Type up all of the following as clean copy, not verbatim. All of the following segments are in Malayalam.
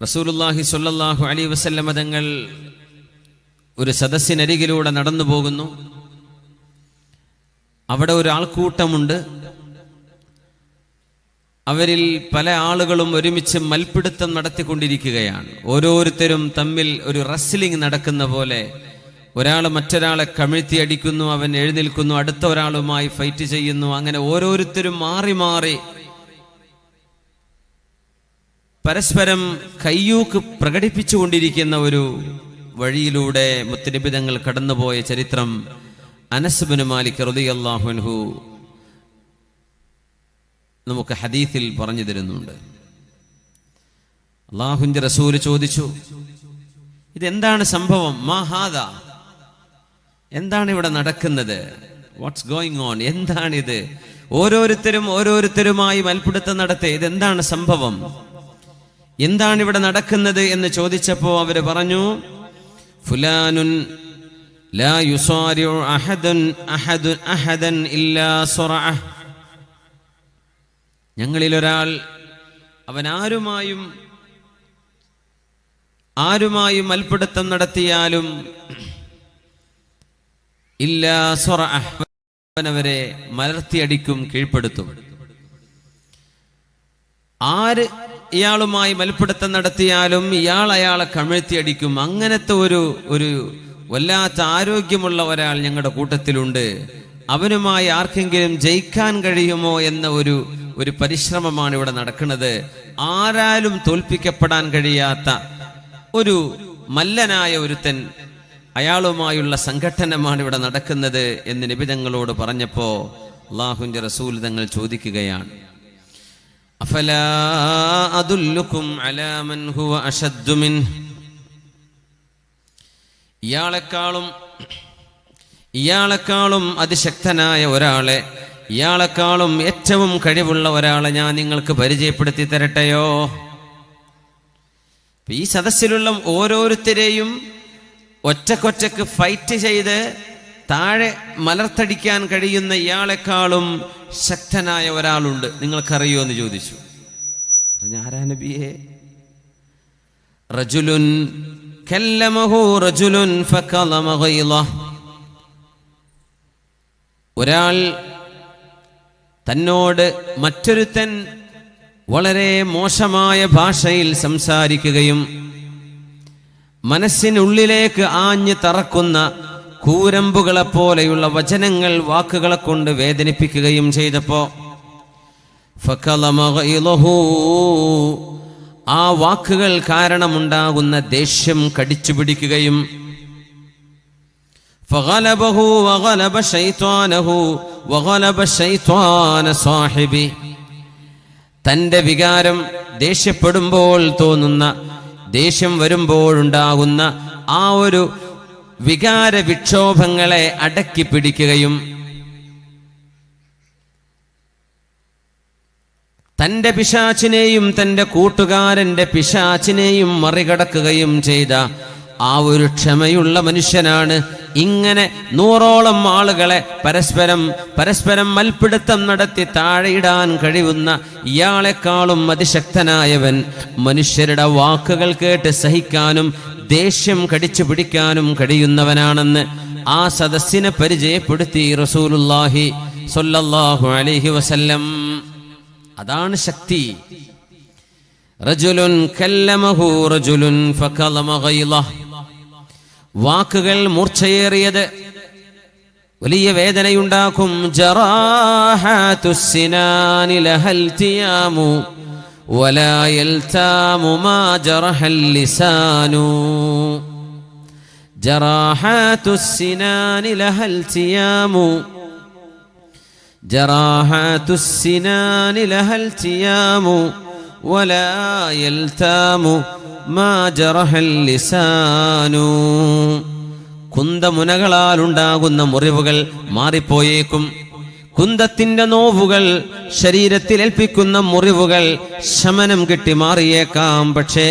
റസൂലുള്ളാഹി സ്വല്ലല്ലാഹു അലൈഹി വസല്ലം തങ്ങൾ ഒരു സദസ്സിനരികിലൂടെ നടന്നു പോകുന്നു. അവിടെ ഒരു ആൾക്കൂട്ടമുണ്ട്. അവരിൽ പല ആളുകളും ഒരുമിച്ച് മൽപ്പിടുത്തം നടത്തിക്കൊണ്ടിരിക്കുകയാണ്. ഓരോരുത്തരും തമ്മിൽ ഒരു റെസ്ലിംഗ് നടക്കുന്ന പോലെ ഒരാൾ മറ്റൊരാളെ കമിഴ്ത്തി അടിക്കുന്നു, അവൻ എഴുന്നേൽക്കുന്നു, അടുത്ത ഒരാളുമായി ഫൈറ്റ് ചെയ്യുന്നു. അങ്ങനെ ഓരോരുത്തരും മാറി മാറി പരസ്പരം കയ്യൂക്ക് പ്രകടിപ്പിച്ചുകൊണ്ടിരിക്കുന്ന ഒരു വഴിയിലൂടെ മുത്തനബി തങ്ങൾ കടന്നുപോയ ചരിത്രം അനസ് ഇബ്നു മാലിക് റളിയല്ലാഹു അൻഹു നമുക്ക് ഹദീസിൽ പറഞ്ഞു തരുന്നുണ്ട്. അല്ലാഹുവിന്റെ റസൂൽ ചോദിച്ചു, ഇതെന്താണ് സംഭവം? മാ ഹാദാ, എന്താണ് ഇവിടെ നടക്കുന്നത്? What's going on? എന്താണിത്? ഓരോരുത്തരുമായി മൽപ്പിടുത്തം നടത്തി, ഇതെന്താണ് സംഭവം? എന്താണ് ഇവിടെ നടക്കുന്നത് എന്ന് ചോദിച്ചപ്പോൾ അവര് പറഞ്ഞു, ഫുലാനുൻ ലാ യുസാരിഉ അഹദൻ ഇല്ലാ സറഅഹ്. ഞങ്ങളിൽ ഒരാൾ അവൻ ആരുമായും മൽപ്പിടുത്തം നടത്തിയാലും ഇല്ലാ സറഅഹ്, അവരെ മലർത്തിയടിക്കും, കീഴ്പ്പെടുത്തും. ആര് ഇയാളുമായി മൽപ്പിടുത്തം നടത്തിയാലും ഇയാൾ അയാളെ കമിഴ്ത്തിയടിക്കും. അങ്ങനത്തെ ഒരു വല്ലാത്ത ആരോഗ്യമുള്ള ഒരാൾ ഞങ്ങളുടെ കൂട്ടത്തിലുണ്ട്. അവനുമായി ആർക്കെങ്കിലും ജയിക്കാൻ കഴിയുമോ എന്ന ഒരു പരിശ്രമമാണ് ഇവിടെ നടക്കുന്നത്. ആരാലും തോൽപ്പിക്കപ്പെടാൻ കഴിയാത്ത ഒരു മല്ലനായ ഒരുത്തൻ, അയാളുമായുള്ള സംഘട്ടനമാണ് ഇവിടെ നടക്കുന്നത് എന്ന് നബി തങ്ങളോട് പറഞ്ഞപ്പോ അല്ലാഹുവിന്റെ റസൂൽ തങ്ങൾ ചോദിക്കുകയാണ്, അഫലാ അദുല്ലുകും അലാ മൻ ഹുവ അശദ്ദു മിൻഹു. ഇയാളെക്കാളും അതിശക്തനായ ഒരാളെ, ഇയാളെക്കാളും ഏറ്റവും കഴിവുള്ള ഒരാളെ ഞാൻ നിങ്ങൾക്ക് പരിചയപ്പെടുത്തി തരട്ടെയോ? ഈ സദസ്സിലുള്ള ഓരോരുത്തരെയും ഒറ്റക്കൊറ്റക്ക് ഫൈറ്റ് ചെയ്ത് താഴെ മലർത്തടിക്കാൻ കഴിയുന്ന ഇയാളെക്കാളും ശക്തനായ ഒരാളുണ്ട്, നിങ്ങൾക്കറിയോ എന്ന് ചോദിച്ചു. ആരാ നബിയേ? റജുലുൻ കല്ലമഹു റജുലുൻ ഫകലമ ഗൈളഹ്. ഒരാൾ തന്നോട് മറ്റൊരുത്തൻ വളരെ മോശമായ ഭാഷയിൽ സംസാരിക്കുകയും മനസ്സിനുള്ളിലേക്ക് ആഞ്ഞു തറക്കുന്ന കൂരമ്പുകളെ പോലെയുള്ള വചനങ്ങൾ, വാക്കുകളെ കൊണ്ട് വേദനിപ്പിക്കുകയും ചെയ്തപ്പോ ഫകലമ ഗൈളഹു, ആ വാക്കുകൾ കാരണമുണ്ടാകുന്ന ദേഷ്യം കടിച്ചു പിടിക്കുകയും ഫഗലബഹു വഗലബ ശൈത്വാനഹു വഗലബ ശൈത്വാന സാഹിബി. തന്റെ വികാരം, ദേഷ്യപ്പെടുമ്പോൾ തോന്നുന്ന, ദേഷ്യം വരുമ്പോഴുണ്ടാകുന്ന ആ ഒരു വികാര വിക്ഷോഭങ്ങളെ അടക്കി പിടിക്കുകയും തന്റെ പിശാചിനെയും തന്റെ കൂട്ടുകാരന്റെ പിശാചിനെയും മറികടക്കുകയും ചെയ്ത ആ ഒരു ക്ഷമയുള്ള മനുഷ്യനാണ്. ഇങ്ങനെ 100ഓളം ആളുകളെ പരസ്പരം മൽപ്പിടുത്തം നടത്തി താഴെയിടാൻ കഴിയുന്ന ഇയാളെക്കാളും അതിശക്തനായവൻ, മനുഷ്യരുടെ വാക്കുകൾ കേട്ട് സഹിക്കാനും ദേഷ്യം കടിച്ചു പിടിക്കാനും കഴിയുന്നവനാണെന്ന് ആ സദസ്സിനെ പരിചയപ്പെടുത്തി റസൂലുള്ളാഹി സ്വല്ലല്ലാഹു അലൈഹി വസല്ലം. അതാണ് ശക്തി. റജുലുൻ കല്ലമഹു റജുലുൻ ഫകലമ ഗൈളഹ്. വാക്കുകൾ മൂർച്ചയേറിയത് വലിയ വേദനയുണ്ടാക്കും. ജറാഹത്തുസ് സിനാനി ലഹൽ തിയാമു വലാ യൽതാമു മാ ജറഹൽ ലിസാനു. ജറാഹത്തുസ് സിനാനി ലഹൽ തിയാമു ജറാഹത്തുസ് സിനാനി ലഹൽ തിയാമു വലാ യൽതാമു മാ ജറഹൽ ലിസാനു. കുന്തമുനകളാൽ ഉണ്ടാകുന്ന മുറിവുകൾ മാറിപ്പോയേക്കും. കുന്തത്തിന്റെ നോവുകൾ, ശരീരത്തിൽ ഏൽപ്പിക്കുന്ന മുറിവുകൾ ശമനം കിട്ടി മാറിയേക്കാം. പക്ഷേ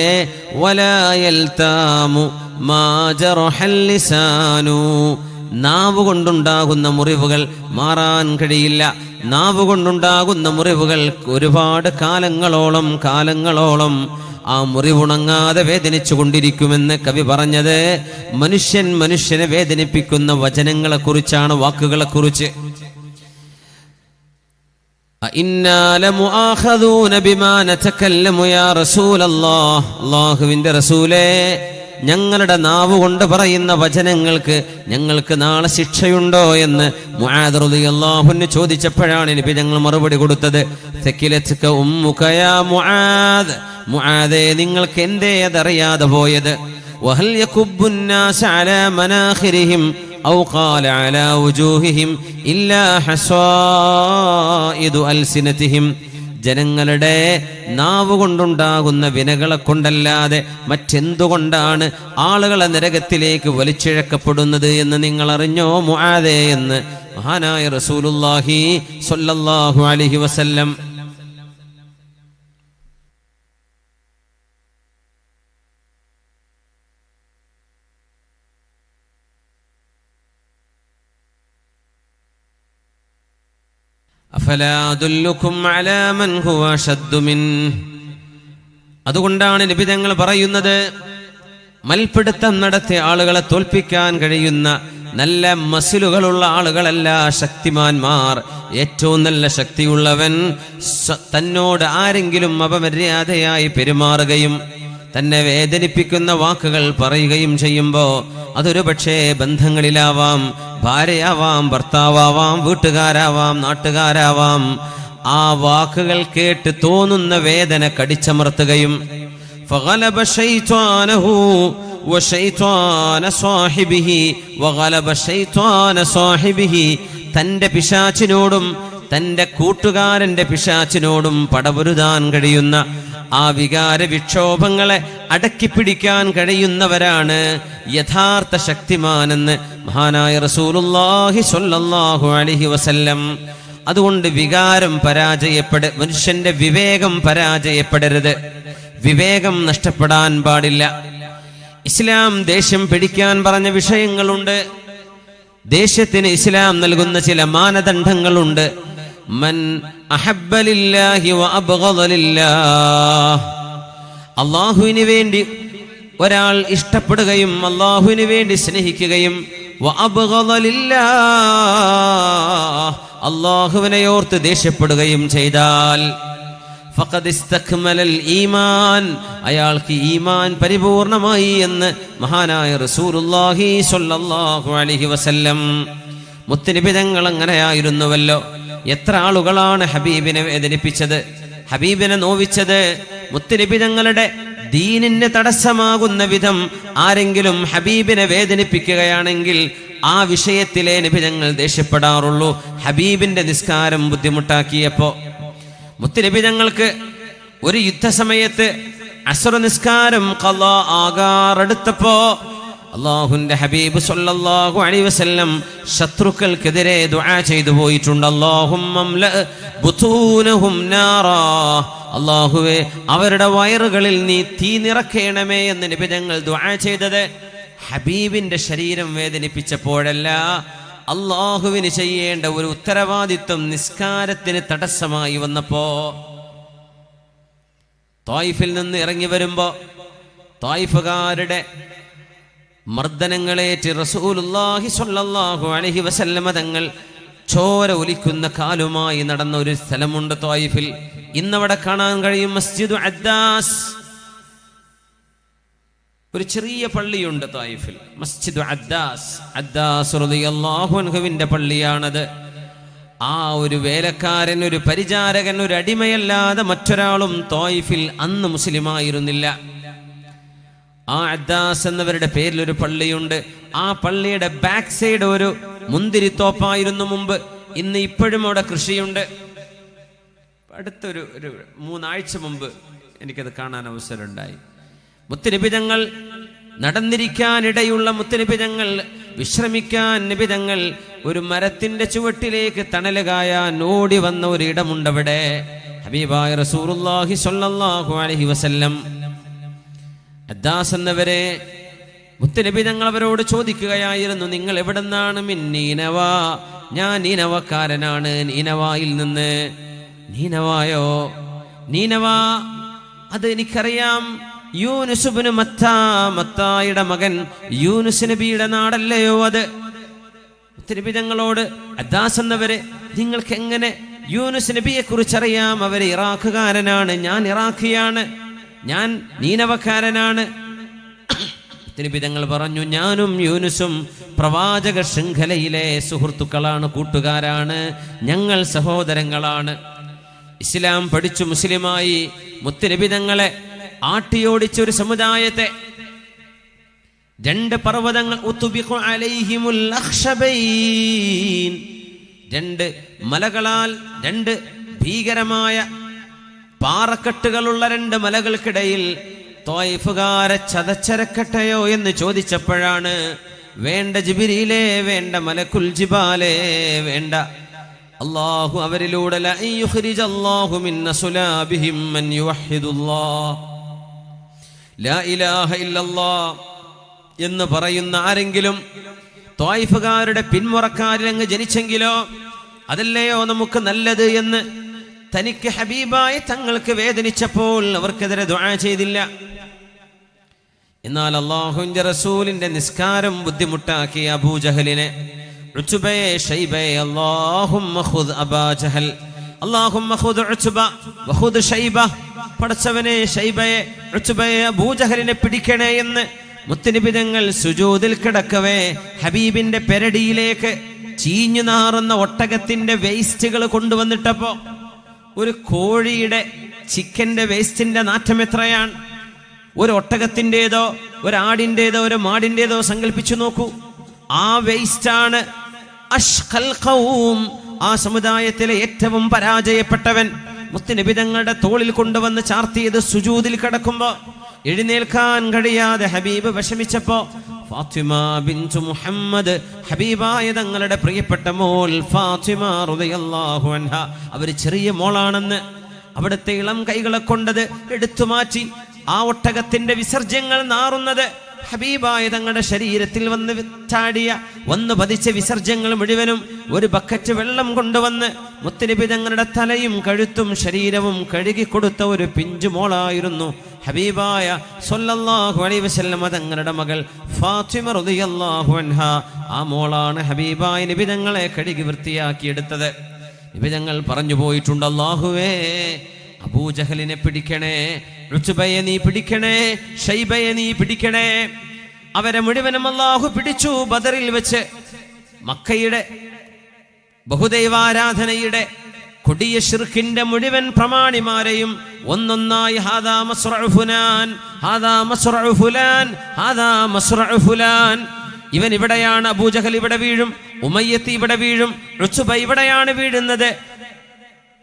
വലാ യൽതാമു മാ ജറഹൽ ലിസാനു, നാവ് കൊണ്ടുണ്ടാകുന്ന മുറിവുകൾ മാറാൻ കഴിയില്ല. നാവ് കൊണ്ടുണ്ടാകുന്ന മുറിവുകൾ ഒരുപാട് കാലങ്ങളോളം ആ മുറിവുണങ്ങാതെ വേദനിച്ചു കൊണ്ടിരിക്കുമെന്ന് കവി പറഞ്ഞത് മനുഷ്യനെ വേദനിപ്പിക്കുന്ന വചനങ്ങളെ കുറിച്ചാണ്, വാക്കുകളെ കുറിച്ച്. അല്ലാഹുവിന്റെ റസൂലേ, ഞങ്ങളുടെ നാവ് കൊണ്ട് പറയുന്ന വചനങ്ങൾക്ക് ഞങ്ങൾക്ക് നാളെ ശിക്ഷയുണ്ടോ എന്ന് മുആദ് റളിയല്ലാഹു അൻഹു ചോദിച്ചപ്പോഴാണ് നബി ഞങ്ങൾ മറുപടി കൊടുത്തത്, സകിലത്ക ഉമ്മുക യാ മുആദ്, മുആദേ നിങ്ങൾക്ക് എന്തേ അതറിയാതെ പോയത്? വഹൽ യകുബ്ബുന്നാസ അലാ മനാഖിരിഹിം ഔ ഖാല അലാ വുജൂഹിഹിം ഇല്ലാ ഹസായിദു അൽസിനതിഹിം, ജനങ്ങളുടെ നാവ് കൊണ്ടുണ്ടാകുന്ന വിനകളെ കൊണ്ടല്ലാതെ മറ്റെന്തുകൊണ്ടാണ് ആളുകളെ നരകത്തിലേക്ക് വലിച്ചിഴക്കപ്പെടുന്നത് എന്ന് നിങ്ങൾ അറിഞ്ഞോ മുആദേ എന്ന് മഹാനായ റസൂലുള്ളാഹി സ്വല്ലല്ലാഹു അലൈഹി വസല്ലം. അതുകൊണ്ടാണ് നബി തങ്ങൾ പറയുന്നത്, മൽപിടുത്തം നടത്തിയ ആളുകളെ തോൽപ്പിക്കാൻ കഴിയുന്ന നല്ല മസിലുകളുള്ള ആളുകളല്ല ശക്തിമാന്മാർ. ഏറ്റവും നല്ല ശക്തിയുള്ളവൻ തന്നോട് ആരെങ്കിലും അപമര്യാദയായി പെരുമാറുകയും തന്നെ വേദനിപ്പിക്കുന്ന വാക്കുകൾ പറയുകയും ചെയ്യുമ്പോൾ, അതൊരു പക്ഷേ ബന്ധങ്ങളിലാവാം, ഭാര്യയാവാം, ഭർത്താവാം, വീട്ടുകാരാവാം, നാട്ടുകാരാവാം, ആ വാക്കുകൾ കേട്ട് തോന്നുന്ന വേദന കടിച്ചമർത്തുകയും فغلب شيطانه وشيطان صاحبه وغلب شيطان صاحبه, തന്റെ പിശാചിനോടും തന്റെ കൂട്ടുകാരന്റെ പിശാചിനോടും പടപൊരുതാൻ കഴിയുന്ന ആ വികാര വിക്ഷോഭങ്ങളെ അടക്കിപ്പിടിക്കാൻ കഴിയുന്നവരാണ് യഥാർത്ഥ ശക്തിമാനെന്ന് മഹാനായ റസൂലുള്ളാഹി സ്വല്ലല്ലാഹു അലൈഹി വസല്ലം. അതുകൊണ്ട് വികാരം മനുഷ്യന്റെ വിവേകം പരാജയപ്പെടരുത്, വിവേകം നഷ്ടപ്പെടാൻ പാടില്ല. ഇസ്ലാം ദേഷ്യം പിടിക്കാൻ പറഞ്ഞ വിഷയങ്ങളുണ്ട്. ദേഷ്യത്തിന് ഇസ്ലാം നൽകുന്ന ചില മാനദണ്ഡങ്ങളുണ്ട്. മൻ അഹബ്ബ ലില്ലാഹി വ അബ്ഗദ ലില്ലാഹ്, അല്ലാഹുവിന് വേണ്ടി ഒരാൾ ഇഷ്ടപ്പെടുകയും അല്ലാഹുവിന് വേണ്ടി സ്നേഹിക്കുകയും വ അബ്ഗദ ലില്ലാഹ്, അല്ലാഹുവിനെ ഓർത്ത് ദേഷ്യപ്പെടുകയും ചെയ്താൽ ഫഖദ് ഇസ്തക്മലൽ ഈമാൻ, അയാൾക്ക് ഈമാൻ പരിപൂർണമായി എന്ന് മഹാനായ റസൂലുള്ളാഹി സ്വല്ലല്ലാഹു അലൈഹി വസല്ലം. മുത്തുനബി തങ്ങൾ അങ്ങനെയായിരുന്നുവല്ലോ. എത്ര ആളുകളാണ് ഹബീബിനെ വേദനിപ്പിച്ചത്, ഹബീബിനെ നോവിച്ചത്. മുത്തുനബി തങ്ങളുടെ ദീനിന് തടസ്സമാകുന്ന വിധം ആരെങ്കിലും ഹബീബിനെ വേദനിപ്പിക്കുകയാണെങ്കിൽ ആ വിഷയത്തിലെ നബി തങ്ങൾ ദേഷ്യപ്പെടാറുള്ളൂ. ഹബീബിന്റെ നിസ്കാരം ബുദ്ധിമുട്ടാക്കിയപ്പോ, മുത്തുനബി തങ്ങൾക്ക് ഒരു യുദ്ധസമയത്ത് അസ്ർ നിസ്കാരം ഖളാ ആകാറെടുത്തപ്പോ അല്ലാഹുവിന്റെ ഹബീബ് സ്വല്ലല്ലാഹു അലൈഹി വസല്ലം ശത്രുക്കൾക്കെതിരെ ദുആ ചെയ്തു പോയിട്ടുണ്ട്. അല്ലാഹുമ്മ ബുതൂനഹും നാറാ, അല്ലാഹുവേ അവരുടെ വയറുകളിൽ നീ തീ നിറക്കേണമേ എന്ന് നബി തങ്ങൾ ദുആ ചെയ്തത് ഹബീബിന്റെ ശരീരം വേദനിപ്പിച്ചപ്പോഴല്ല, അല്ലാഹുവിന് ചെയ്യേണ്ട ഒരു ഉത്തരവാദിത്വം നിസ്കാരത്തിന് തടസ്സമായി വന്നപ്പോ. ത്വായിഫിൽ നിന്ന് ഇറങ്ങി വരുമ്പോ ത്വായിഫുകാരുടെ മർദ്ദനങ്ങളേറ്റ് റസൂലുള്ളാഹി സ്വല്ലല്ലാഹു അലൈഹി വസല്ലമ തങ്ങൾ ചോര ഒലിക്കുന്ന കാലുമായി നടന്ന ഒരു സ്ഥലമുണ്ട് ത്വായിഫിൽ. ഇന്നവിടെ കാണാൻ കഴിയും മസ്ജിദു അദ്ദാസ്. ഒരു ചെറിയ പള്ളിയുണ്ട് ത്വായിഫിൽ, മസ്ജിദു അദ്ദാസ്. അദ്ദാസ് റളിയല്ലാഹു അൻഹുവിന്റെ പള്ളിയാണത്. ആ ഒരു വേലക്കാരൻ, ഒരു പരിചാരകൻ, ഒരു അടിമയല്ലാതെ മറ്റൊരാളും ത്വായിഫിൽ അന്ന് മുസ്ലിമായിരുന്നില്ല. ആ അദ്ദാസ് എന്നവരുടെ പേരിൽ ഒരു പള്ളിയുണ്ട്. ആ പള്ളിയുടെ ബാക്ക് സൈഡ് ഒരു മുന്തിരിത്തോപ്പായിരുന്നു മുമ്പ്. ഇന്ന് ഇപ്പോഴും അവിടെ കൃഷിയുണ്ട്. അടുത്തൊരു 3 ആഴ്ച മുമ്പ് എനിക്കത് കാണാൻ അവസരമുണ്ടായി. മുത്തുനബി തങ്ങൾ നടന്നിരിക്കാനിടയുള്ള, മുത്തുനബി തങ്ങൾ വിശ്രമിക്കാൻ നബി തങ്ങൾ ഒരു മരത്തിന്റെ ചുവട്ടിലേക്ക് തണലുകായാൻ ഓടി വന്ന ഒരു ഇടമുണ്ടവിടെ. ഹബീബായ റസൂലുള്ളാഹി സ്വല്ലല്ലാഹു അലൈഹി വസല്ലം അദ്ദാസ് എന്നവരെ മുത്തുനബി തങ്ങൾ അവരോട് ചോദിക്കുകയായിരുന്നു, നിങ്ങൾ എവിടെന്നാണ്? മിൻ നീനവ, ഞാൻ നീനവക്കാരനാണ്, നീനവായിൽ നിന്ന്. നീനവായോ? നീനവ അത് എനിക്കറിയാം. യൂനുസ് ഇബ്നു മത്താ, മത്തായുടെ മകൻ യൂനുസ് നബിയുടെ നാടല്ലയോ അത്? നബി തങ്ങളോട് അദ്ദാസ് എന്നവരെ നിങ്ങൾക്ക് എങ്ങനെ യൂനുസ് നബിയെ കുറിച്ചറിയാം? അവർ ഇറാഖുകാരനാണ്, ഞാൻ ഇറാഖിയാണ്, ഞാൻ നീനവക്കാരനാണ്. നബി തങ്ങൾ പറഞ്ഞു, ഞാനും യൂനുസും പ്രവാചക ശൃംഖലയിലെ സുഹൃത്തുക്കളാണ്, കൂട്ടുകാരാണ്, ഞങ്ങൾ സഹോദരങ്ങളാണ്. ഇസ്ലാം പഠിച്ചു മുസ്ലിമായി മുത്തുനബി തങ്ങളെ ആട്ടിയോടിച്ച ഒരു സമുദായത്തെ രണ്ട് പർവ്വതങ്ങൾ, രണ്ട് മലകളാൽ, രണ്ട് ഭീകരമായ പാറക്കെട്ടുകളുള്ള രണ്ട് മലകൾക്കിടയിൽ ത്വായിഫുകാരെ ചതച്ചരക്കട്ടെയോ എന്ന് ചോദിച്ചപ്പോഴാണ് വേണ്ട ജിബ്രീലേ, വേണ്ട മലക്കുൽ ജിബാലേ, വേണ്ട, അല്ലാഹു അവരിലൂടെ ലയുഖ്രിജല്ലാഹു മിൻ അസ്ലാബിഹിം മൻ യുവഹിദുല്ലാഹ്, ലാ ഇലാഹ ഇല്ലല്ലാഹ് എന്ന് പറയുന്ന ആരെങ്കിലും ത്വായിഫുകാരുടെ പിന്മുറക്കാരിൽ അങ്ങ് ജനിച്ചെങ്കിലോ അതല്ലയോ നമുക്ക് നല്ലത് എന്ന് തനിക്ക് ഹബീബായി തങ്ങൾക്ക് വേദനിച്ചപ്പോൾ അവർക്കെതിരെ ദുആ ചെയ്തില്ല. എന്നാൽ അല്ലാഹുവിന്റെ റസൂലിന്റെ നിസ്കാരം ബുദ്ധിമുട്ടാക്കിയ അബൂജഹലിനെ, ഉത്ബയെ, ഷൈബയെ, അല്ലാഹുമ്മ ഖുദ് അബാ ജഹൽ, അല്ലാഹുമ്മ ഖുദ് ഉത്ബ വഖുദ് ഷൈബ, പടച്ചവനെ ഷൈബയെ, ഉത്ബയെ, അബൂജഹലിനെ പിടിക്കണേ എന്ന് മുത്തുനബി തങ്ങൾ സുജൂദിൽ കിടക്കവേ ഹബീബിന്റെ പെരടിയിലേക്ക് ചീഞ്ഞു നാറുന്ന ഒട്ടകത്തിന്റെ വേസ്റ്റുകൾ കൊണ്ടുവന്നിട്ടപ്പോ ഒരു കോഴിയുടെ, ചിക്കന്റെ വേസ്റ്റിന്റെ നാറ്റം എത്രയാണ്? ഒരു ഒട്ടകത്തിൻ്റെതോ ഒരാടിൻ്റെതോ ഒരു മാടിൻ്റെതോ സങ്കല്പിച്ചു നോക്കൂ. ആ വേസ്റ്റാണ് അഷ്ഖൽ ഖൗം, ആ സമുദായത്തിലെ ഏറ്റവും പരാജയപ്പെട്ടവൻ മുത്തുനബി തങ്ങളുടെ തോളിൽ കൊണ്ടുവന്ന് ചാർത്തിയത് സുജൂദിൽ കിടക്കുമ്പോ എഴുന്നേൽക്കാൻ കഴിയാതെ ഹബീബ് വിഷമിച്ചപ്പോ ഫാത്തിമ ബിൻതു മുഹമ്മദ്, ഹബീബായ തങ്ങളുടെ പ്രിയപ്പെട്ട മോൾ ഫാത്തിമ റളിയല്ലാഹു അൻഹ, അവർ ചെറിയ മോളാണെന്ന് അവിടുത്തെ ഇളം കൈകളെ കൊണ്ടത് എടുത്തു മാറ്റി ആ ഒട്ടകത്തിന്റെ വിസർജ്യങ്ങൾ നാറുന്നത് ഹബീബായ തങ്ങളുടെ ശരീരത്തിൽ വന്ന് വന്നു പതിച്ച വിസർജ്യങ്ങൾ മുഴുവനും ഒരു ബക്കറ്റ് വെള്ളം കൊണ്ടുവന്ന് മുത്തുനബി തങ്ങളുടെ തലയും കഴുത്തും ശരീരവും കഴുകിക്കൊടുത്ത ഒരു പിഞ്ചു മോളായിരുന്നു ഹബീബായ സ്വല്ലല്ലാഹു അലൈഹി വസല്ലം തങ്ങളുടെ മകൾ ഫാത്തിമ റളിയല്ലാഹു അൻഹ. ആ മോളാണ് ഹബീബായ നബി തങ്ങളെ കഴുകി വൃത്തിയാക്കിയെടുത്തത്. നബി തങ്ങൾ പറഞ്ഞു പോയിട്ടുണ്ട്, അല്ലാഹുവേ അബൂജഹലിനെ പിടിക്കണേ, ഉത്ബയെ നീ പിടിക്കണേ, ഷൈബയെ നീ പിടിക്കണേ. അവരെ മുഴുവനും അല്ലാഹു പിടിച്ചു ബദറിൽ വെച്ച്. മക്കയുടെ ബഹുദൈവാരാധനയുടെ കൊടിയ ശിർക്കിന്റെ മുഴുവൻ പ്രമാണിമാരെയും ഒന്നൊന്നായി ഹാദാ മസ്റഉ ഫുലാൻ, ഹാദാ മസ്റഉ ഫുലാൻ, ഹാദാ മസ്റഉ ഫുലാൻ, ഇവൻ ഇവിടെയാണ്, അബൂജഹൽ ഇവിടെ വീഴും, ഉമയ്യത്ത് ഇവിടെ വീഴും, ഉത്ബ ഇവിടെയാണ് വീഴുന്നത്.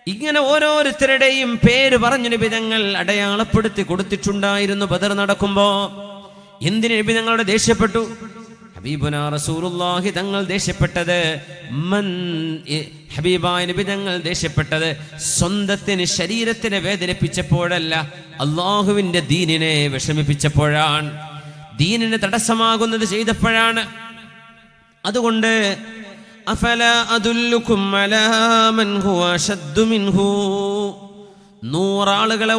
ഇങ്ങനെ ഓരോരുത്തരുടെയും പേര് പറഞ്ഞു നബി തങ്ങൾ അടയാളപ്പെടുത്തി കൊടുത്തിട്ടുണ്ടായിരുന്നു. ബദർ നടക്കുമ്പോ എന്തിന് നബി തങ്ങളുടെ ദേഷ്യപ്പെട്ടു? ഹബീബുനാ റസൂലുള്ളാഹി തങ്ങൾ ദേഷ്യപ്പെട്ടത്, ഹബീബായ നബി തങ്ങൾ ദേഷ്യപ്പെട്ടത് സ്വന്തത്തിന് ശരീരത്തിനെ വേദനിപ്പിച്ചപ്പോഴല്ല, അള്ളാഹുവിന്റെ ദീനിനെ വിഷമിപ്പിച്ചപ്പോഴാണ്, ദീനിന് തടസ്സമാകുന്നത് ചെയ്തപ്പോഴാണ്. അതുകൊണ്ട് അഫലാ അദുല്ലുകും അലാ മൻ ഹുവ അശദ്ദു മിൻഹു, 100 ആളുകളെ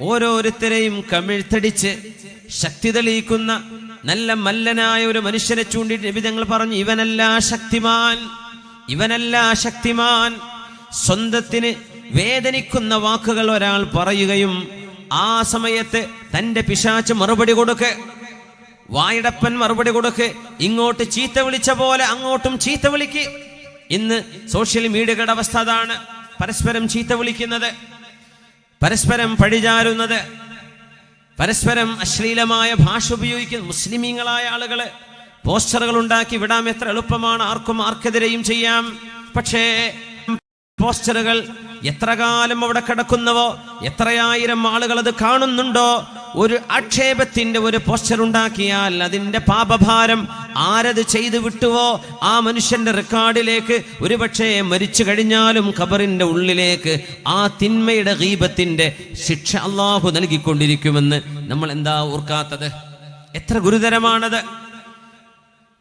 ഓരോരുത്തരെയും കമിഴ്ത്തടിച്ച് ശക്തി തെളിയിക്കുന്ന നല്ല മല്ലനായ ഒരു മനുഷ്യനെ ചൂണ്ടിയിട്ട് നബി തങ്ങൾ പറഞ്ഞു, ഇവനല്ല ശക്തിമാൻ. സ്വന്തത്തിന് വേദനിക്കുന്ന വാക്കുകൾ ഒരാൾ പറയുകയും ആ സമയത്ത് തന്റെ പിശാച് മറുപടി കൊടുക്ക്, വായിടപ്പൻ മറുപടി കൊടുക്ക്, ഇങ്ങോട്ട് ചീത്ത വിളിച്ച പോലെ അങ്ങോട്ടും ചീത്ത വിളിക്ക്. ഇന്ന് സോഷ്യൽ മീഡിയകളുടെ അവസ്ഥ അതാണ്. പരസ്പരം ചീത്ത വിളിക്കുന്നത്, പരസ്പരം പഴിചാരുന്നത്, പരസ്പരം അശ്ലീലമായ ഭാഷ ഉപയോഗിക്കുന്ന മുസ്ലിമീങ്ങളായ ആളുകള് പോസ്റ്ററുകൾ ഉണ്ടാക്കി വിടാം. എത്ര എളുപ്പമാണ്, ആർക്കും ആർക്കെതിരെയും ചെയ്യാം. പക്ഷേ പോസ്റ്ററുകൾ എത്ര കാലം അവിടെ കിടക്കുന്നവോ, എത്രയായിരം ആളുകൾ അത് കാണുന്നുണ്ടോ, ഒരു ആക്ഷേപത്തിന്റെ ഒരു പോസ്റ്റർ ഉണ്ടാക്കിയാൽ അതിന്റെ പാപഭാരം ആരത് ചെയ്തു വിട്ടുവോ ആ മനുഷ്യന്റെ റെക്കോർഡിലേക്ക് ഒരുപക്ഷെ മരിച്ചു കഴിഞ്ഞാലും ഖബറിന്റെ ഉള്ളിലേക്ക് ആ തിന്മയുടെ ഗീബത്തിന്റെ ശിക്ഷ അല്ലാഹു നൽകിക്കൊണ്ടിരിക്കുമെന്ന് നമ്മൾ എന്താ ഓർക്കാത്തത്? എത്ര ഗുരുതരമാണത്!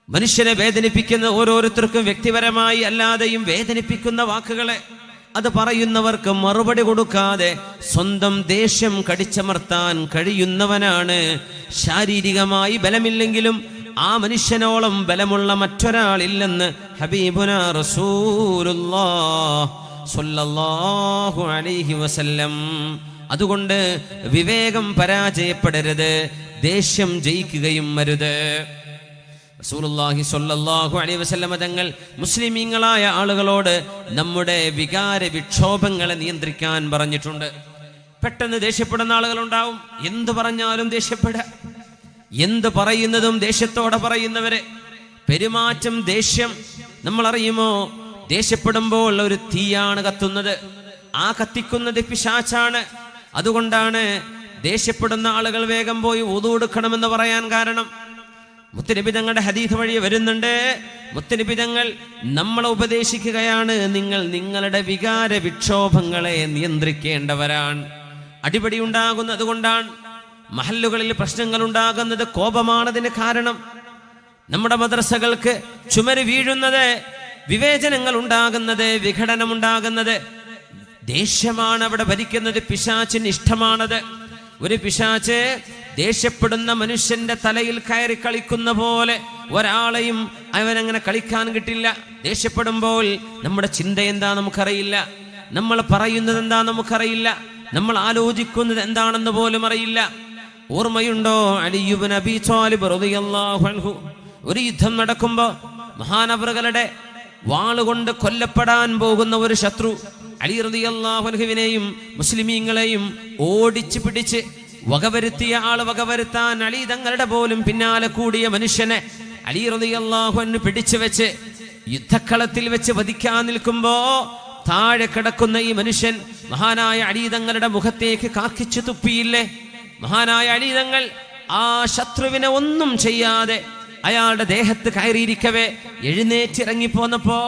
മനുഷ്യനെ വേദനിപ്പിക്കുന്ന, ഓരോരുത്തർക്കും വ്യക്തിപരമായി അല്ലാതെയും വേദനിപ്പിക്കുന്ന വാക്കുകളെ അത് പറയുന്നവർക്ക് മറുപടി കൊടുക്കാതെ സ്വന്തം ദേഷ്യം കടിച്ചമർത്താൻ കഴിയുന്നവനാണ്. ശാരീരികമായി ബലമില്ലെങ്കിലും ആ മനുഷ്യനോളം ബലമുള്ള മറ്റൊരാളില്ലെന്ന് ഹബീബുനാ റസൂലുള്ളാഹ് സ്വല്ലല്ലാഹു അലൈഹി വസല്ലം. അതുകൊണ്ട് വിവേകം പരാജയപ്പെടരുത്, ദേഷ്യം ജയിക്കുകയും അരുത്. റസൂലുള്ളാഹി സ്വല്ലല്ലാഹു അലൈഹി വസല്ലം തങ്ങൾ മുസ്ലിമീങ്ങളായ ആളുകളോട് നമ്മുടെ വികാര വിക്ഷോഭങ്ങളെ നിയന്ത്രിക്കാൻ പറഞ്ഞിട്ടുണ്ട്. പെട്ടെന്ന് ദേഷ്യപ്പെടുന്ന ആളുകളുണ്ടാവും. എന്ത് പറഞ്ഞാലും ദേഷ്യപ്പെടുക, എന്ത് പറയുന്നതും ദേഷ്യത്തോടെ പറയുന്നവരെ. പെരുമാറ്റം ദേഷ്യം നമ്മൾ അറിയുമോ? ദേഷ്യപ്പെടുമ്പോൾ ഒരു തീയാണ് കത്തുന്നത്. ആ കത്തിക്കുന്നത് പിശാചാണ്. അതുകൊണ്ടാണ് ദേഷ്യപ്പെടുന്ന ആളുകൾ വേഗം പോയി വുദു എടുക്കണമെന്ന് പറയാൻ കാരണം. മുത്തുനബി തങ്ങളുടെ ഹദീസ് വഴി വരുന്നുണ്ട്. മുത്തുനബി തങ്ങൾ നമ്മളെ ഉപദേശിക്കുകയാണ്, നിങ്ങൾ നിങ്ങളുടെ വികാര വിക്ഷോഭങ്ങളെ നിയന്ത്രിക്കേണ്ടവരാണ്. അടിപിടി ഉണ്ടാകുന്നത് കൊണ്ടാണ്, മഹല്ലുകളിൽ പ്രശ്നങ്ങൾ ഉണ്ടാകുന്നത് കോപമാണതിന് കാരണം. നമ്മുടെ മദ്രസകൾക്ക് ചുമര് വീഴുന്നത്, വിവേചനങ്ങൾ ഉണ്ടാകുന്നത്, വിഘടനം ഉണ്ടാകുന്നത് ദേഷ്യമാണ് അവിടെ ഭരിക്കുന്നത്. പിശാചിന് ഇഷ്ടമാണത്. ഒരു പിശാച് ദേഷ്യപ്പെടുന്ന മനുഷ്യന്റെ തലയിൽ കയറി കളിക്കുന്ന പോലെ ഒരാളെയും അവനങ്ങനെ കളിക്കാൻ കിട്ടില്ല. ദേഷ്യപ്പെടുമ്പോൾ നമ്മുടെ ചിന്ത എന്താ നമുക്കറിയില്ല, നമ്മൾ പറയുന്നത് എന്താ നമുക്കറിയില്ല, നമ്മൾ ആലോചിക്കുന്നത് എന്താണെന്ന് പോലും അറിയില്ല. ഓർമ്മയുണ്ടോ അലി ഇബ്നു അബീ ത്വാലിബ് റളിയല്ലാഹു അൻഹു ഒരു യുദ്ധം നടക്കുമ്പോൾ മഹാനവറുകളുടെ വാളുകൊണ്ട് കൊല്ലപ്പെടാൻ പോകുന്ന ഒരു ശത്രു അലി റളിയല്ലാഹു അൻഹുവിനെയും മുസ്ലിമീങ്ങളെയും ഓടിച്ചു പിടിച്ച് വകവരുത്തിയ ആള് വകവരുത്താൻ അലി തങ്ങളുടെ പോലും പിന്നാലെ കൂടിയ മനുഷ്യനെ അലി റളിയല്ലാഹു അൻഹു പിടിച്ചു വെച്ച് യുദ്ധക്കളത്തിൽ വെച്ച് വധിക്കാൻ നിൽക്കുമ്പോ താഴെ കിടക്കുന്ന ഈ മനുഷ്യൻ മഹാനായ അലി തങ്ങളുടെ മുഖത്തേക്ക് കാക്കിച്ചു തുപ്പിയില്ലേ? മഹാനായ അലി തങ്ങൾ ആ ശത്രുവിനെ ഒന്നും ചെയ്യാതെ അയാളുടെ ദേഹത്ത് കയറിയിരിക്കവേ എഴുന്നേറ്റിറങ്ങിപ്പോന്നപ്പോ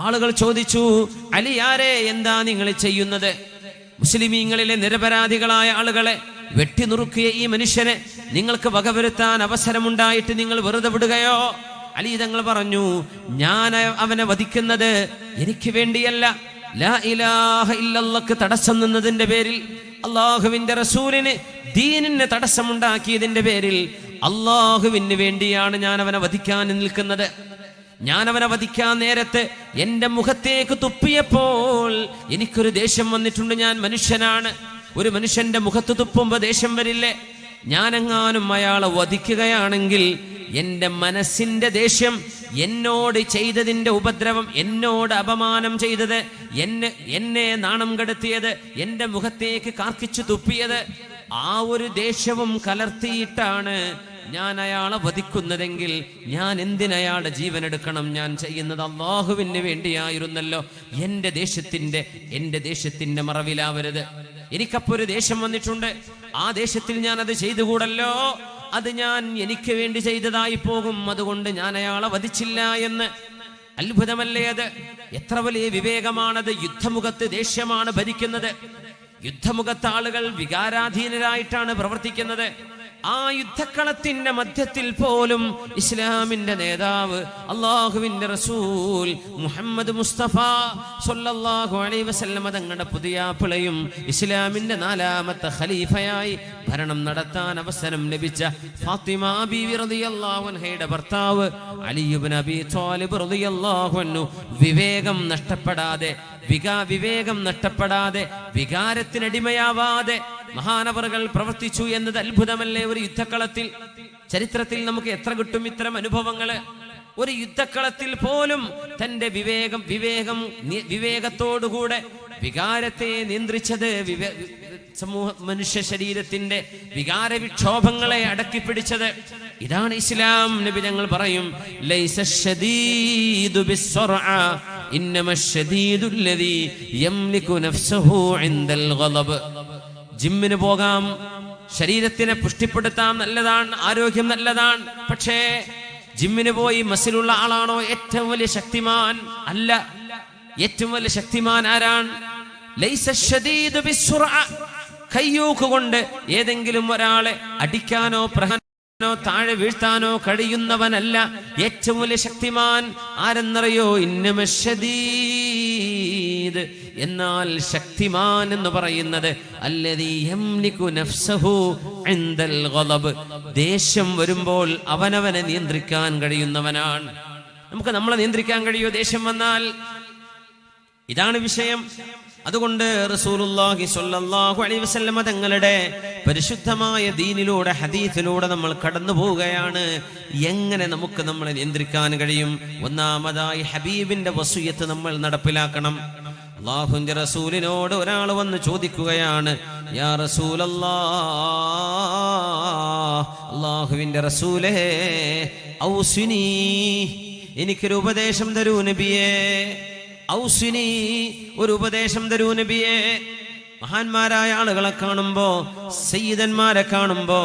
ആളുകൾ ചോദിച്ചു, അലി ആരെ, എന്താ നിങ്ങൾ ചെയ്യുന്നത്? മുസ്ലിമീങ്ങളിലെ നിരപരാധികളായ ആളുകളെ വെട്ടിനുറുക്കിയ ഈ മനുഷ്യനെ നിങ്ങൾക്ക് വകവരുത്താൻ അവസരമുണ്ടായിട്ട് നിങ്ങൾ വെറുതെ വിടുകയോ? അലി തങ്ങൾ പറഞ്ഞു, ഞാൻ അവനെ വധിക്കുന്നത് എനിക്ക് വേണ്ടിയല്ല, ലാ ഇലാഹ ഇല്ലല്ലാഹ്ക്ക് തടസ്സം നിന്നതിന്റെ പേരിൽ, അള്ളാഹുവിന്റെ റസൂലിന് ദീനിന് തടസ്സമുണ്ടാക്കിയതിന്റെ പേരിൽ അള്ളാഹുവിന് വേണ്ടിയാണ് ഞാൻ അവനെ വധിക്കാൻ നിൽക്കുന്നത്. ഞാൻ അവനെ വധിക്കാൻ നേരത്ത് എന്റെ മുഖത്തേക്ക് തുപ്പിയപ്പോൾ എനിക്കൊരു ദേഷ്യം വന്നിട്ടുണ്ട്. ഞാൻ മനുഷ്യനാണ്. ഒരു മനുഷ്യന്റെ മുഖത്ത് തുപ്പുമ്പോ ദേഷ്യം വരില്ലേ? ഞാനെങ്ങാനും അയാളെ വധിക്കുകയാണെങ്കിൽ എന്റെ മനസ്സിന്റെ ദേഷ്യം, എന്നോട് ചെയ്തതിന്റെ ഉപദ്രവം, എന്നോട് അപമാനം ചെയ്തത്, എന്നെ നാണം കെടുത്തിയത്, എന്റെ മുഖത്തേക്ക് കാർക്കിച്ചു തുപ്പിയത്, ആ ഒരു ദേഷ്യവും കലർത്തിയിട്ടാണ് ഞാൻ അയാളെ വധിക്കുന്നതെങ്കിൽ ഞാൻ എന്തിനയാളുടെ ജീവൻ എടുക്കണം? ഞാൻ ചെയ്യുന്നത് അള്ളാഹുവിന് വേണ്ടിയായിരുന്നല്ലോ. എന്റെ ദേഷ്യത്തിന്റെ മറവിലാവരുത്. എനിക്കപ്പോ ഒരു ദേഷ്യം വന്നിട്ടുണ്ട്. ആ ദേഷ്യത്തിൽ ഞാൻ അത് ചെയ്തുകൂടല്ലോ. അത് ഞാൻ എനിക്ക് വേണ്ടി ചെയ്തതായി പോകും. അതുകൊണ്ട് ഞാൻ അയാളെ വധിച്ചില്ല എന്ന്. അത്ഭുതമല്ലേ അത്? എത്ര വലിയ വിവേകമാണത്! യുദ്ധമുഖത്ത് ദേഷ്യമാണ് ഭരിക്കുന്നത്. യുദ്ധമുഖത്ത് ആളുകൾ വികാരാധീനരായിട്ടാണ് പ്രവർത്തിക്കുന്നത്. ആ യുദ്ധക്കളത്തിന്റെ മധ്യത്തിൽ പോലും ഇസ്ലാമിന്റെ നേതാവ് അള്ളാഹുവിന്റെ റസൂൽ മുഹമ്മദ് മുസ്തഫ സ്വല്ലല്ലാഹു അലൈഹി വസല്ലം തങ്ങളുടെ പുതിയാപ്പിളയും ഇസ്ലാമിന്റെ 4ാമത്തെ ഖലീഫയായി ഭരണം നടത്താൻ അവസരം ലഭിച്ച ഫാത്തിമ ബീവി റളിയല്ലാഹു അൻഹയുടെ ഭർത്താവ് അലി ഇബ്നു അബീ ത്വാലിബ് റളിയല്ലാഹു അൻഹു വിവേകം നഷ്ടപ്പെടാതെ വികാരത്തിനടിമയാവാതെ മഹാനവറുകൾ പ്രവർത്തിച്ചു എന്നത് അത്ഭുതമല്ലേ? ഒരു യുദ്ധക്കളത്തിൽ, ചരിത്രത്തിൽ നമുക്ക് എത്ര കിട്ടും ഇത്തരം അനുഭവങ്ങള്? ഒരു യുദ്ധക്കളത്തിൽ പോലും തന്റെ വിവേകത്തോടുകൂടെ വികാരത്തെ നിയന്ത്രിച്ചത്, മനുഷ്യ ശരീരത്തിന്റെ വികാര വിക്ഷോഭങ്ങളെ അടക്കിപ്പിടിച്ചത്. ഇതാണ് ഇസ്ലാം. നബി തങ്ങൾ പറയും, ലൈസ ശദീദു ബിസ്സർഅ ഇന്നമശ്ശദീദു അല്ലദീ യംലികു നഫ്സഹു ഇൻദൽ ഗളബ്. ജിമ്മിന് പോകാം, ശരീരത്തിനെ പുഷ്ടിപ്പെടുത്താം, നല്ലതാണ്, ആരോഗ്യം നല്ലതാണ്. പക്ഷേ ജിമ്മിന് പോയി മസിലുള്ള ആളാണോ ഏറ്റവും വലിയ ശക്തിമാൻ? അല്ല. ഏറ്റവും വലിയ ശക്തിമാൻ ആരാണ്? ലൈസ ശദീദു ബിസ്സുർഅ. കയ്യൂക്ക് കൊണ്ട് ഏതെങ്കിലും ഒരാളെ അടിക്കാനോ പ്രഹനോ താഴെ വീഴ്ത്താനോ കഴിയുന്നവനല്ല ഏറ്റവും വലിയ ശക്തിമാൻ. ആരെന്നറിയോ? ഇന്നമശ്ശദീദ് എന്നാൽ ശക്തിമാൻ എന്ന് പറയുന്നത് അല്ലദീ യംലികു നഫ്സഹു ഇൻദൽ ഗളബ്, ദേഷ്യം വരുമ്പോൾ അവനവനെ നിയന്ത്രിക്കാൻ കഴിയുന്നവനാണ്. നമുക്ക് നമ്മളെ നിയന്ത്രിക്കാൻ കഴിയോ ദേഷ്യം വന്നാൽ? ഇതാണ് വിഷയം. അതുകൊണ്ട് റസൂലുള്ളാഹി സ്വല്ലല്ലാഹു അലൈഹി വസല്ലം തങ്ങളുടെ പരിശുദ്ധമായ ദീനിലൂടെ, ഹദീസിലൂടെ നമ്മൾ കടന്നു പോവുകയാണ്. എങ്ങനെ നമുക്ക് നമ്മളെ നിയന്ത്രിക്കാൻ കഴിയും? ഒന്നാമതായി ഹബീബിന്റെ വസിയത്ത് നമ്മൾ നടപ്പിലാക്കണം. അല്ലാഹുവിന്റെ റസൂലിനോട് ഒരാൾ വന്ന് ചോദിക്കുകയാണ്, യാ റസൂലല്ലാഹ്, അല്ലാഹുവിന്റെ റസൂലേ, ഔസിനി, എനിക്കൊരു ഉപദേശം തരൂ നബിയേ. ഔസിനി, ഒരു ഉപദേശം തരൂ നബിയേ. മഹാന്മാരായ ആളുകളെ കാണുമ്പോ, സയ്യിദന്മാരെ കാണുമ്പോ,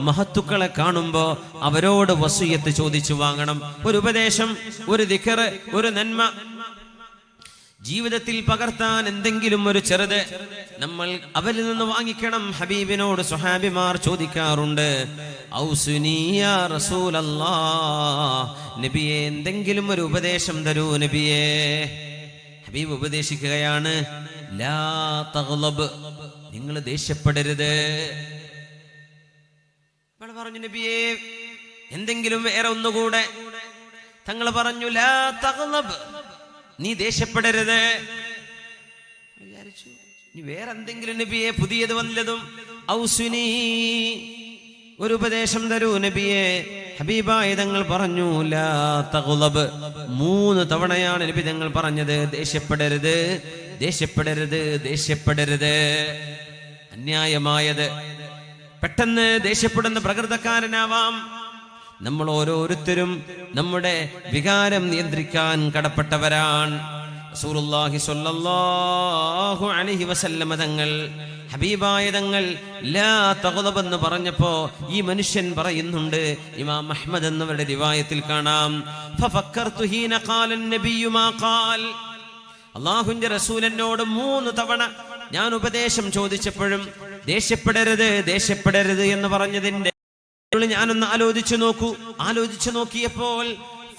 മഹത്തുക്കളെ കാണുമ്പോ അവരോട് വസിയത്ത് ചോദിച്ചു വാങ്ങണം. ഒരു ഉപദേശം, ഒരു ദിക്ർ, ഒരു നന്മ ജീവിതത്തിൽ പകർത്താൻ എന്തെങ്കിലും ഒരു ചെറുത് നമ്മൾ അവരിൽ നിന്ന് വാങ്ങിക്കണം. ഹബീബിനോട് സ്വഹാബിമാർ ചോദിക്കാറുണ്ട്, ഔസുനി യാ റസൂലല്ലാഹ്, നബിയേ എന്തെങ്കിലും ഒരു ഉപദേശം തരൂ നബിയേ. ഹബീബ് ഉപദേശിക്കുകയാണ്, ലാ തഗ്ളബ്, നിങ്ങൾ ദേഷ്യപ്പെടരുത്. പറഞ്ഞു നബിയേ എന്തെങ്കിലും വേറെ ഒന്നുകൂടെ. തങ്ങൾ പറഞ്ഞു, ലാ തഗ്ളബ്, നീ ദേഷ്യപ്പെടരുത്. വിചാരിച്ചു നീ വേറെ എന്തെങ്കിലും നബിയെ, പുതിയത് വല്ലതും. ഔസുനി, ഒരു ഉപദേശം തരൂ നബിയെ. ഹബീബായ തങ്ങൾ പറഞ്ഞു, ലാ തഗ്ളബ്. 3 തവണയാണ് നബി തങ്ങൾ പറഞ്ഞത്, ദേഷ്യപ്പെടരുത്, ദേഷ്യപ്പെടരുത്, ദേഷ്യപ്പെടരുത്. അന്യായമായത്, പെട്ടെന്ന് ദേഷ്യപ്പെടുന്ന പ്രകൃതക്കാരനാവാം. നമ്മൾ ഓരോരുത്തരും നമ്മുടെ വികാരം നിയന്ത്രിക്കാൻ കടപ്പെട്ടവരാണ്. റസൂലുള്ളാഹി സ്വല്ലല്ലാഹു അലൈഹി വസല്ലം തങ്ങൾ, ഹബീബായ തങ്ങൾ ലാ തഗ്ളബ് എന്ന് പറഞ്ഞപ്പോ ഈ മനുഷ്യൻ പറയുന്നുണ്ട്, ഇമാം അഹ്മദ് എന്നവരുടെ റിവായത്തിൽ കാണാം, ഫഫക്കർതു ഹീന ഖാല നബിയ്യു മാ ഖാൽ, അല്ലാഹുവിന്റെ റസൂൽ എന്നോട് 3 തവണ ഞാൻ ഉപദേശം ചോദിച്ചപ്പോഴും ദേഷ്യപ്പെടരുത്, ദേഷ്യപ്പെടരുത് എന്ന് പറഞ്ഞതിന്റെ ഞാനൊന്ന് ആലോചിച്ചു നോക്കിയപ്പോൾ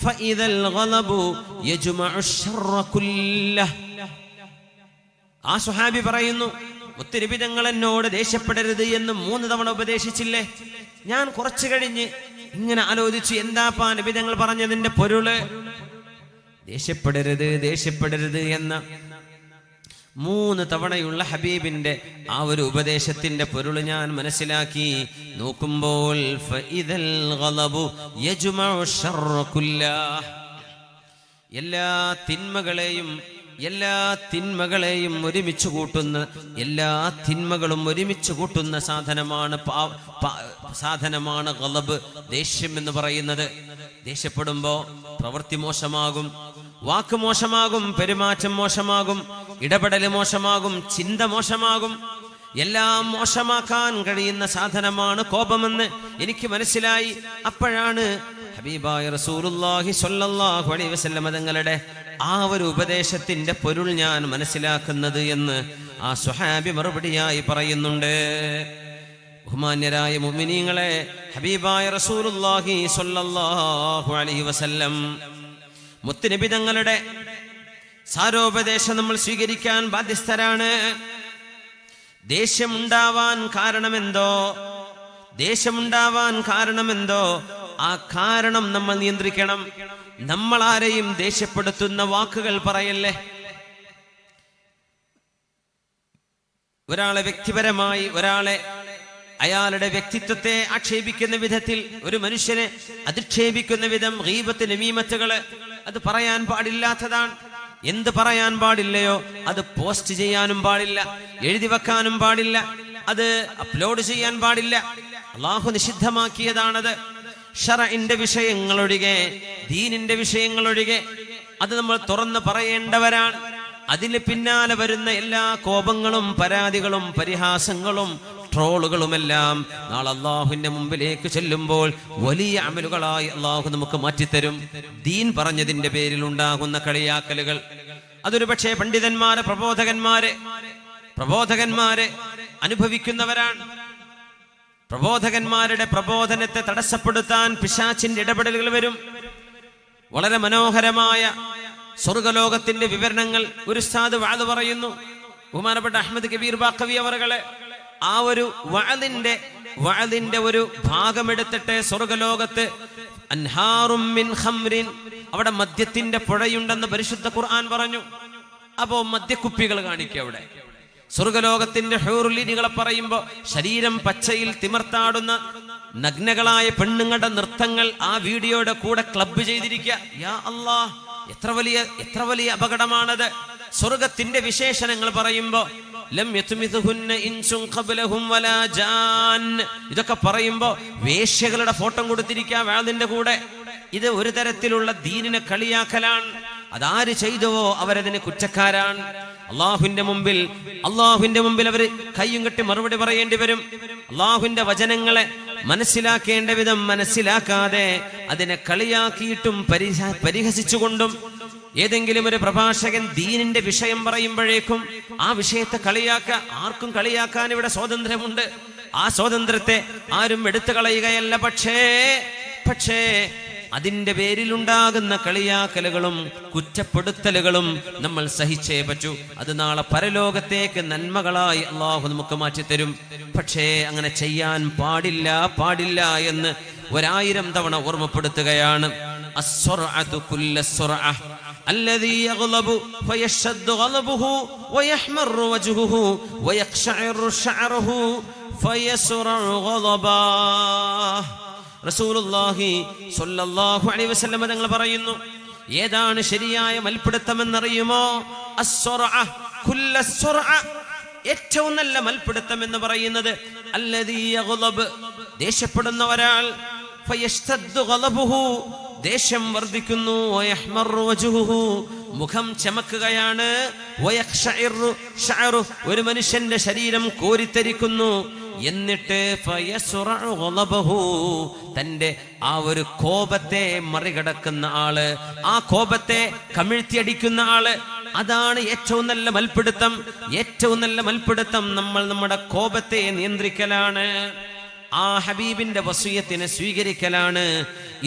ഫഇദൽ ഗളബു യജ്മഉ ശർറ കുല്ലഹ്. ആ സ്വഹാബി പറയുന്നു, മുത്തുനബി തങ്ങൾ എന്നോട് ദേഷ്യപ്പെടരുത് എന്ന് 3 തവണ ഉപദേശിച്ചില്ലേ? ഞാൻ കുറച്ചു കഴിഞ്ഞ് ഇങ്ങനെ ആലോചിച്ചു, എന്താപ്പാ നബി തങ്ങൾ പറഞ്ഞതിന്റെ പൊരുള്? ദേഷ്യപ്പെടരുത്, ദേഷ്യപ്പെടരുത് എന്ന 3 തവണയുള്ള ഹബീബിന്റെ ആ ഒരു ഉപദേശത്തിന്റെ പൊരുൾ ഞാൻ മനസ്സിലാക്കി നോക്കുമ്പോൾ ഫഇദൽ ഗളബു യജ്മഉ ശർറ കുല്ലഹ്, എല്ലാ തിന്മകളെയും ഒരുമിച്ച് കൂട്ടുന്ന, എല്ലാ തിന്മകളും ഒരുമിച്ച് കൂട്ടുന്ന സാധനമാണ് ഗളബ്, ദേഷ്യം എന്ന് പറയുന്നത്. ദേഷ്യപ്പെടുമ്പോ പ്രവൃത്തി മോശമാകും, വാക്ക് മോശമാകും, പെരുമാറ്റം മോശമാകും, ഇടപെടൽ മോശമാകും, ചിന്ത മോശമാകും. എല്ലാം മോശമാക്കാൻ കഴിയുന്ന സാധനമാണ് കോപമെന്ന് എനിക്ക് മനസ്സിലായി. അപ്പോഴാണ് ഹബീബായ റസൂലുള്ളാഹി സ്വല്ലല്ലാഹു അലൈഹി വസല്ലം തങ്ങളുടെ ആ ഒരു ഉപദേശത്തിന്റെ പൊരുൾ ഞാൻ മനസ്സിലാക്കുന്നത് എന്ന് ആ സ്വഹാബി മറുപടിയായി പറയുന്നുണ്ട്. ബഹുമാന്യരായ മുഅ്മിനീങ്ങളെ, ഹബീബായ റസൂലുള്ളാഹി സ്വല്ലല്ലാഹു അലൈഹി വസല്ലം മുത്തുനബി തങ്ങളുടെ സാരോപദേശം നമ്മൾ സ്വീകരിക്കാൻ ബാധ്യസ്ഥരാണ്. ദേഷ്യമുണ്ടാവാൻ കാരണമെന്തോ ആ കാരണം നമ്മൾ നിയന്ത്രിക്കണം. നമ്മൾ ആരെയും ദേഷ്യപ്പെടുത്തുന്ന വാക്കുകൾ പറയല്ലേ. ഒരാളെ വ്യക്തിപരമായി, അയാളുടെ വ്യക്തിത്വത്തെ ആക്ഷേപിക്കുന്ന വിധത്തിൽ, ഒരു മനുഷ്യനെ അധിക്ഷേപിക്കുന്ന വിധം ഗീബത്ത്, നമീമത്തുകള്, അത് പറയാൻ പാടില്ലാത്തതാണ്. എന്ത് പറയാൻ പാടില്ലയോ അത് പോസ്റ്റ് ചെയ്യാനും പാടില്ല, എഴുതി വെക്കാനും പാടില്ല, അത് അപ്ലോഡ് ചെയ്യാൻ പാടില്ല. അല്ലാഹു നിഷിദ്ധമാക്കിയതാണത്. ശറഇന്റെ വിഷയങ്ങളൊഴികെ, ദീനിന്റെ വിഷയങ്ങളൊഴികെ അത് നമ്മൾ തുറന്ന് പറയേണ്ടവരാണ്. അതിന് പിന്നാലെ വരുന്ന എല്ലാ കോപങ്ങളും, പരാതികളും, പരിഹാസങ്ങളും, ട്രോളുകളുമെല്ലാം നാളെ അല്ലാഹുവിന്റെ മുമ്പിലേക്ക് ചെല്ലുമ്പോൾ വലിയ അമലുകളായി അല്ലാഹു നമുക്ക് മാറ്റിത്തരും. ദീൻ പറഞ്ഞതിന്റെ പേരിൽ ഉണ്ടാകുന്ന കളിയാക്കലുകൾ, അതൊരു പക്ഷേ പണ്ഡിതന്മാരെ, പ്രബോധകന്മാരെ അനുഭവിക്കുന്നവരാണ്. പ്രബോധകന്മാരുടെ പ്രബോധനത്തെ തടസ്സപ്പെടുത്താൻ പിശാചിന്റെ ഇടപെടലുകൾ വരും. വളരെ മനോഹരമായ സ്വർഗലോകത്തിന്റെ വിവരണങ്ങൾ ഒരു ഉസ്താദ് വഅദ് പറയുന്നു. ബഹുമാനപ്പെട്ട അഹ്മദ് കബീർ ബാഖവി അവറുകളെ ആ ഒരു വഅദിന്റെ ഒരു ഭാഗമെടുത്തിട്ട് സ്വർഗലോകത്ത് അൻഹാറും മിൻ ഖംറിൻ, അവിടെ മദ്യത്തിന്റെ പുഴയുണ്ടെന്ന് പരിശുദ്ധ ഖുർആൻ പറഞ്ഞു. അപ്പോ മദ്യക്കുപ്പികൾ കാണിക്കുക അവിടെ. സ്വർഗലോകത്തിന്റെ ഹൂറുലിനികളെ പറയുമ്പോ ശരീരം പച്ചയിൽ തിമർത്താടുന്ന നഗ്നകളായ പെണ്ണുങ്ങളുടെ നൃത്തങ്ങൾ ആ വീഡിയോയുടെ കൂടെ ക്ലബ് ചെയ്തിരിക്കുക. യാ അല്ലാഹ്, എത്ര വലിയ അപകടമാണത്. സ്വർഗത്തിന്റെ വിശേഷണങ്ങൾ പറയുമ്പോ ലം യത്മിസുഹുന്ന ഇൻസുൻ ഖബ്ലഹും വലാ ജാൻ, ഇതൊക്കെ പറയുമ്പോ വേശ്യകളുടെ ഫോട്ടോ കൊടുത്തിരിക്കുക വാളിന്റെ കൂടെ. ഇത് ഒരു തരത്തിലുള്ള ദീനിനെ കളിയാക്കലാണ്. അതാര് ചെയ്തുവോ അവരതിന് കുറ്റക്കാരാണ്. അള്ളാഹുവിന്റെ മുമ്പിൽ അവർ കയ്യും കെട്ടി മറുപടി പറയേണ്ടി വരും. അള്ളാഹുവിന്റെ വചനങ്ങളെ മനസ്സിലാക്കേണ്ട വിധം മനസ്സിലാക്കാതെ അതിനെ കളിയാക്കിയിട്ടും പരിഹസിച്ചുകൊണ്ടും ഏതെങ്കിലും ഒരു പ്രഭാഷകൻ ദീനിന്റെ വിഷയം പറയുമ്പോഴേക്കും ആ വിഷയത്തെ ആർക്കും കളിയാക്കാൻ ഇവിടെ സ്വാതന്ത്ര്യമുണ്ട്. ആ സ്വാതന്ത്ര്യത്തെ ആരും എടുത്തു കളയുകയല്ല. പക്ഷേ അതിന്റെ പേരിലുണ്ടാകുന്ന കളിയാക്കലുകളും കുറ്റപ്പെടുത്തലുകളും നമ്മൾ സഹിച്ചേ പറ്റൂ. അത് നാളെ പരലോകത്തേക്ക് നന്മകളായി അള്ളാഹു നമുക്ക് മാറ്റിത്തരും. പക്ഷേ അങ്ങനെ ചെയ്യാൻ പാടില്ല എന്ന് 1000 തവണ ഓർമ്മപ്പെടുത്തുകയാണ്. അസ്സറഅതു കുല്ലസ്സറഅ الذي يغضب فيشد غضبه ويحمر وجهه ويقشعر شعره فيسرع غضبا. റസൂലുള്ളാഹി സ്വല്ലല്ലാഹു അലൈഹി വസല്ലം തങ്ങൾ പറയുന്നു, ഏതാണ് ശരിയായ മൽപിടുത്തമെന്നറിയുമോ? അസ്സറഅ കുല്ലസ്സറഅ, ഏറ്റവും നല്ല മൽപിടുത്തം എന്ന് പറയുന്നത് അല്ലദീ യഗ്ളബ്, ദേഷ്യപ്പെടുന്ന ഒരാൾ, ഫയസ്തദ്ദു ഗളബുഹു, ദേഷ്യം വർദ്ധിക്കുന്നു, വയഹ്മറു വജ്ഹുഹു, മുഖം ചമക്കുകയാണ്, വയഖ്ശഇറു ശഅറു, ഒരു മനുഷ്യന്റെ ശരീരം കോരിത്തരിക്കുന്നു. എന്നിട്ട് ഫയസ്റഉ ഗളബഹു, തന്റെ ആ ഒരു കോപത്തെ മറികടക്കുന്ന ആള്, ആ കോപത്തെ കമിഴ്ത്തിയടിക്കുന്ന ആള്, അതാണ് ഏറ്റവും നല്ല മൽപിടുത്തം. ഏറ്റവും നല്ല മൽപിടുത്തം നമ്മൾ നമ്മുടെ കോപത്തെ നിയന്ത്രിക്കലാണ്. ആ ഹബീബിന്റെ വസിയത്തിനെ സ്വീകരിക്കലാണ്.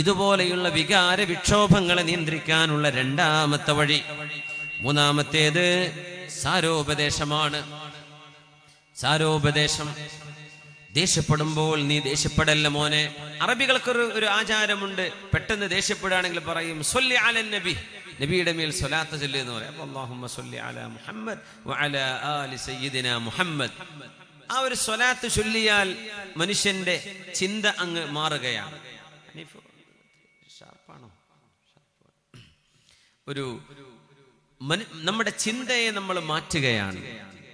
ഇതുപോലെയുള്ള വികാര വിക്ഷോഭങ്ങളെ നിയന്ത്രിക്കാനുള്ള രണ്ടാമത്തെ വഴി. മൂന്നാമത്തേത് സാരോപദേശമാണ്. സാരോപദേശം. ദേഷ്യപ്പെടുമ്പോൾ നീ ദേഷ്യപ്പെടല്ല മോനെ. അറബികൾക്കൊരു ആചാരമുണ്ട്, പെട്ടെന്ന് ദേഷ്യപ്പെടുകയാണെങ്കിൽ പറയും സ്വല്ലി അലൻ നബി, നബിയുടെ മേൽ സ്വലാത്ത് ചൊല്ല് എന്ന് പറയും. അപ്പോൾ അല്ലാഹുമ്മ സ്വല്ലി അലാ മുഹമ്മദ് വഅലാ ആലി സയ്യിദിനാ മുഹമ്മദ്. ആ ഒരു സ്വലാത്ത് ചൊല്ലിയാൽ മനുഷ്യന്റെ ചിന്ത അങ്ങ് മാറുകയാണ്. നമ്മുടെ ചിന്തയെ നമ്മൾ മാറ്റുകയാണ്.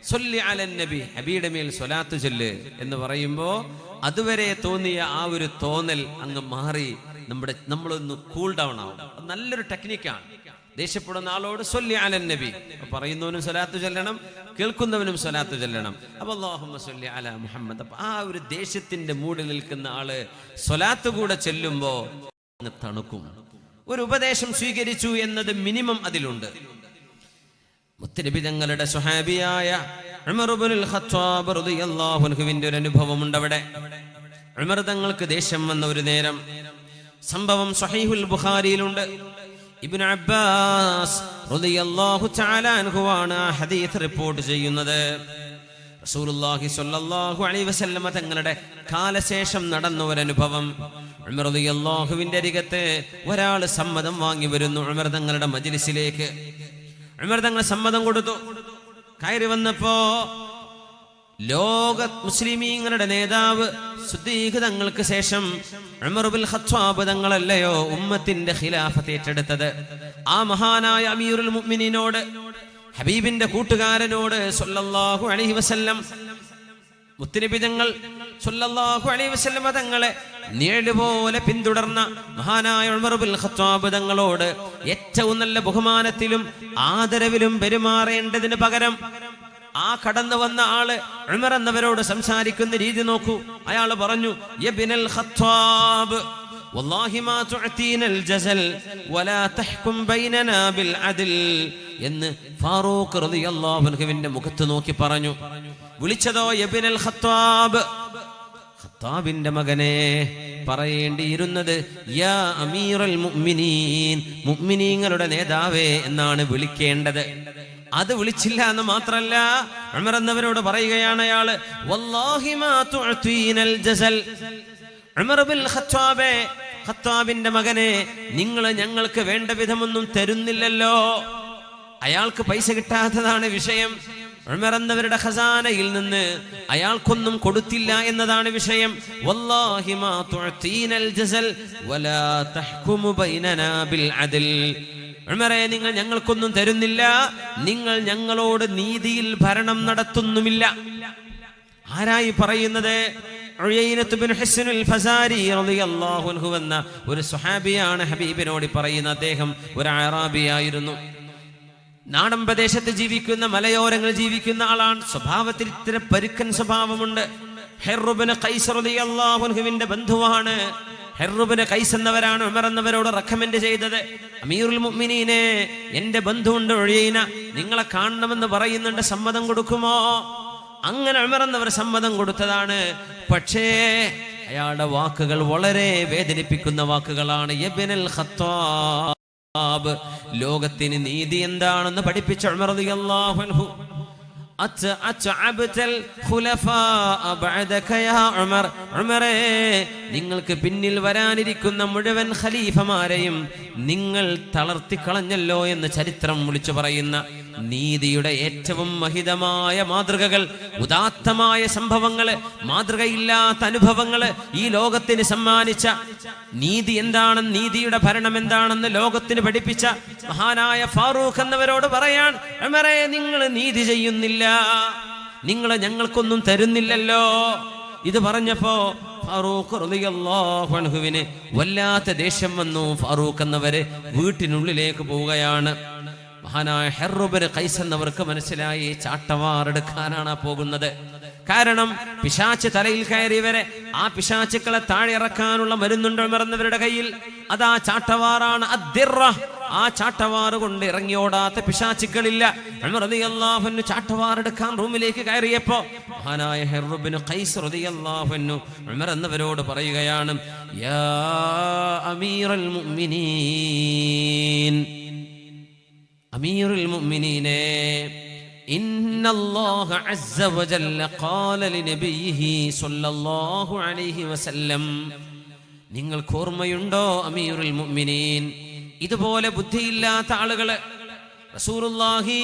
സ്വല്ലി അലൻ നബി, നബിയുടെ മേൽ സ്വലാത്ത് ചൊല്ല് എന്ന് പറയുമ്പോ അതുവരെ തോന്നിയ ആ ഒരു തോന്നൽ അങ്ങ് മാറി നമ്മളൊന്ന് കൂൾ ഡൗൺ ആവും. നല്ലൊരു ടെക്നിക്കാണ്. ദേഷ്യപ്പെടുന്ന ആളോട് സ്വല്ലി അലൻ നബി, പറയുന്നവനും സ്വലാത്ത് ചൊല്ലണം, കേൾക്കുന്നവനും സ്വലാത്ത് ചൊല്ലണം. അപ്പൊ അല്ലാഹുമ്മ സ്വല്ലി അലാ മുഹമ്മദ്. അപ്പൊ ആ ഒരു ദേഷ്യത്തിന്റെ മൂടിൽ നിൽക്കുന്ന ആള് സ്വലാത്ത് കൂടെ ചെല്ലുമ്പോ തണുക്കും. ഒരു ഉപദേശം സ്വീകരിച്ചു എന്നത് മിനിമം അതിലുണ്ട്. മുത്തനബി തങ്ങളുടെ സ്വഹാബിയായ ഉമർ ഇബ്നുൽ ഖത്താബ് റളിയല്ലാഹു അൻഹുവിന്റെ ഒരു അനുഭവമുണ്ട്. അവിടെ ഉമർ തങ്ങൾക്ക് ദേഷ്യം വന്ന ഒരു നേരം, സംഭവം സ്വഹീഹുൽ ബുഖാരിയിലുണ്ട്. ഇബ്നു അബ്ബാസ് റളിയല്ലാഹു തആല അൻഹുവാണ് ആ ഹദീസ് റിപ്പോർട്ട് ചെയ്യുന്നത്. റസൂലുള്ളാഹി സ്വല്ലല്ലാഹു അലൈഹി വസല്ലം തങ്ങളുടെ കാലശേഷം നടന്ന ഒരു അനുഭവം. ഉമർ റളിയല്ലാഹുവിന്റെ അരികത്ത് ഒരാൾ സമ്മതം വാങ്ങി വരുന്നു ഉമർ തങ്ങളുടെ മജ്ലിസിലേക്ക്. ഉമർ തങ്ങൾ സമ്മതം കൊടുത്തു. കയറി വന്നപ്പോ ലോക മുസ്ലിമീങ്ങളുടെ നേതാവ് സിദ്ദീഖ് തങ്ങൾക്ക് ശേഷം ഉമർ ഇബ്നുൽ ഖത്താബ് തങ്ങളല്ലയോ ഉമ്മത്തിന്റെ ഖിലാഫത്ത് ഏറ്റെടുത്തത്? ആ മഹാനായ അമീറുൽ മുഅ്മിനീനോട്, ഹബീബിന്റെ കൂട്ടുകാരനോട് സ്വല്ലല്ലാഹു അലൈഹി വസല്ലം, മുത്തുനബി തങ്ങൾ സ്വല്ലല്ലാഹു അലൈഹി വസല്ലം തങ്ങളെ നിഴലുപോലെ പിന്തുടർന്ന മഹാനായ ഉമർ ഇബ്നുൽ ഖത്താബ് തങ്ങളോട് ഏറ്റവും നല്ല ബഹുമാനത്തിലും ആദരവിലും പെരുമാറേണ്ടതിന് പകരം ആ കടന്നു വന്ന ആള് ഉമർ എന്നവരോട് സംസാരിക്കുന്ന രീതി നോക്കൂ. അയാൾ പറഞ്ഞു, യബ്നൽ ഖത്താബ് വല്ലാഹി മാ തുഅതീനൽ ജസൽ വലാ തഹ്കും ബൈനനാ ബിൽ അദ്ൽ എന്ന് ഫാറൂഖ് റളിയല്ലാഹു അൻഹുവിന്റെ മുഖത്ത് നോക്കി പറഞ്ഞു. വിളിച്ചതോ യബ്നൽ ഖത്താബ്. ഖത്താബിന്റെ മകനെ പറയേണ്ടിയിരുന്നത് യാ അമീറുൽ മുഅ്മിനീൻ, മുഅ്മിനീങ്ങളുടെ നേതാവേ എന്നാണ് വിളിക്കേണ്ടത്. അത് വിളിച്ചില്ല എന്ന് മാത്രല്ല, ഉമർ എന്നവരോട് പറയുകയാണ് അയാള്, വല്ലാഹി മാ തുഅതീനൽ ജസൽ. ഉമർ ബിൻ ഖത്താബേ, ഖത്താബിന്റെ മകനെ, നിങ്ങൾ ഞങ്ങൾക്ക് വേണ്ട വിധമൊന്നും തരുന്നില്ലല്ലോ. അയാൾക്ക് പൈസ കിട്ടാത്തതാണ് വിഷയം. ഉമർ എന്നവരുടെ ഖസാനയിൽ നിന്ന് അയാൾക്കൊന്നും കൊടുത്തില്ല എന്നതാണ് വിഷയം. വല്ലാഹി മാ തുഅതീനൽ ജസൽ വലാ തഹ്കുമു ബൈനനാ ബിൽ അദ്ൽ. ഉമറേ, നിങ്ങൾ ഞങ്ങൾക്കൊന്നും തരുന്നില്ല, നിങ്ങൾ ഞങ്ങളോട് നീതിയിൽ ഭരണം നടത്തുന്നുമില്ല. ആരായി പറയുന്നത്? ഉയൈനത്ത് ബിൻ ഹുസ്നുൽ ഫസാരി റളിയല്ലാഹു അൻഹു എന്ന ഒരു സ്വഹാബിയാണ് ഹബീബിനോട് പറയുന്ന. അദ്ദേഹം ഒരു അറാബിയായിരുന്നു. നാടൻ പ്രദേശത്ത് ജീവിക്കുന്ന, മലയോരങ്ങളിൽ ജീവിക്കുന്ന ആളാണ്. സ്വഭാവത്തിൽ ഇത്തിരി പരുക്കൻ സ്വഭാവമുണ്ട്. ഹിർറു ബിൻ ഖൈസ് റളിയല്ലാഹു അൻഹുവിന്റെ ബന്ധുവാണ്. ഹിർറു ബിൻ ഖൈസ് എന്നവരാണ് ഉമർ എന്നവരോട് റെക്കമെൻഡ് ചെയ്തത്. അമീറുൽ മുഅ്മിനീനെ, എന്റെ ബന്ധുവുണ്ട് ഉയൈന, നിങ്ങളെ കാണണമെന്ന് പറയുന്നുണ്ട്, സമ്മതം കൊടുക്കുമോ? അങ്ങനെ ഉമർ എന്നവർ സമ്മതം കൊടുത്തതാണ്. പക്ഷേ അയാളുടെ വാക്കുകൾ വളരെ വേദനിപ്പിക്കുന്ന വാക്കുകളാണ്. യബ്നൽ ഖത്താബ്, ലോകത്തിന് നീതി എന്താണെന്ന് പഠിപ്പിച്ച ഉമർ റളിയല്ലാഹു അൻഹു, നിങ്ങൾക്ക് പിന്നിൽ വരാനിരിക്കുന്ന മുഴുവൻ ഖലീഫമാരെയും നിങ്ങൾ തളർത്തിക്കളഞ്ഞല്ലോ എന്ന് ചരിത്രം വിളിച്ചു പറയുന്ന നീതിയുടെ ഏറ്റവും മഹിതമായ മാതൃകകൾ, ഉദാത്തമായ സംഭവങ്ങള്, മാതൃകയില്ലാത്ത അനുഭവങ്ങള് ഈ ലോകത്തിന് സമ്മാനിച്ച, നീതി എന്താണെന്ന്, നീതിയുടെ ഭരണം എന്താണെന്ന് ലോകത്തിന് പഠിപ്പിച്ച മഹാനായ ഫാറൂഖ് എന്നവരോട് പറയാൻ, ഉമറേ, നിങ്ങൾ നീതി ചെയ്യുന്നില്ല, നിങ്ങൾ ഞങ്ങൾക്കൊന്നും തരുന്നില്ലല്ലോ. ഇത് പറഞ്ഞപ്പോ ഫാറൂഖ് റളിയല്ലാഹു അൻഹുവിന് വല്ലാത്ത ദേഷ്യം വന്നു. ഫാറൂഖ് എന്നവര് വീട്ടിനുള്ളിലേക്ക് പോവുകയാണ്. മഹാനായ ഹിർറു ബിൻ ഖൈസ് എന്നവർക്ക് മനസ്സിലായി, ചാട്ടവാറെടുക്കാനാണ് പോകുന്നത്. കാരണം പിശാച് തലയിൽ കയറിയവരെ, ആ പിശാചുക്കളെ താഴെ ഇറക്കാനുള്ള മരുന്നുണ്ട് ഉമർ എന്നവരുടെ കയ്യിൽ. അതാ ചാട്ടവാറാണ്, അദ്ദിറ. ആ ചാട്ടവാറ് കൊണ്ട് ഇറങ്ങിയോടാത്ത പിശാചുക്കളില്ല. ഉമർ റളിയല്ലാഹു അൻഹു ചാട്ടവാറെടുക്കാൻ റൂമിലേക്ക് കയറിയപ്പോ മഹാനായ ഹിർറു ബിൻ ഖൈസ് റളിയല്ലാഹു അൻഹു ഉമർ എന്നവരോട് പറയുകയാണ്, യാ അമീറുൽ മുഅ്മിനീൻ, അമീറുൽ മുഅ്മിനീനെ, ഇന്നല്ലാഹ അസ്സ വജല്ല ഖാല ലിനബിയിഹി സ്വല്ലല്ലാഹു അലൈഹി വസല്ലം. നിങ്ങൾക്ക് ഓർമ്മയുണ്ടോ അമീറുൽ മുഅ്മിനീൻ, ഇതുപോലെ ബുദ്ധിയില്ലാത്ത ആളുകള് റസൂലുള്ളാഹി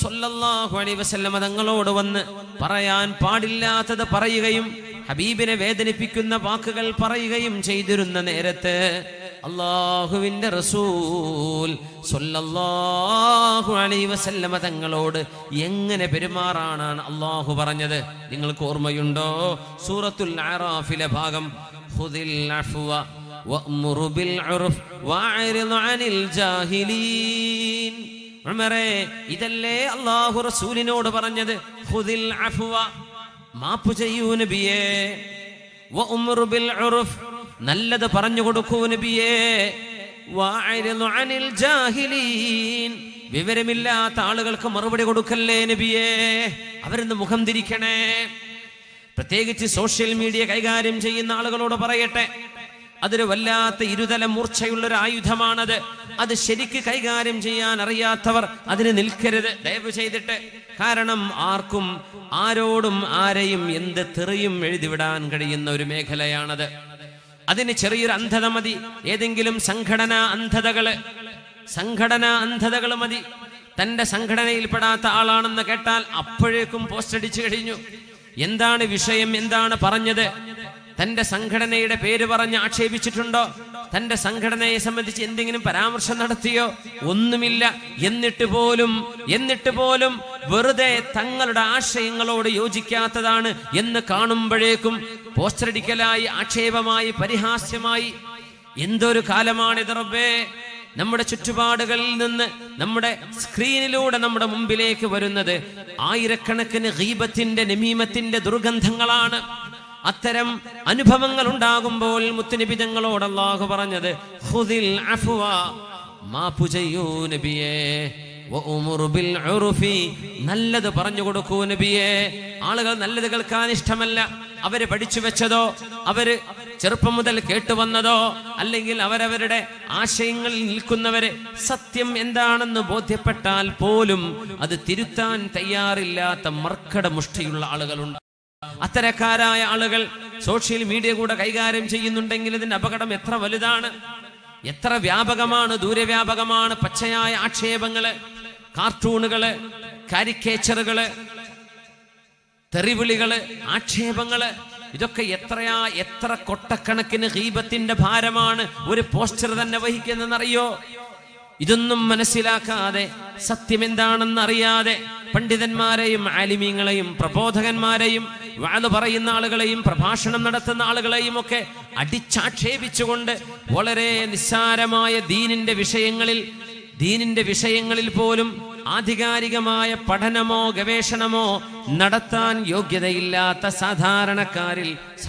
സ്വല്ലല്ലാഹു അലൈഹി വസല്ലം തങ്ങളോട് വന്ന് പറയാൻ പാടില്ലാത്തത് പറയുകയും ഹബീബിനെ വേദനിപ്പിക്കുന്ന വാക്കുകൾ പറയുകയും ചെയ്തിരുന്ന നേരത്ത് അല്ലാഹുവിന്റെ റസൂൽ സ്വല്ലല്ലാഹു അലൈഹി വസല്ലം തങ്ങളോട് എങ്ങനെ പെരുമാറാനാണ് അല്ലാഹു പറഞ്ഞത്? നിങ്ങൾക്ക് ഓർമ്മയുണ്ടോ? സൂറത്തുൽ അറാഫിലെ ഭാഗം, ഖുദിൽ അഫ്വ വഅ്മുർ ബിൽ ഉർഫ് വഅരിദ് അനിൽ ജാഹിലീൻ. ഉമറേ, ഇതല്ലേ അല്ലാഹു റസൂലിനോട് പറഞ്ഞത്? ഖുദിൽ അഫ്വ, മാപ്പ് ചെയ്യൂ നബിയേ, വഅ്മുർ ബിൽ ഉർഫ്, നല്ലത് പറഞ്ഞു കൊടുക്കൂ നബിയേ, വഅരിദ് അനിൽ ജാഹിലീൻ, വിവരമില്ലാത്ത ആളുകൾക്ക് മറുപടി കൊടുക്കല്ലേ നബിയേ, അവരിന്ന് മുഖം തിരിക്കണേ. പ്രത്യേകിച്ച് സോഷ്യൽ മീഡിയ കൈകാര്യം ചെയ്യുന്ന ആളുകളോട് പറയട്ടെ, അതൊരു വല്ലാത്ത ഇരുതല മൂർച്ചയുള്ളൊരു ആയുധമാണത്. അത് ശരിക്ക് കൈകാര്യം ചെയ്യാൻ അറിയാത്തവർ അതിന് നിൽക്കരുത്, ദയവ് ചെയ്തിട്ട്. കാരണം ആർക്കും ആരോടും ആരെയും എന്ത് തെറിയും എഴുതിവിടാൻ കഴിയുന്ന ഒരു മേഖലയാണത്. അതിന് ചെറിയൊരു അന്ധത മതി. ഏതെങ്കിലും സംഘടനാ അന്ധതകൾ മതി. തന്റെ സംഘടനയിൽപ്പെടാത്ത ആളാണെന്ന് കേട്ടാൽ അപ്പോഴേക്കും പോസ്റ്റ് അടിച്ചു കഴിഞ്ഞു. എന്താണ് വിഷയം, എന്താണ് പറഞ്ഞത്? തന്റെ സംഘടനയുടെ പേര് പറഞ്ഞ് ആക്ഷേപിച്ചിട്ടുണ്ടോ? തന്റെ സംഘടനയെ സംബന്ധിച്ച് എന്തെങ്കിലും പരാമർശം നടത്തിയോ? ഒന്നുമില്ല. എന്നിട്ട് പോലും വെറുതെ തങ്ങളുടെ ആശയങ്ങളോട് യോജിക്കാത്തതാണ് എന്ന് കാണുമ്പോഴേക്കും പോസ്റ്ററടിക്കലായി, ആക്ഷേപമായി, പരിഹാസ്യമായി. എന്തൊരു കാലമാണിത് റബ്ബേ! നമ്മുടെ ചുറ്റുപാടുകളിൽ നിന്ന്, നമ്മുടെ സ്ക്രീനിലൂടെ നമ്മുടെ മുമ്പിലേക്ക് വരുന്നത് ആയിരക്കണക്കിന് ഗീബത്തിന്റെ, നമീമത്തിന്റെ ദുർഗന്ധങ്ങളാണ്. അത്തരം അനുഭവങ്ങൾ ഉണ്ടാകുമ്പോൾ മുത്തുനബി തങ്ങളോട് അല്ലാഹു പറഞ്ഞത്, ഖുദിൽ അഫ്വ, മാപ്പ് ചെയ്യൂ നബിയേ, വഉമുർ ബിൽ ഉർഫി, നല്ലത് പറഞ്ഞു കൊടുക്കൂ നബിയേ. ആളുകൾ നല്ലത് കേൾക്കാൻ ഇഷ്ടമല്ല, അവര് പഠിച്ചു വെച്ചതോ അവര് ചെറുപ്പം മുതൽ കേട്ടുവന്നതോ അല്ലെങ്കിൽ അവരവരുടെ ആശയങ്ങളിൽ നിൽക്കുന്നവര് സത്യം എന്താണെന്ന് ബോധ്യപ്പെട്ടാൽ പോലും അത് തിരുത്താൻ തയ്യാറില്ലാത്ത മർക്കട മുഷ്ടിയുള്ള ആളുകളുണ്ട്. അത്തരക്കാരായ ആളുകൾ സോഷ്യൽ മീഡിയ കൂടെ കൈകാര്യം ചെയ്യുന്നുണ്ടെങ്കിൽ ഇതിന്റെ അപകടം എത്ര വലുതാണ്, എത്ര വ്യാപകമാണ്, ദൂരവ്യാപകമാണ്. പച്ചയായ ആക്ഷേപങ്ങള്, കാർട്ടൂണുകള്, കാരിക്കേച്ചറുകള്, തെറിവിളികള്, ആക്ഷേപങ്ങള്, ഇതൊക്കെ എത്ര കൊട്ടക്കണക്കിന് ഗീബത്തിന്റെ ഭാരമാണ് ഒരു പോസ്റ്റർ തന്നെ വഹിക്കുന്നതെന്നറിയോ? ഇതൊന്നും മനസ്സിലാക്കാതെ സത്യം എന്താണെന്ന് അറിയാതെ പണ്ഡിതന്മാരെയും ആലിമീങ്ങളെയും പ്രബോധകന്മാരെയും വാള് പറയുന്ന ആളുകളെയും പ്രഭാഷണം നടത്തുന്ന ആളുകളെയും ഒക്കെ അടിച്ചാക്ഷേപിച്ചുകൊണ്ട് വളരെ നിസ്സാരമായ ദീനിന്റെ വിഷയങ്ങളിൽ പോലും ആധികാരികമായ പഠനമോ ഗവേഷണമോ നടത്താൻ യോഗ്യതയില്ലാത്ത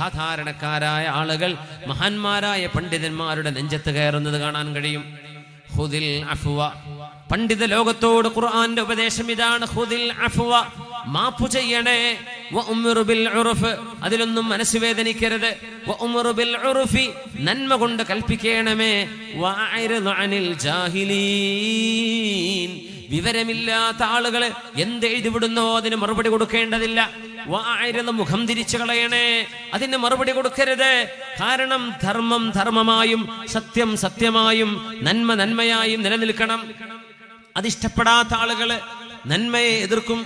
സാധാരണക്കാരായ ആളുകൾ മഹാന്മാരായ പണ്ഡിതന്മാരുടെ നെഞ്ചത്ത് കയറുന്നത് കാണാൻ കഴിയും. ഖുദിൽ അഫ്വ, പണ്ഡിത ലോകത്തോട് ഖുർആന്റെ ഉപദേശം ഇതാണ്. ഖുദിൽ അഫ്വ, മാപ്പ് ചെയ്യണേ. വഉംറു ബിൽ ഉർഫ്, അതിലൊന്നും മനസ്സ് വേദനിക്കരുത്. വഉംറു ബിൽ ഉർഫി, നന്മ കൊണ്ട് കൽപ്പിക്കണമേ. വഅരിദ് അനിൽ ജാഹിലീൻ, വിവരമില്ലാത്ത ആളുകള് എന്തെഴുതി വിടുന്നോ അതിന് മറുപടി കൊടുക്കേണ്ടതില്ല. വഅരിദ്, മുഖം തിരിച്ചു കളയണേ, അതിന് മറുപടി കൊടുക്കരുത്. കാരണം ധർമ്മം ധർമ്മമായും സത്യം സത്യമായും നന്മ നന്മയായും നിലനിൽക്കണം. അതിഷ്ടപ്പെടാത്ത ആളുകള് നന്മയെ എതിർക്കും,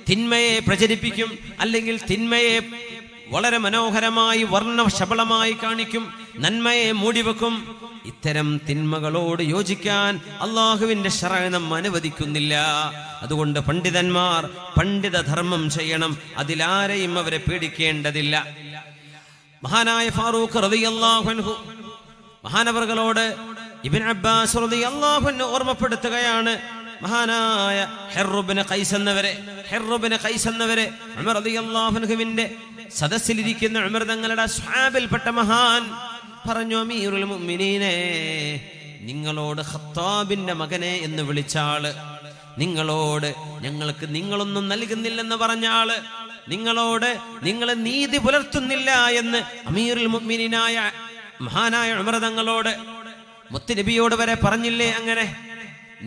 തിന്മയെ പ്രചരിപ്പിക്കും, അല്ലെങ്കിൽ തിന്മയെ വളരെ മനോഹരമായി വർണ്ണശബളമായി കാണിക്കും, നന്മയെ മൂടിവെക്കും. ഇത്തരം തിന്മകളോട് യോജിക്കാൻ അള്ളാഹുവിന്റെ ശറഅ് നമ്മെ അനുവദിക്കുന്നില്ല. അതുകൊണ്ട് പണ്ഡിതന്മാർ പണ്ഡിത ധർമ്മം ചെയ്യണം, അതിലാരെയും അവരെ പേടിക്കേണ്ടതില്ല. മഹാനായ ഫാറൂഖ് റളിയല്ലാഹു അൻഹു മഹാനവറുകളോട് ഇബ്നു അബ്ബാസ് റളിയല്ലാഹു അൻഹു ഓർമ്മപ്പെടുത്തുകയാണ്. മഹാനായ ഹിർറുബ്നു ഖൈസ് എന്നവരെ ഉമർ റളിയല്ലാഹു അൻഹുവിന്റെ സദസ്സിലിരിക്കുന്ന ഉമർ തങ്ങളുടെ സ്വഹാബിൽപ്പെട്ട മഹാൻ പറഞ്ഞു, അമീറുൽ മുഅ്മിനീനെ, നിങ്ങളോട് ഖത്താബിന്റെ മകനെ എന്ന് വിളിച്ച ആള്, നിങ്ങളോട് ഞങ്ങൾക്ക് നിങ്ങളൊന്നും നൽകുന്നില്ലെന്ന് പറഞ്ഞ ആള്, നിങ്ങളോട് നിങ്ങൾ നീതി പുലർത്തുന്നില്ല എന്ന് അമീറുൽ മുഅ്മിനീനായ മഹാനായ ഉമർ തങ്ങളോട് മുത്തുനബിയോട് വരെ പറഞ്ഞില്ലേ? അങ്ങനെ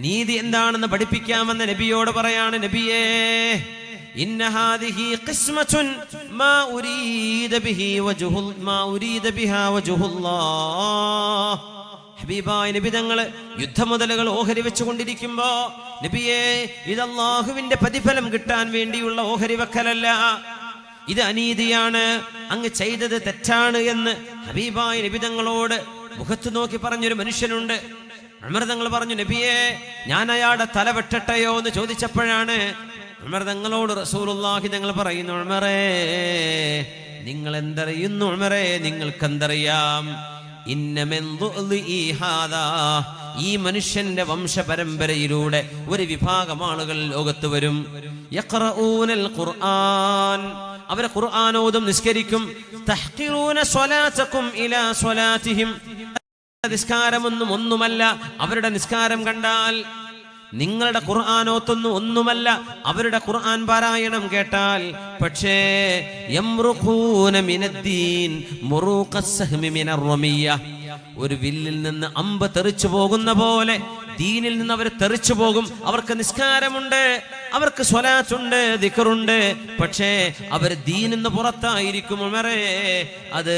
നീതി എന്താണെന്ന് പഠിപ്പിക്കാമെന്ന് നബിയോട് പറയാണ്, നബിയേ, ഇന്ന ഹാദിഹി ഖിസ്മത്തുൻ മാ ഉരീദ ബിഹാ വജ്ഹുല്ലാഹ്. ഹബീബായ നബി തങ്ങള് യുദ്ധമുതലുകൾ ഓഹരി വെച്ചുകൊണ്ടിരിക്കുമ്പോ, നബിയേ, ഇത് അല്ലാഹുവിന്റെ പ്രതിഫലം കിട്ടാൻ വേണ്ടിയുള്ള ഓഹരി വെക്കലല്ല, ഇത് അനീതിയാണ്, അങ്ങ് ചെയ്തത് തെറ്റാണ് എന്ന് ഹബീബായ നബി തങ്ങളോട് മുഖത്ത് നോക്കി പറഞ്ഞൊരു മനുഷ്യനുണ്ട്. ഉമർ തങ്ങൾ പറഞ്ഞു, നബിയേ, ഞാൻ അയാളുടെ തല വെട്ടട്ടെയോ എന്ന് ചോദിച്ചപ്പോഴാണ് ഉമർ തങ്ങളോട് റസൂലുള്ളാഹി തങ്ങൾ പറയുന്നു, ഉമറേ, നിങ്ങൾ എന്തറിയുന്നു? ഉമറേ, നിങ്ങൾക്കെന്തറിയാം? ഈ മനുഷ്യന്റെ വംശപരമ്പരയിലൂടെ ഒരു വിഭാഗം ആളുകൾ ലോകത്ത് വരും. യഖറഊനൽ ഖുർആൻ, അവരെ ഖുർആൻ ഓതും, നിസ്കരിക്കും. തഹ്ഖിറൂന സ്വലാതകും ഇലാ സ്വലാതിഹിം, ഒന്നുമല്ല അവരുടെ നിസ്കാരം കണ്ടാൽ, നിങ്ങളുടെ ഖുർആനോത്തൊന്നും ഒന്നുമല്ല അവരുടെ ഖുർആൻ പാരായണം കേട്ടാൽ. പക്ഷേ യംറുഖൂന മിനദ്ദീൻ മുറൂഖസ്സഹ്മി മിനർ റമിയ്യ, ഒരു വില്ലിൽ നിന്ന് അമ്പ് തെറിച്ചു പോകുന്ന പോലെ ദീനിൽ നിന്ന് അവർ തെറിച്ചു പോകും. അവർക്ക് നിസ്കാരമുണ്ട്, അവർക്ക് സ്വലാത്തുണ്ട്, ദിക്റുണ്ട്, പക്ഷേ അവർ ദീനിൽ നിന്ന് പുറത്തായിരിക്കും. ഉമറേ, അത്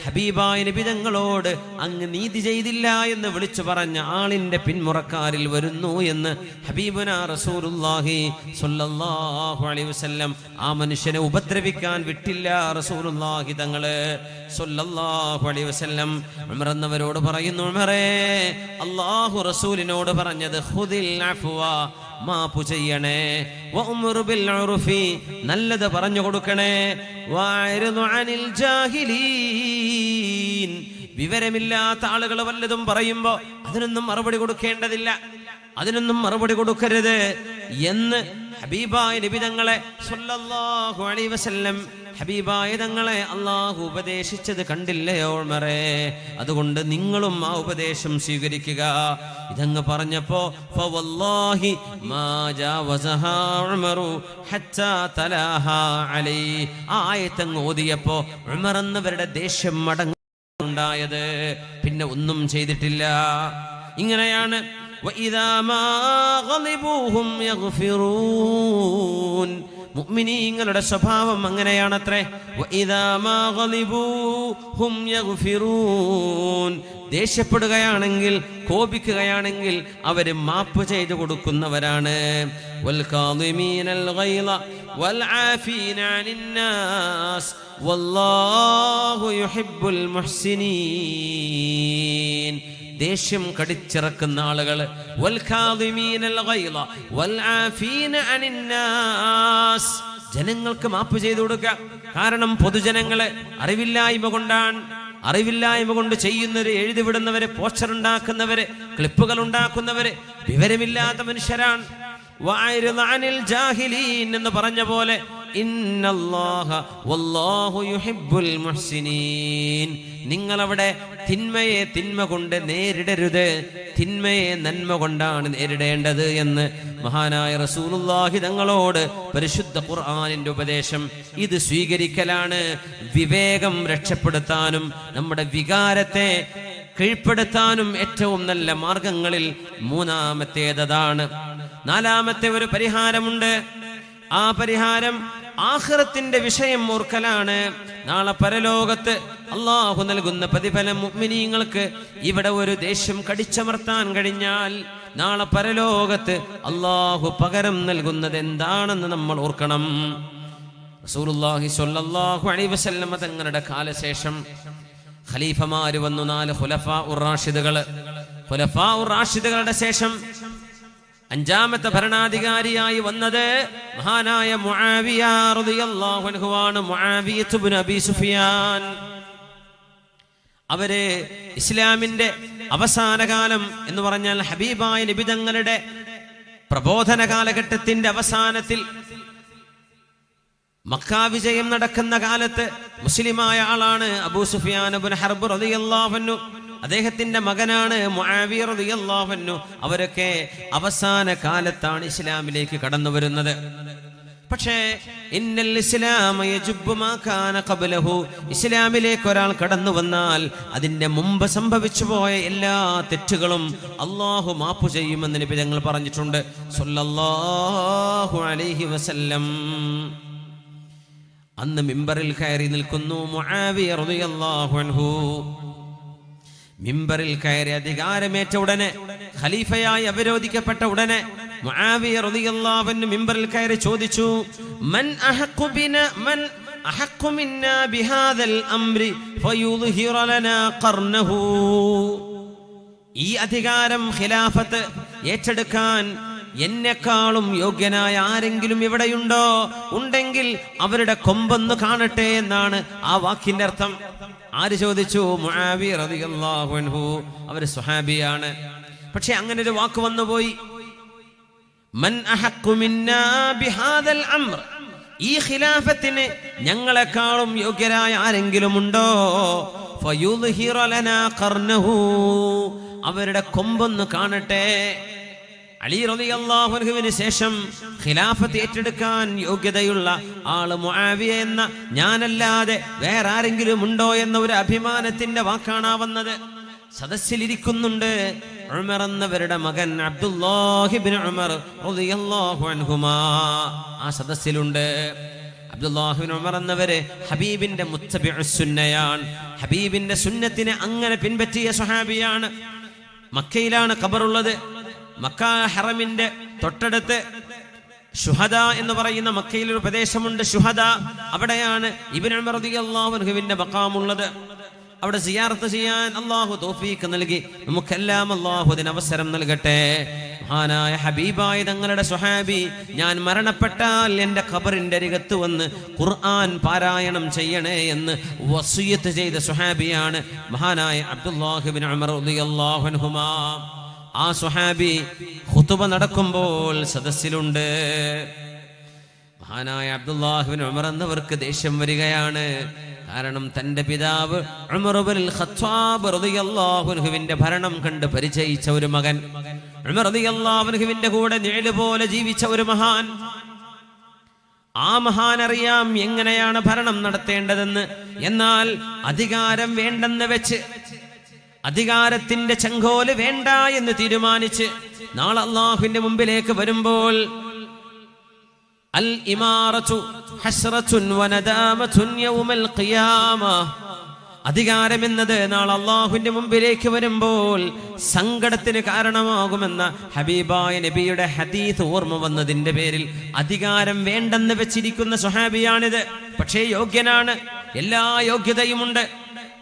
ഹബീബായ നബി തങ്ങളോട് അങ്ങ് നീതി ചെയ്തില്ല എന്ന് വിളിച്ചു പറഞ്ഞ ആളിന്റെ പിന്മുറക്കാരിൽ വരുന്നു എന്ന് ഹബീബുനാ റസൂലുള്ളാഹി സ്വല്ലല്ലാഹു അലൈഹി വസല്ലം ആ മനുഷ്യനെ ഉപദ്രവിക്കാൻ വിട്ടില്ല റസൂലുള്ളാഹി തങ്ങള് സ്വല്ലല്ലാഹു അലൈഹി വസല്ലം. ഉമർ എന്നവരോട് പറയുന്നു, ഉമറേ, അല്ലാഹു റസൂലിനോട് പറഞ്ഞത് ഖുദിൽ അഫ്വ, മാപ്പ് ചെയ്യണേ. വഉംറു ബിൽ ഉർഫി, നല്ലത് പറഞ്ഞു കൊടുക്കണേ. വഅരിദു അനിൽ ജാഹിലീൻ, വിവരമില്ലാത്ത ആളുകൾ വല്ലതും പറയുമ്പോ അതിനൊന്നും മറുപടി കൊടുക്കേണ്ടതില്ല, അതിനൊന്നും മറുപടി കൊടുക്കരുത് എന്ന് ഹബീബായ നബി തങ്ങളെ സ്വല്ലല്ലാഹു അലൈഹി വസല്ലം ഹബീബായ തങ്ങളെ അല്ലാഹു ഉപദേശിച്ചത് കണ്ടില്ലയോ ഉമറേ? അതുകൊണ്ട് നിങ്ങളും ആ ഉപദേശം സ്വീകരിക്കുക. ഇതങ്ങ് പറഞ്ഞപ്പോ ഫവല്ലാഹി മാ ജാവസഹാ ഉമറു ഹത്താ തലാഹാ അലൈഹി, ആ ആയത്തങ്ങ് ഓതിയപ്പോ ഉമർ എന്നവരുടെ ദേഷ്യം മടങ്ങുണ്ടായത്, പിന്നെ ഒന്നും ചെയ്തിട്ടില്ല. ഇങ്ങനെയാണ് വഇദാ മാ ഗളിബൂഹും യഗ്ഫിറൂൻ, മുഅ്മിനീങ്ങളുടെ സ്വഭാവം അങ്ങനെയാണത്രേ. വഇദാ മാ ഗളിബൂഹും യഗ്ഫിറൂൻ, ദേഷ്യപ്പെടുകയാണെങ്കിൽ കോപിക്കുകയാണെങ്കിൽ അവര് മാപ്പ് ചെയ്തു കൊടുക്കുന്നവരാണ്. വൽ കാളിമീനൽ ഗൈള വൽ ആഫീന അനിൻ നാസ് വല്ലാഹു യുഹിബ്ബുൽ മുഹ്സിനീൻ, ദേഷ്യം കടിച്ചിറക്കുന്ന ആളുകൾ. വൽ കാളിമീനൽ ഗൈള വൽ ആഫീന അനിൻ നാസ്, ജനങ്ങൾക്ക് മാപ്പ് ചെയ്തു കൊടുക്കുക. കാരണം പൊതുജനങ്ങളെ അറിവില്ലായ്മ കൊണ്ട് ചെയ്യുന്നവര്, എഴുതിവിടുന്നവര്, പോസ്റ്റർ ഉണ്ടാക്കുന്നവര്, ക്ലിപ്പുകൾ ഉണ്ടാക്കുന്നവര് വിവരമില്ലാത്ത മനുഷ്യരാണ്. വഅരിദ് അനിൽ ജാഹിലീൻ എന്ന് പറഞ്ഞ പോലെ ഇന്നല്ലാഹ വല്ലാഹു യുഹിബ്ബുൽ മുഹ്സിനീൻ, നിങ്ങളവിടെ തിന്മയെ തിന്മ കൊണ്ട് നേരിടരുത്, തിന്മയെ നന്മ കൊണ്ടാണ് നേരിടേണ്ടത് എന്ന് മഹാനായ റസൂലുള്ളാഹി തങ്ങളോട് പരിശുദ്ധ ഖുർആനിന്റെ ഉപദേശം. ഇത് സ്വീകരിക്കലാണ് വിവേകം രക്ഷപ്പെടുത്താനും നമ്മുടെ വികാരത്തെ കീഴ്പ്പെടുത്താനും ഏറ്റവും നല്ല മാർഗങ്ങളിൽ മൂന്നാമത്തേതാണ്. നാലാമത്തെ ഒരു പരിഹാരമുണ്ട്. ആ പരിഹാരം ആഖിറത്തിന്റെ വിഷയം ഓർക്കലാണ്. നാളെ പരലോകത്ത് അല്ലാഹു നൽകുന്ന പ്രതിഫലം മുഅ്മിനീങ്ങൾക്ക് ഇവിടെ ഒരു ദേഷ്യം കടിച്ചമർത്താൻ കഴിഞ്ഞാൽ നാളെ പരലോകത്ത് അല്ലാഹു പകരം നൽകുന്നത് എന്താണെന്ന് നമ്മൾ ഓർക്കണം. റസൂലുള്ളാഹി സ്വല്ലല്ലാഹു അലൈഹി വസല്ലം തങ്ങളുടെ കാലശേഷം ഖലീഫമാര് വന്നു, 4 ഖുലഫാഉർ റാഷിദുകളുടെ ശേഷം 5ാമത്തെ ഭരണാധികാരിയായി വന്നത് മഹാനായ മുആവിയ റളിയല്ലാഹു അൻഹു ആണ്. മുആവിയ ഇബ്നു അബീ സുഫിയാൻ. അവര് ഇസ്ലാമിന്റെ അവസാന കാലം എന്ന് പറഞ്ഞാൽ ഹബീബായ നബി തങ്ങളുടെ പ്രബോധന കാലഘട്ടത്തിന്റെ അവസാനത്തിൽ മക്ക വിജയം നടക്കുന്ന കാലത്ത് മുസ്ലിമായ ആളാണ് അബൂ സുഫിയാൻ ഇബ്നു ഹർബ് റളിയല്ലാഹു അൻഹു. അദ്ദേഹത്തിന്റെ മകനാണ് മുആവിയ റളിയല്ലാഹു അൻഹു. അവരൊക്കെ അവസാന കാലത്താണ് ഇസ്ലാമിലേക്ക് കടന്നു വരുന്നത്. പക്ഷേ ഇന്നൽ ഇസ്ലാമ യജുബ്ബു മാ കാന ഖബ്ലഹു, ഇസ്ലാമിലേക്ക് ഒരാൾ കടന്നു വന്നാൽ അതിന്റെ മുമ്പ് സംഭവിച്ചു പോയ എല്ലാ തെറ്റുകളും അല്ലാഹു മാപ്പ് ചെയ്യുമെന്ന് നബി തങ്ങൾ പറഞ്ഞിട്ടുണ്ട് സ്വല്ലല്ലാഹു അലൈഹി വസല്ലം. അന്ന് മിമ്പറിൽ കയറി നിൽക്കുന്നു മുആവിയ റളിയല്ലാഹു അൻഹു. മിമ്പറിൽ കയറി അധികാരമേറ്റ ഉടനെ, ഖലീഫയായി അവരോധിക്കപ്പെട്ട ഉടനെ മുആവിയ റളിയല്ലാഹു അൻഹു മിമ്പറിൽ കയറി ചോദിച്ചു, മൻ അഹഖു മിന്നാ ബിഹാദൽ അംരി ഫയുദ്ഹിറ ലനാ ഖർനഹു, ഈ അധികാരം ഖിലാഫത്ത് ഏറ്റെടുക്കാൻ എന്നെക്കാളും യോഗ്യനായ ആരെങ്കിലും ഇവിടെയുണ്ടോ? ഉണ്ടെങ്കിൽ അവരുടെ കൊമ്പൊന്ന് കാണട്ടെ എന്നാണ് ആ വാക്കിന്റെ അർത്ഥം. ആര് ചോദിച്ചു? മുആവിയ റളിയല്ലാഹു അൻഹു. അവർ സ്വഹാബിയാണ്. പക്ഷെ അങ്ങനെ ഒരു വാക്ക് വന്നുപോയി, മൻ അഹഖു മിന്നാ ബിഹാദൽ അംർ, ഈ ഖിലാഫത്തിന് ഞങ്ങളെക്കാളും യോഗ്യരായ ആരെങ്കിലും ഉണ്ടോ? ഫയുദ്ഹിറ ലനാ ഖർനഹു, അവരുടെ കൊമ്പൊന്ന് കാണട്ടെ. അലി റളിയല്ലാഹു അൻഹുവിന് ശേഷം ഖിലാഫത്ത് ഏറ്റെടുക്കാൻ യോഗ്യതയുള്ള ആള് മുആവിയ എന്ന ഞാനല്ലാതെ വേറെ ആരെങ്കിലും ഉണ്ടോ എന്ന ഒരു അഭിമാനത്തിന്റെ വാക്കാണ് വന്നത്. സദസ്സിലിരിക്കുന്നുണ്ട് ഉമർ എന്നവരുടെ മകൻ അബ്ദുല്ലാഹി ഇബ്നു ഉമർ റളിയല്ലാഹു അൻഹുമാ. ആ സദസ്സിലുണ്ട്. അബ്ദുല്ലാഹി ഇബ്നു ഉമർ എന്നവര് ഹബീബിന്റെ മുത്തബിഉസ് സുന്നയാണ്. ഹബീബിന്റെ സുന്നത്തിനെ അങ്ങനെ പിൻപറ്റിയ സ്വഹാബിയാണ്. മക്കയിലാണ് ഖബറുള്ളത്. മക്ക ഹറമിന്റെ തൊട്ടടുത്ത് ശുഹദ എന്ന് പറയുന്ന മക്കയിൽ ഒരു പ്രദേശമുണ്ട്, ശുഹദ. അവിടെയാണ് ഇബ്നു ഉമർ റളിയല്ലാഹു അൻഹുവിന്റെ മഖാമുള്ളത്. അവിടെ സിയാറത്ത് ചെയ്യാൻ അല്ലാഹു തൗഫീഖ് നൽകി. നമുക്കെല്ലാം അല്ലാഹു അതിന് അവസരം നൽകട്ടെ. മഹാനായ ഹബീബായ തങ്ങളുടെ സ്വഹാബി, ഞാൻ മരണപ്പെട്ടാൽ എൻ്റെ ഖബറിന്റെ അരികത്ത് വന്ന് ഖുർആൻ പാരായണം ചെയ്യണേ എന്ന് വസിയത്ത് ചെയ്ത സ്വഹാബിയാണ് മഹാനായ അബ്ദുല്ലാഹി ഇബ്നു ഉമർ റളിയല്ലാഹു അൻഹുമാ. ആ സ്വഹാബി ഖുതുബ നടക്കുമ്പോൾ സദസ്സിലുണ്ട്. മഹാനായ അബ്ദുല്ലാഹ് ഇബ്നു ഉമർ എന്നവർക്ക് ദേഷ്യം വരികയാണ്. കാരണം തന്റെ പിതാവ് ഉമർ ഇബ്നുൽ ഖത്താബ് റളിയല്ലാഹു അൻഹുവിന്റെ ഭരണം കണ്ട് പരിചയിച്ച ഒരു മകൻ, ഉമർ റളിയല്ലാഹു അൻഹുവിന്റെ കൂടെ നിഴല് പോലെ ജീവിച്ച ഒരു മഹാൻ. ആ മഹാൻ അറിയാം എങ്ങനെയാണ് ഭരണം നടത്തേണ്ടതെന്ന്. എന്നാൽ അധികാരം വേണ്ടെന്ന് വെച്ച്, അധികാരത്തിന്റെ ചെങ്കോല് വേണ്ട എന്ന് തീരുമാനിച്ച് നാളെ അല്ലാഹുവിന്റെ മുമ്പിലേക്ക് വരുമ്പോൾ അൽ ഇമാറതു ഹസ്റത്തുൻ വനദാമത്തുൻ യൗമൽ ഖിയാമ, അധികാരം എന്നത് നാളെ അല്ലാഹുവിന്റെ മുമ്പിലേക്ക് വരുമ്പോൾ സങ്കടത്തിന് കാരണമാകുമെന്ന ഹബീബായ നബിയുടെ ഹദീസ് ഓർമ്മ വന്നതിന്റെ പേരിൽ അധികാരം വേണ്ടെന്ന് വെച്ചിരിക്കുന്ന സ്വഹാബിയാണിത്. പക്ഷേ യോഗ്യനാണ്, എല്ലാ യോഗ്യതയുമുണ്ട്.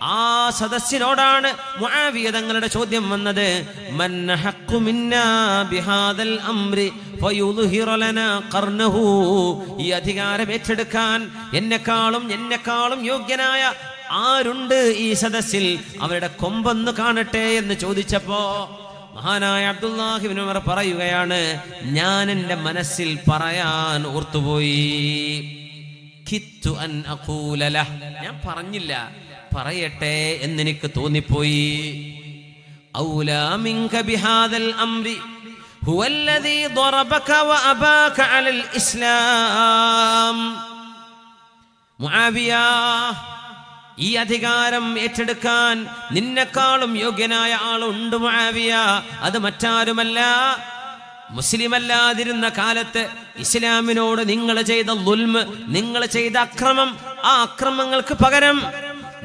ആ സദസ്സിനോടാണ് മുആവിയ തങ്ങളുടെ ചോദ്യം വന്നത്. മൻ ഹഖ്ഖു മിന്നാ ബിഹാദൽ അംരി ഫയുദ്ഹിറ ലനാ ഖർനഹു, ഈ അധികാരം ഏറ്റെടുക്കാൻ എന്നെക്കാളും യോഗ്യനായ ആരുണ്ട് ഈ സദസ്സിൽ? അവരുടെ കൊമ്പൊന്ന് കാണട്ടെ എന്ന് ചോദിച്ചപ്പോ മഹാനായ അബ്ദുല്ലാഹ് ഇബ്നു ഉമർ പറയുകയാണ്, ഞാൻ എൻ്റെ മനസ്സിൽ പറയാൻ ഓർത്തുപോയി. ഖിത്തു അൻ അഖൂല ലഹ്, ഞാൻ പറഞ്ഞില്ല, പറയട്ടെ എന്നെനിക്ക് തോന്നിപ്പോയി. ഔലാ മിൻക ബിഹാദൽ അംരി ഹുവല്ലദീ ضربക വഅബാക അലൽ ഇസ്ലാം. മുആവിയ, ഈ അധികാരം ഏറ്റെടുക്കാൻ നിന്നെക്കാളും യോഗ്യനായ ആളുണ്ട് മുആവിയ. അത് മറ്റാരുമല്ല, മുസ്ലിമല്ലാതിരുന്ന കാലത്ത് ഇസ്ലാമിനോട് നിങ്ങൾ ചെയ്ത ദുൽമ്, നിങ്ങൾ ചെയ്ത അക്രമം, ആ അക്രമങ്ങൾക്ക് പകരം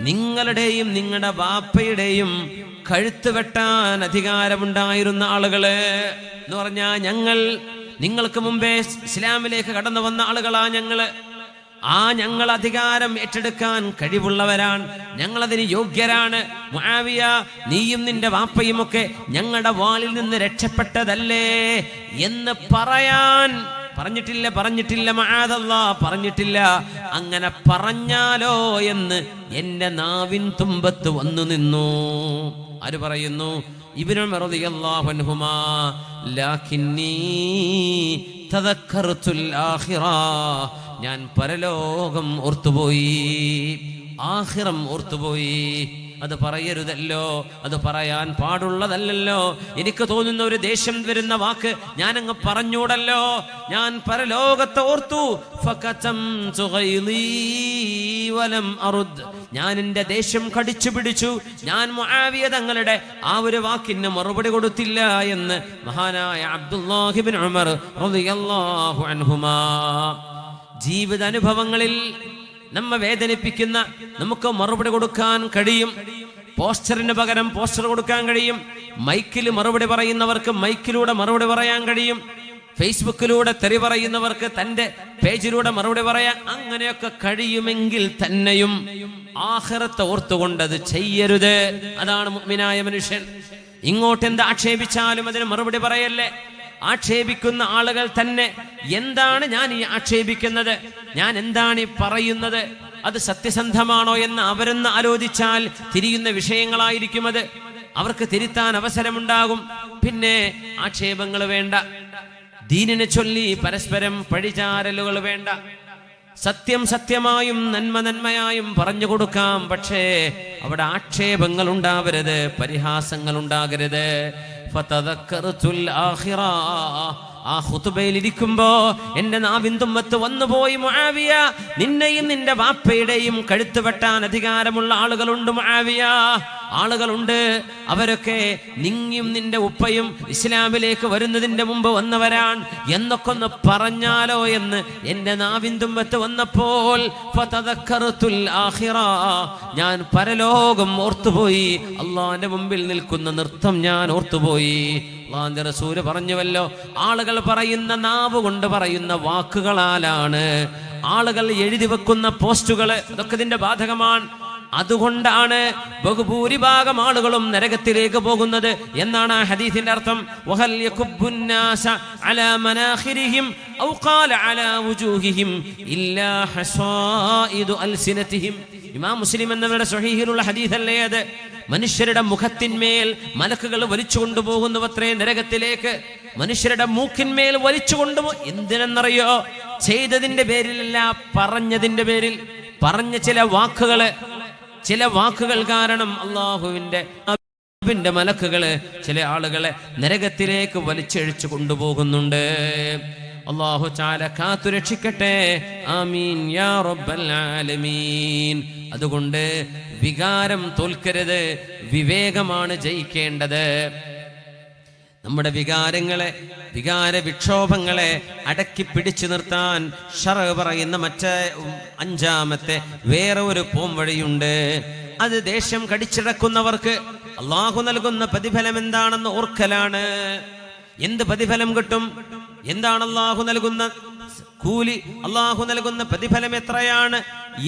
നിങ്ങളുടെയും നിങ്ങളുടെ വാപ്പയുടെയും കഴുത്ത് വെട്ടാൻ അധികാരമുണ്ടായിരുന്ന ആളുകള് എന്ന് പറഞ്ഞാൽ നിങ്ങൾക്ക് മുമ്പേ ഇസ്ലാമിലേക്ക് കടന്നു വന്ന ആളുകളാ ഞങ്ങള്. ഞങ്ങൾ അധികാരം ഏറ്റെടുക്കാൻ കഴിവുള്ളവരാണ്, ഞങ്ങളതിന് യോഗ്യരാണ്. മുആവിയ, നീയും നിന്റെ വാപ്പയും ഒക്കെ ഞങ്ങളുടെ വാളിൽ നിന്ന് രക്ഷപ്പെട്ടതല്ലേ എന്ന് പറഞ്ഞിട്ടില്ല മആദല്ലാഹ്, പറഞ്ഞിട്ടില്ല. അങ്ങനെ പറഞ്ഞാലോ എന്ന് എന്റെ നാവിൻ തുമ്പത്ത് വന്നു നിന്നു. ആര് പറയുന്നു? ഇബ്നു ഉമർ റളിയല്ലാഹു അൻഹുമാ. ലാകിന്നി തദക്കർതുൽ ആഖിറ, ഞാൻ പരലോകം ഓർത്തുപോയി, ആഖിറം ഓർത്തുപോയി. അത് പറയരുതല്ലോ, അത് പറയാൻ പാടുള്ളതല്ലല്ലോ. എനിക്ക് തോന്നുന്ന ഒരു ദേഷ്യം വരുന്ന വാക്ക് ഞാൻ അങ്ങ് പറഞ്ഞൂടല്ലോ. ഞാൻ പരലോകത്തെ ഓർത്തു. ഫകതംതു ഗൈളി വലം അറുദ്, ഞാൻ എൻ്റെ ദേഷ്യം കടിച്ചു പിടിച്ചു. ഞാൻ മുആവിയ തങ്ങളുടെ ആ ഒരു വാക്കിന് മറുപടി കൊടുത്തില്ല എന്ന് മഹാനായ അബ്ദുല്ലാഹ് ഇബ്നു ഉമർ റളിയല്ലാഹു അൻഹുമാ. ജീവിതാനുഭവങ്ങളിൽ നമ്മെ വേദനിപ്പിക്കുന്ന നമുക്ക് മറുപടി കൊടുക്കാൻ കഴിയും. പോസ്റ്ററിന് പകരം പോസ്റ്റർ കൊടുക്കാൻ കഴിയും. മൈക്കിൽ മറുപടി പറയുന്നവർക്ക് മൈക്കിലൂടെ മറുപടി പറയാൻ കഴിയും. ഫേസ്ബുക്കിലൂടെ തെറി പറയുന്നവർക്ക് തന്റെ പേജിലൂടെ മറുപടി പറയാൻ, അങ്ങനെയൊക്കെ കഴിയുമെങ്കിൽ തന്നെയും ആഖിറത്തെ ഓർത്തുകൊണ്ടത് ചെയ്യരുത്. അതാണ് മുഅ്മിനായ മനുഷ്യൻ. ഇങ്ങോട്ട് എന്ത് ആക്ഷേപിച്ചാലും അതിന് മറുപടി പറയല്ലേ. ആക്ഷേപിക്കുന്ന ആളുകൾ തന്നെ എന്താണ് ഞാൻ ഈ ആക്ഷേപിക്കുന്നത്, ഞാൻ എന്താണ് ഈ പറയുന്നത്, അത് സത്യസന്ധമാണോ എന്ന് അവരെന്ന് ആലോചിച്ചാൽ തിരിയുന്ന വിഷയങ്ങളായിരിക്കും അത്. അവർക്ക് തിരുത്താൻ അവസരമുണ്ടാകും. പിന്നെ ആക്ഷേപങ്ങൾ വേണ്ട, ദീനിനെ ചൊല്ലി പരസ്പരം പഴിചാരലുകൾ വേണ്ട. സത്യം സത്യമായും നന്മ നന്മയായും പറഞ്ഞു കൊടുക്കാം. പക്ഷേ അവിടെ ആക്ഷേപങ്ങൾ ഉണ്ടാവരുത്, പരിഹാസങ്ങൾ ഉണ്ടാകരുത്. ഫതദക്കർതുൽ ആഖിറ, ആ ഖുതുബയിൽ ഇരിക്കുമ്പോ എന്റെ നാവിൻ തുമ്പത്ത് വന്നുപോയി. മുആവിയ, നിന്നെയും നിന്റെ വാപ്പയുടെയും കഴുത്ത് വെട്ടാൻ അധികാരമുള്ള ആളുകളുണ്ട് മുആവിയ, ആളുകളുണ്ട്. അവരൊക്കെ നിങ്ങിയും നിന്റെ ഉപ്പയും ഇസ്ലാമിലേക്ക് വരുന്നതിന്റെ മുമ്പ് വന്നവരാണ് എന്നൊക്കെ ഒന്ന് പറഞ്ഞാലോ എന്ന് എന്റെ നാവിൻ തുമ്പത്ത് വന്നപ്പോൾ ഫതദക്കർതുൽ ആഖിറ, ഞാൻ പരലോകം ഓർത്തുപോയി. അള്ളാന്റെ മുമ്പിൽ നിൽക്കുന്ന നൃത്തം ഞാൻ ഓർത്തുപോയി. അള്ളാന്റെ റസൂല് പറഞ്ഞുവല്ലോ, ആളുകൾ പറയുന്ന നാവ് കൊണ്ട് പറയുന്ന വാക്കുകളാലാണ്, ആളുകൾ എഴുതി വെക്കുന്ന പോസ്റ്റുകള്, അതൊക്കെ ഇതിന്റെ ബാധകമാണ്. അതുകൊണ്ടാണ് ബഹുഭൂരിഭാഗം ആളുകളും നരകത്തിലേക്ക് പോകുന്നത് എന്നാണ് ആ ഹദീസിന്റെ അർത്ഥം. വഹൽ യകുബ്ബുന്നാസ അലാ മനാഖിരിഹിം ഔ ഖാല അലാ വുജൂഹിഹിം ഇല്ലാ ഹസായിദു അൽസിനതിഹിം. ഇമാം മുസ്ലിം എന്നവരുടെ സ്വഹീഹിലുള്ള ഹദീസല്ലേ അത്. മനുഷ്യരുടെ മുഖത്തിന്മേൽ മലക്കുകൾ വലിച്ചു കൊണ്ടുപോകുന്നുവത്രേ നരകത്തിലേക്ക്. മനുഷ്യരുടെ മൂക്കിന്മേൽ വലിച്ചു കൊണ്ടുപോകും. എന്തിനെന്നറിയോ? ചെയ്തതിന്റെ പേരിലല്ല, പറഞ്ഞതിന്റെ പേരിൽ. പറഞ്ഞ ചില വാക്കുകൾ കാരണം അല്ലാഹുവിന്റെ മലക്കുകള് ചില ആളുകളെ നരകത്തിലേക്ക് വലിച്ചഴിച്ചു കൊണ്ടുപോകുന്നുണ്ട്. അല്ലാഹു തആല കാത്തു രക്ഷിക്കട്ടെ. ആമീൻ യാ റബ്ബൽ ആലമീൻ. അതുകൊണ്ട് വികാരം തോൽക്കരുത്, വിവേകമാണ് ജയിക്കേണ്ടത്. നമ്മുടെ വികാര വിക്ഷോഭങ്ങളെ അടക്കി പിടിച്ചു നിർത്താൻ ശർഅ് പറയുന്ന അഞ്ചാമത്തെ വേറെ ഒരു പോംവഴിയുണ്ട്. അത് ദേഷ്യം കടിച്ചിടക്കുന്നവർക്ക് അല്ലാഹു നൽകുന്ന പ്രതിഫലം എന്താണെന്ന് ഓർക്കലാണ്. എന്ത് പ്രതിഫലം കിട്ടും, എന്താണ് അല്ലാഹു നൽകുന്ന കൂലി, അല്ലാഹു നൽകുന്ന പ്രതിഫലം എത്രയാണ്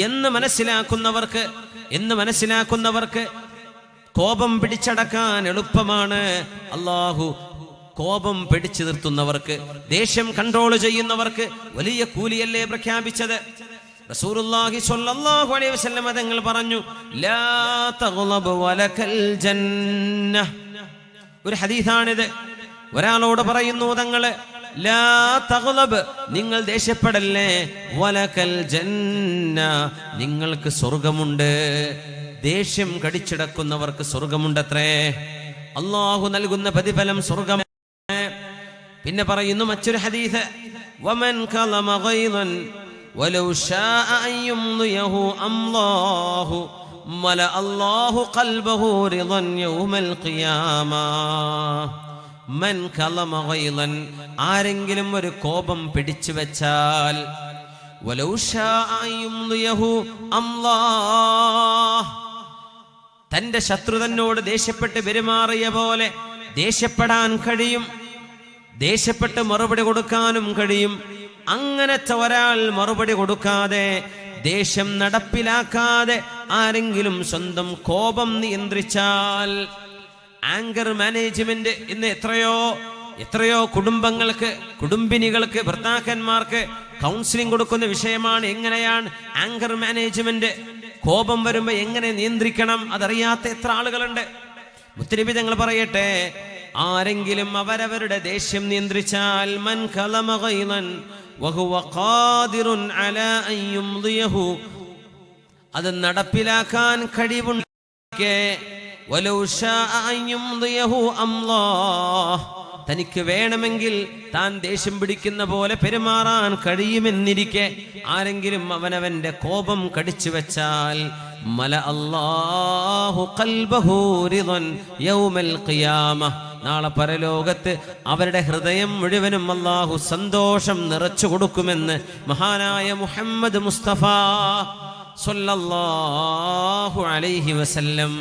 എന്ന് മനസ്സിലാക്കുന്നവർക്ക് കോപം പിടിച്ചടക്കാൻ എളുപ്പമാണ്. അല്ലാഹു കോപം പിടിച്ചു നിർത്തുന്നവർക്ക്, ദേഷ്യം കൺട്രോൾ ചെയ്യുന്നവർക്ക് വലിയ കൂലിയല്ലേ പ്രഖ്യാപിച്ചത്. റസൂലുള്ളാഹി സ്വല്ലല്ലാഹു അലൈഹി വസല്ലം തങ്ങൾ പറഞ്ഞു, ലാ തഗ്ളബ് വലകൽ ജന്ന. ഒരു ഹദീസാണിത്. ഒരാളോട് പറയുന്നു തങ്ങള്, ലാ തഗ്ളബ്, നിങ്ങൾ ദേഷ്യപ്പെടല്ലേ, വലകൽ ജന്ന, നിങ്ങൾക്ക് സ്വർഗമുണ്ട്. ദേഷ്യം കടിച്ചിടക്കുന്നവർക്ക് സ്വർഗമുണ്ടത്രേ. അല്ലാഹു നൽകുന്ന പ്രതിഫലം സ്വർഗം. പിന്നെ പറയുന്നു മറ്റൊരു ഹദീസ്, വമൻ കലമ ഗൈളൻ വലൗ ശാഅ അൻ യുംദിയഹു അല്ലാഹു മല അല്ലാഹു ഖൽബഹു റിളൻ യൗമൽ ഖിയാമ. മൻ കലമ ഗൈളൻ, ആരെങ്കിലും ഒരു കോപം പിടിച്ചു വെച്ചാൽ, വലൗ ശാഅ അൻ യുംദിയഹു അല്ലാഹ്, തന്റെ ശത്രു തന്നോട് ദേഷ്യപ്പെട്ട് പെരുമാറിയ പോലെ ദേഷ്യപ്പെടാൻ കഴിയും, ദേഷ്യപ്പെട്ട് മറുപടി കൊടുക്കാനും കഴിയും. അങ്ങനത്തെ ഒരാൾ മറുപടി കൊടുക്കാതെ, ദേഷ്യം നടപ്പിലാക്കാതെ ആരെങ്കിലും സ്വന്തം കോപം നിയന്ത്രിച്ചാൽ, ആങ്കർ മാനേജ്മെന്റ് ഇന്ന് എത്രയോ കുടുംബിനികൾക്ക് ഭർത്താക്കന്മാർക്ക് കൗൺസിലിംഗ് കൊടുക്കുന്ന വിഷയമാണ്. എങ്ങനെയാണ് ആങ്കർ മാനേജ്മെന്റ്, കോപം വരുമ്പോ എങ്ങനെ നിയന്ത്രിക്കണം, അതറിയാത്ത എത്ര ആളുകളുണ്ട്. മുത്തനബി തങ്ങൾ പറയട്ടെ, ആരെങ്കിലും അവരവരുടെ ദേഷ്യം നിയന്ത്രിച്ചാൽ, മൻ കലമ ഗൈളൻ വഹുവ ഖാദിറുൻ അലാ അൻ യുംദിയഹു, അത് നടപ്പിലാക്കാൻ കഴിവുണ്ട്, വലൗ ശാഅ അൻ യുംദിയഹു അല്ലാഹ്, തനിക്ക് വേണമെങ്കിൽ താൻ ദേഷ്യം പിടിക്കുന്ന പോലെ പെരുമാറാൻ കഴിയുമെന്നിരിക്കെ ആരെങ്കിലും അവനവന്റെ കോപം കടിച്ചു വെച്ചാൽ, മല അല്ലാഹു ഖൽബഹു റിളൻ യൗമൽ ഖിയാമ, നാളെ പരലോകത്ത് അവരുടെ ഹൃദയം മുഴുവനും അല്ലാഹു സന്തോഷം നിറച്ചു കൊടുക്കുമെന്ന് മഹാനായ മുഹമ്മദ് മുസ്തഫ സ്വല്ലല്ലാഹു അലൈഹി വസല്ലം.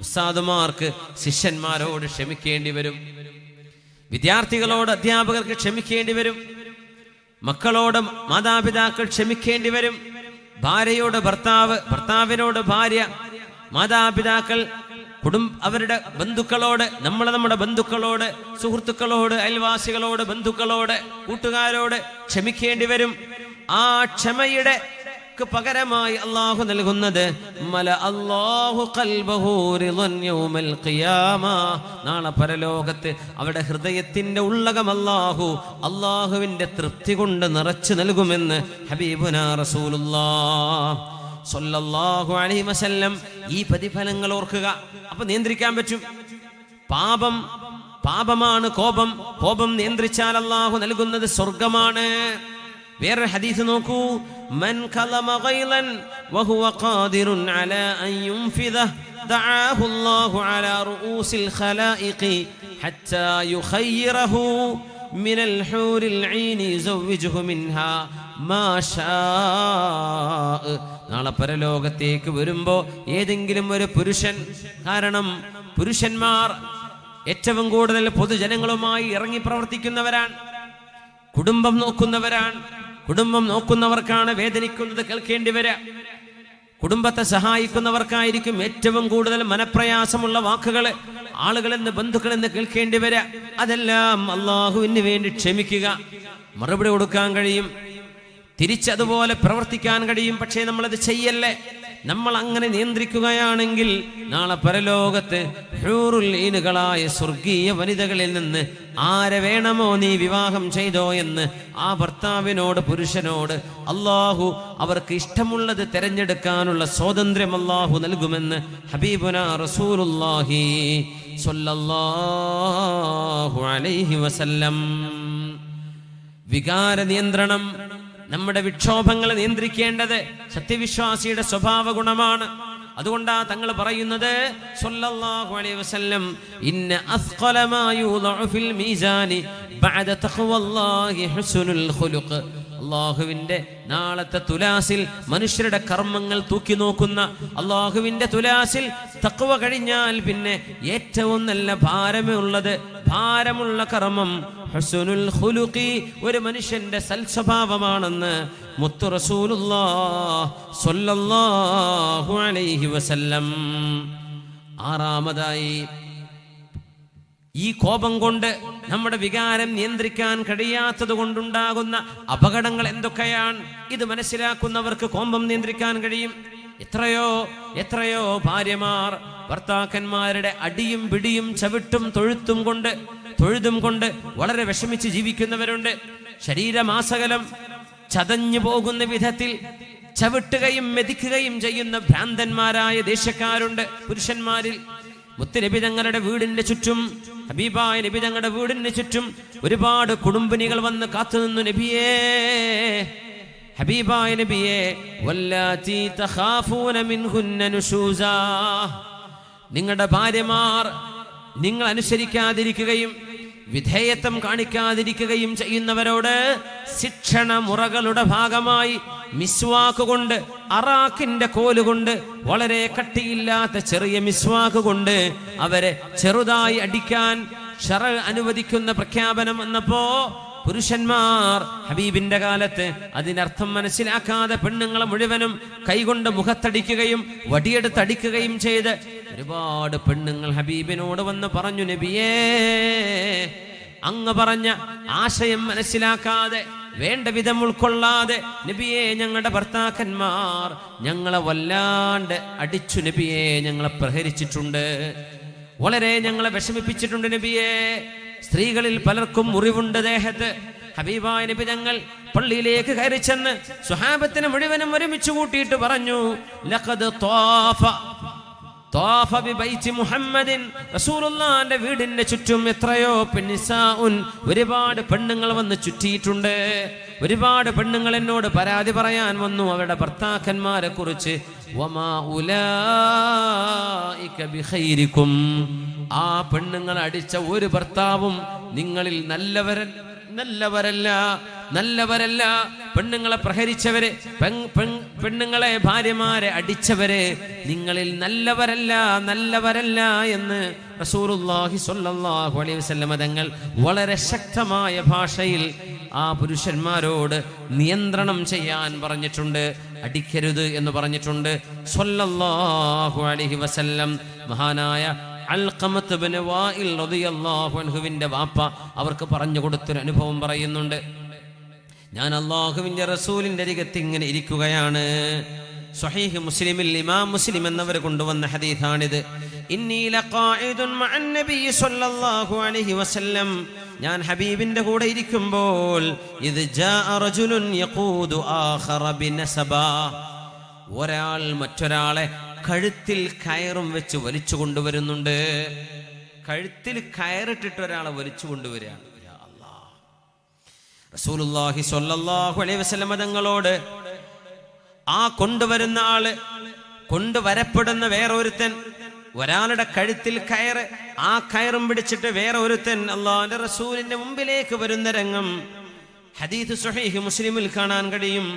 ഉസ്താദുമാർക്ക് ശിഷ്യന്മാരോട് ക്ഷമിക്കേണ്ടി വരും, വിദ്യാർത്ഥികളോട് അധ്യാപകർക്ക് ക്ഷമിക്കേണ്ടി വരും, മക്കളോട് മാതാപിതാക്കൾ ക്ഷമിക്കേണ്ടി വരും, ഭാര്യയോട് ഭർത്താവ്, ഭർത്താവിനോട് ഭാര്യ, മാതാപിതാക്കൾ അവരുടെ ബന്ധുക്കളോട്, നമ്മുടെ ബന്ധുക്കളോട്, സുഹൃത്തുക്കളോട്, അയൽവാസികളോട്, ബന്ധുക്കളോട്, കൂട്ടുകാരോട് ക്ഷമിക്കേണ്ടി വരും. ആ ക്ഷമയുടെ പകരമായി അല്ലാഹു നൽകുന്നത് മല അല്ലാഹു ഖൽബഹു റിളൻ യൗമൽ ഖിയാമ, നാളെ പരലോകത്ത് അവരുടെ ഹൃദയത്തിന്റെ ഉള്ളകം അല്ലാഹുവിന്റെ തൃപ്തി കൊണ്ട് നിറച്ചു നൽകുമെന്ന് ഹബീബുനാ റസൂലുള്ളാഹ് സ്വല്ലല്ലാഹു അലൈഹി വസല്ലം. ഈ പ്രതിഫലങ്ങൾ ഓർക്കുക. അപ്പൊ നിയന്ത്രിക്കാൻ പറ്റും. പാപമാണ് കോപം നിയന്ത്രിച്ചാൽ അല്ലാഹു നൽകുന്നത് സ്വർഗമാണ്. വേറെ ഹദീസ് നോക്കൂ, മൻ കലമ ഗൈളൻ വഹുവ ഖാദിറുൻ അലാ അൻ യുൻഫിദഹു ദഅാഹു അല്ലാഹു അലാ റൂസിൽ ഖലായിഖി ഹത്താ യുഖയ്യിറഹു മിനൽ ഹൂറിൽ ഐനി യുസവ്വിജുഹു മിൻഹാ മാ ശാഅ. നാളെ പരലോകത്തേക്ക് വരുമ്പോ ഏതെങ്കിലും ഒരു പുരുഷൻ, കാരണം പുരുഷന്മാർ ഏറ്റവും കൂടുതൽ പൊതുജനങ്ങളുമായി ഇറങ്ങി പ്രവർത്തിക്കുന്നവരാണ്, കുടുംബം നോക്കുന്നവർക്കാണ് വേദനിക്കുന്നത് കേൾക്കേണ്ടി വരിക. കുടുംബത്തെ സഹായിക്കുന്നവർക്കായിരിക്കും ഏറ്റവും കൂടുതൽ മനപ്രയാസമുള്ള വാക്കുകൾ ആളുകളെന്ന് ബന്ധുക്കളെന്ന് കേൾക്കേണ്ടി വരിക. അതെല്ലാം അല്ലാഹുവിന് വേണ്ടി ക്ഷമിക്കുക, മറുപടി കൊടുക്കാൻ കഴിയും, തിരിച്ചതുപോലെ പ്രവർത്തിക്കാൻ കഴിയും. പക്ഷേ നമ്മളത് ചെയ്യല്ലേ. നമ്മൾ അങ്ങനെ നിയന്ത്രിക്കുകയാണെങ്കിൽ നാളെ പരലോകത്ത് ഹൂറുൽ ഈനുകളായ സ്വർഗീയ വനിതകളിൽ നിന്ന് ആരെ വേണമോ നീ വിവാഹം ചെയ്തോ എന്ന് ആ ഭർത്താവിനോട്, പുരുഷനോട് അല്ലാഹു അവർക്ക് ഇഷ്ടമുള്ളത് തിരഞ്ഞെടുക്കാനുള്ള സ്വാതന്ത്ര്യം അല്ലാഹു നൽകുമെന്ന് ഹബീബുനാ റസൂലുള്ളാഹി സ്വല്ലല്ലാഹു അലൈഹി വസല്ലം. വികാര നിയന്ത്രണം, നമ്മുടെ വിക്ഷോഭങ്ങളെ നിയന്ത്രിക്കേണ്ടത് സത്യവിശ്വാസിയുടെ സ്വഭാവ ഗുണമാണ്. അതുകൊണ്ടാ തങ്ങൾ പറയുന്നത് സ്വല്ലല്ലാഹു അലൈഹി വസല്ലം, ഇന്ന അസ്ഖല മാ യൂദഉ ഫിൽ മീസാനി ബഅദ തഖ്വല്ലാഹി ഹുസ്നുൽ ഖുലുഖ്. അല്ലാഹുവിന്റെ നാളത്തെ തുലാസിൽ മനുഷ്യരുടെ കർമ്മങ്ങൾ തൂക്കി നോക്കുന്ന അല്ലാഹുവിന്റെ തുലാസിൽ തഖ്വ കഴിഞ്ഞാൽ പിന്നെ ഏറ്റവും നല്ല ഭാരമുള്ള കർമ്മം ഹുസ്നുൽ ഖുലുഖി, ഒരു മനുഷ്യന്റെ സൽസ്വഭാവമാണെന്ന് മുത്തു റസൂലുള്ളാഹി സ്വല്ലല്ലാഹു അലൈഹി വസല്ലം. ആറാമതായി, ഈ കോപം കൊണ്ട് നമ്മുടെ വികാരം നിയന്ത്രിക്കാൻ കഴിയാത്തത് കൊണ്ടുണ്ടാകുന്ന അപകടങ്ങൾ എന്തൊക്കെയാണ്? ഇത് മനസ്സിലാക്കുന്നവർക്ക് കോപം നിയന്ത്രിക്കാൻ കഴിയും. എത്രയോ ഭാര്യമാർ ഭർത്താക്കന്മാരുടെ അടിയും പിടിയും ചവിട്ടും തൊഴുതും കൊണ്ട് വളരെ വിഷമിച്ച് ജീവിക്കുന്നവരുണ്ട്. ശരീരമാസകലം ചതഞ്ഞു പോകുന്ന വിധത്തിൽ ചവിട്ടുകയും മെതിക്കുകയും ചെയ്യുന്ന ഭ്രാന്തന്മാരായ ദേശക്കാരുണ്ട് പുരുഷന്മാരിൽ. മുത്തുനബി തങ്ങളുടെ വീടിന്റെ ചുറ്റും, ഹബീബായ നബി തങ്ങളുടെ വീടിന് ചുറ്റും ഒരുപാട് കുടുംബിനികൾ വന്ന് കാത്തുനിന്നു. നബിയേ, ഹബീബായ നബിയേ, വല്ലാത്തി തഖാഫൂന മിൻഹുന്ന നുശൂസാ, നിങ്ങളുടെ ഭാര്യമാർ നിങ്ങൾ അനുസരിക്കാതിരിക്കുകയും വിധേയത്വം കാണിക്കാതിരിക്കുകയും ചെയ്യുന്നവരോട് ശിക്ഷണ മുറകളുടെ ഭാഗമായി മിസ്വാക്ക് കൊണ്ട്, അറാഖിന്റെ കോലുകൊണ്ട്, വളരെ കട്ടിയില്ലാത്ത ചെറിയ മിസ്വാക്ക് കൊണ്ട് അവരെ ചെറുതായി അടിക്കാൻ ശറഅ് അനുവദിക്കുന്ന പ്രഖ്യാപനം വന്നപ്പോ പുരുഷന്മാർ ഹബീബിന്റെ കാലത്ത് അതിനർത്ഥം മനസ്സിലാക്കാതെ പെണ്ണുങ്ങളെ മുഴുവനും കൈകൊണ്ട് മുഖത്തടിക്കുകയും വടിയെടുത്തടിക്കുകയും ചെയ്ത് ഒരുപാട് പെണ്ണുങ്ങൾ ഹബീബിനോട് വന്ന് പറഞ്ഞു, നബിയേ, അങ്ങ് പറഞ്ഞ ആശയം മനസ്സിലാക്കാതെ, വേണ്ട വിധം ഉൾക്കൊള്ളാതെ നബിയെ, ഞങ്ങളുടെ ഭർത്താക്കന്മാർ ഞങ്ങളെ വല്ലാണ്ട് അടിച്ചു നബിയെ, ഞങ്ങളെ പ്രഹരിച്ചിട്ടുണ്ട്, വളരെ ഞങ്ങളെ വിഷമിപ്പിച്ചിട്ടുണ്ട് നബിയെ. സ്ത്രീകളിൽ പലർക്കും മുറിവുണ്ട് ദേഹത്ത്. ഹബീബായ നബി തങ്ങൾ പള്ളിയിലേക്ക് കയറി ചെന്ന് സ്വഹാബത്തിനെ മുഴുവനും ഒരുമിച്ച് കൂട്ടിയിട്ട് പറഞ്ഞു, ലഖദ് ത്വാഫ ബിബൈതി മുഹമ്മദിൻ, റസൂലുള്ളാഹിന്റെ വീടിന്റെ ചുറ്റും എത്രയോ പെണ്ണിസാഉൻ, ഒരുപാട് പെണ്ണുങ്ങൾ വന്ന് ചുറ്റിയിട്ടുണ്ട്. ഒരുപാട് പെണ്ണുങ്ങൾ എന്നോട് പരാതി പറയാൻ വന്നു അവരുടെ ഭർത്താക്കന്മാരെ കുറിച്ച്. വമാ ഉലൈക ബിഖൈരിക്കും, ആ പെണ്ണുങ്ങൾ അടിച്ച ഒരു ഭർത്താവും നിങ്ങളിൽ നല്ലവരല്ല. പെണ്ണുങ്ങളെ പ്രഹരിച്ചവരെ, പെണ്ണുങ്ങളെ ഭാര്യമാരെ അടിച്ചവരെ നിങ്ങളിൽ നല്ലവരല്ല എന്ന് റസൂലുള്ളാഹി സ്വല്ലല്ലാഹു അലൈഹി വസല്ലം തങ്ങൾ വളരെ ശക്തമായ ഭാഷയിൽ ആ പുരുഷന്മാരോട് നിയന്ത്രണം ചെയ്യാൻ പറഞ്ഞിട്ടുണ്ട്, അടിക്കരുത് എന്ന് പറഞ്ഞിട്ടുണ്ട് സ്വല്ലല്ലാഹു അലൈഹി വസല്ലം. മഹാനായ അൽഖമത്ത് ഇബ്നു വാഇൽ റളിയല്ലാഹു അൻഹുവിന്റെ വാപ്പ അവർക്ക് പറഞ്ഞു കൊടുത്തൊരു അനുഭവം പറയുന്നുണ്ട്. ഞാൻ അല്ലാഹുവിന്റെ റസൂലിന്റെ അരികത്ത് ഇങ്ങനെ ഇരിക്കുകയാണ്. സ്വഹീഹ് മുസ്ലിമിൽ ഇമാം മുസ്ലിം എന്നവർ കൊണ്ടുവന്ന ഹദീസാണിത്. ഇന്നി ലഖാഇദുൻ മഅൻ നബി സ്വല്ലല്ലാഹു അലൈഹി വസല്ലം, ഞാൻ ഹബീബിന്റെ കൂടെ ഇരിക്കുമ്പോൾ ഇദ് ജാഅ റജുലുൻ യഖൂദു ആഖറ ബിനസബ, ഒരാൾ മറ്റൊരാളെ കഴുത്തിൽ കയറും വെച്ച് വലിച്ചു കൊണ്ടുവരുന്നുണ്ട്. കഴുത്തിൽ കയറിട്ടിട്ട് ഒരാളെ വലിച്ചു കൊണ്ടുവരികയാണ്. റസൂലുള്ളാഹി സ്വല്ലല്ലാഹു അലൈഹി വസല്ലം തങ്ങളോട് ആ കൊണ്ടുവരുന്ന ആള്, കൊണ്ടുവരപ്പെടുന്ന വേറൊരുത്തൻ, ഒരാളുടെ കഴുത്തിൽ കയറ്, ആ കയറും പിടിച്ചിട്ട് വേറെ ഒരുത്തൻ അല്ലാഹുവിന്റെ റസൂലിന്റെ മുമ്പിലേക്ക് വരുന്ന രംഗം ഹദീസ് സ്വഹീഹ് മുസ്ലിമിൽ കാണാൻ കഴിയും.